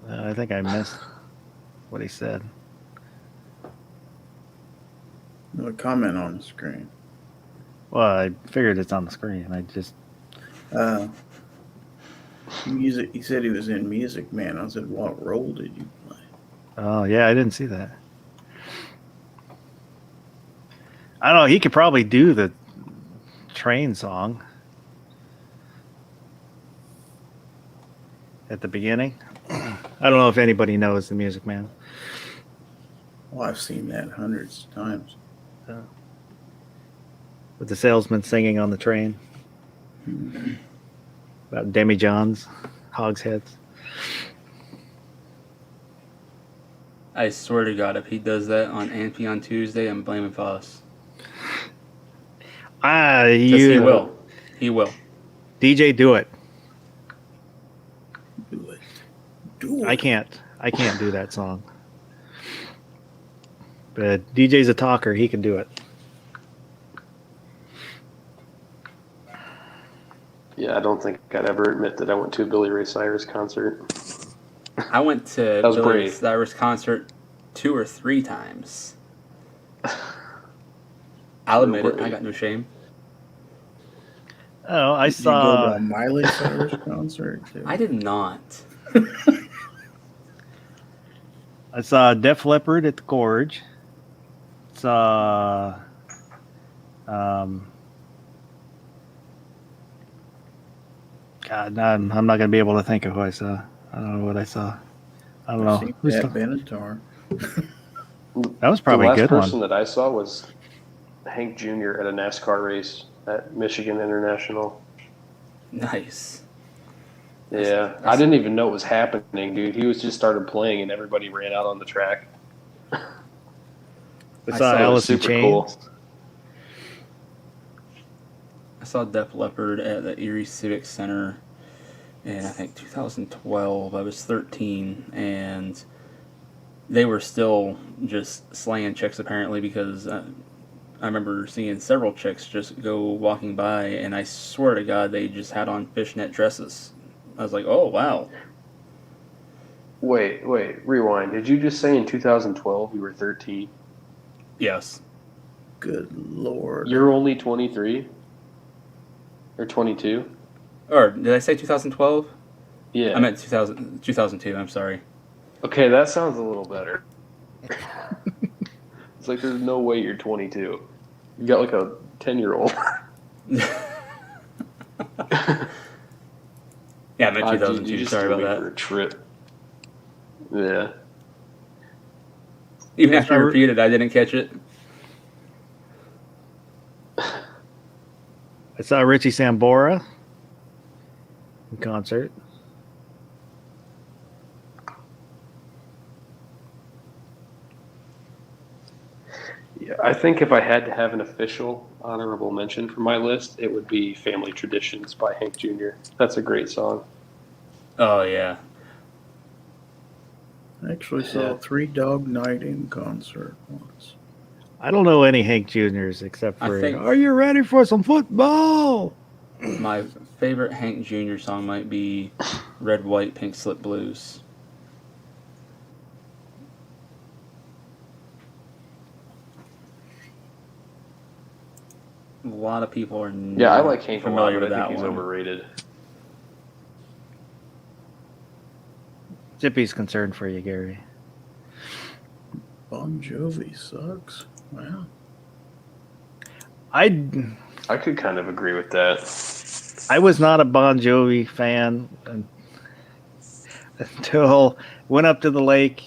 I think I missed what he said. No comment on the screen. Well, I figured it's on the screen. I just Music. He said he was in Music Man. I said, what role did you play? Oh, yeah, I didn't see that. I don't know. He could probably do the train song at the beginning. I don't know if anybody knows the Music Man. Well, I've seen that hundreds of times. With the salesman singing on the train about demijohns, hogsheads. I swear to God, if he does that on Ampy on Tuesday, I'm blaming Foss. He will. He will. DJ, do it. Do it. Do it. I can't do that song. But DJ's a talker. He can do it. Yeah, I don't think I'd ever admit that I went to a Billy Ray Cyrus concert. I went to was Billy Ray brave. Cyrus concert 2 or 3 times. I'll admit it. I got no shame. Oh, I Did you go to saw. a Miley Cyrus concert too? I did not. I saw Def Leppard at the Gorge. Saw. God, I'm not going to be able to think of who I saw. I don't know what I saw. I don't know. Seen Who's Pat the- Benatar. that was probably the a last good person one. that I saw was Hank Jr. at a NASCAR race at Michigan International. Nice. Yeah, I didn't even know it was happening, dude. He was just started playing and everybody ran out on the track. I I saw saw it was Alice in Super Chains. cool. I saw Def Leppard at the Erie Civic Center in I think 2012. I was 13, and they were still just slaying chicks apparently because I remember seeing several chicks just go walking by, and I swear to God they just had on fishnet dresses. I was like, oh wow. Wait, rewind. Did you just say in 2012 you were 13? Yes. Good lord. You're only 23? Or 22? Or did I say 2012? Yeah. I meant 2002. I'm sorry. Okay, that sounds a little better. It's like there's no way you're 22. You got like a 10-year-old. Yeah, I meant Dude, 2002. you just Sorry threw about me for that. a trip. Yeah. Even after you I- repeated, I didn't catch it. I saw Richie Sambora in concert. Yeah, I think if I had to have an official honorable mention for my list, it would be Family Traditions by Hank Jr. That's a great song. Oh yeah. I actually saw Yeah. Three Dog Night in concert once. I don't know any Hank Juniors except I for think- "Are you ready for some football?" My favorite Hank Jr. song might be Red, White, Pink Slip Blues. A lot of people are Yeah, I not like Hank a lot, familiar but with I think that he's one. overrated. Zippy's concerned for you, Gary. Bon Jovi sucks. Wow. I could kind of agree with that. I was not a Bon Jovi fan until went up to the lake.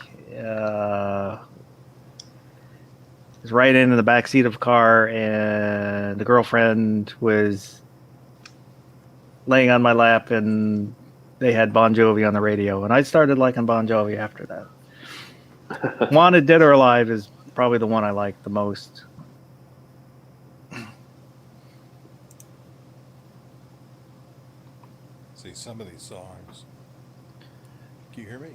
Was right in the back seat of a car, and the girlfriend was laying on my lap, and they had Bon Jovi on the radio, and I started liking Bon Jovi after that. Wanted Dead or Alive is probably the one I like the most. See, some of these songs. Can you hear me?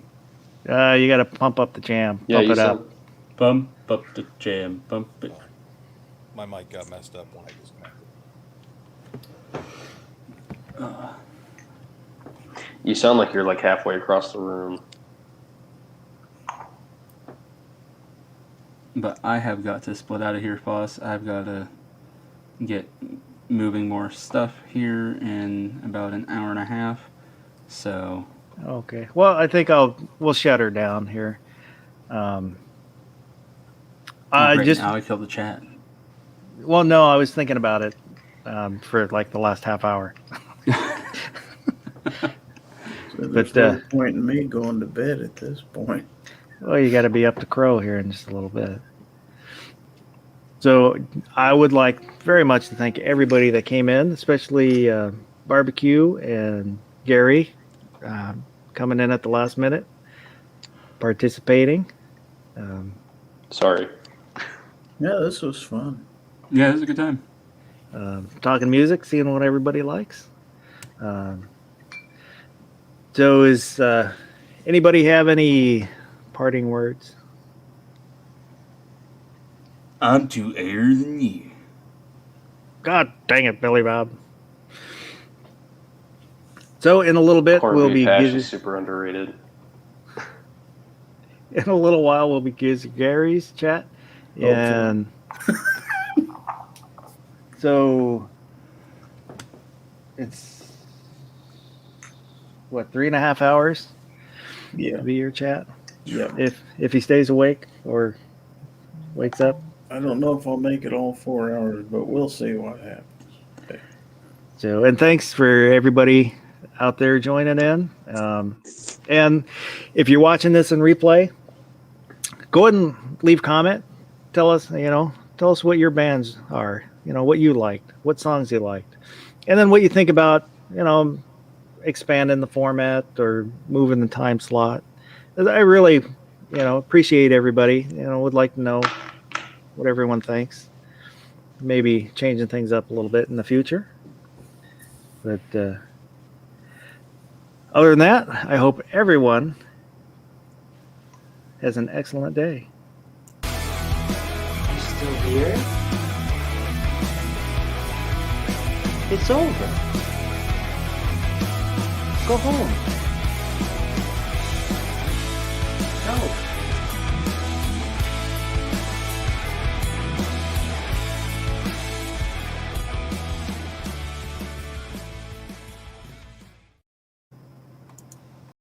You got to pump up the jam, Yeah, pump you it up. sound, Bump up the jam, bump it. My mic got messed up when I disconnected. you sound like you're like halfway across the room. But I have got to split out of here, boss. I've got to get moving more stuff here in about an hour and a half. So Okay. Well, I think we'll shut her down here. right Just now I killed the chat. well, no, I was thinking about it for like the last half hour. So there's But, no point in me going to bed at this point. Well, you got to be up to crow here in just a little bit. So I would like very much to thank everybody that came in, especially Barbecue and Gary coming in at the last minute, participating. Sorry. Yeah, this was fun. Yeah, it was a good time. Talking music, seeing what everybody likes. So is anybody have any parting words? I'm to air than you. God dang it, Billy Bob. So in a little bit Corned we'll beef be hash is super underrated. in a little while we'll be using Gary's chat, and so it's what 3.5 hours Yeah. to be your chat Yeah. if he stays awake or wakes up. I don't know if I'll make it all 4 hours, but we'll see what happens. So, and thanks for everybody out there joining in. And if you're watching this in replay, go ahead and leave comment. Tell us what your bands are, what you liked, what songs you liked, and then what you think about, expanding the format or moving the time slot. I really, appreciate everybody, would like to know what everyone thinks. Maybe changing things up a little bit in the future. But other than that, I hope everyone has an excellent day. You still here? It's over. Go home. No.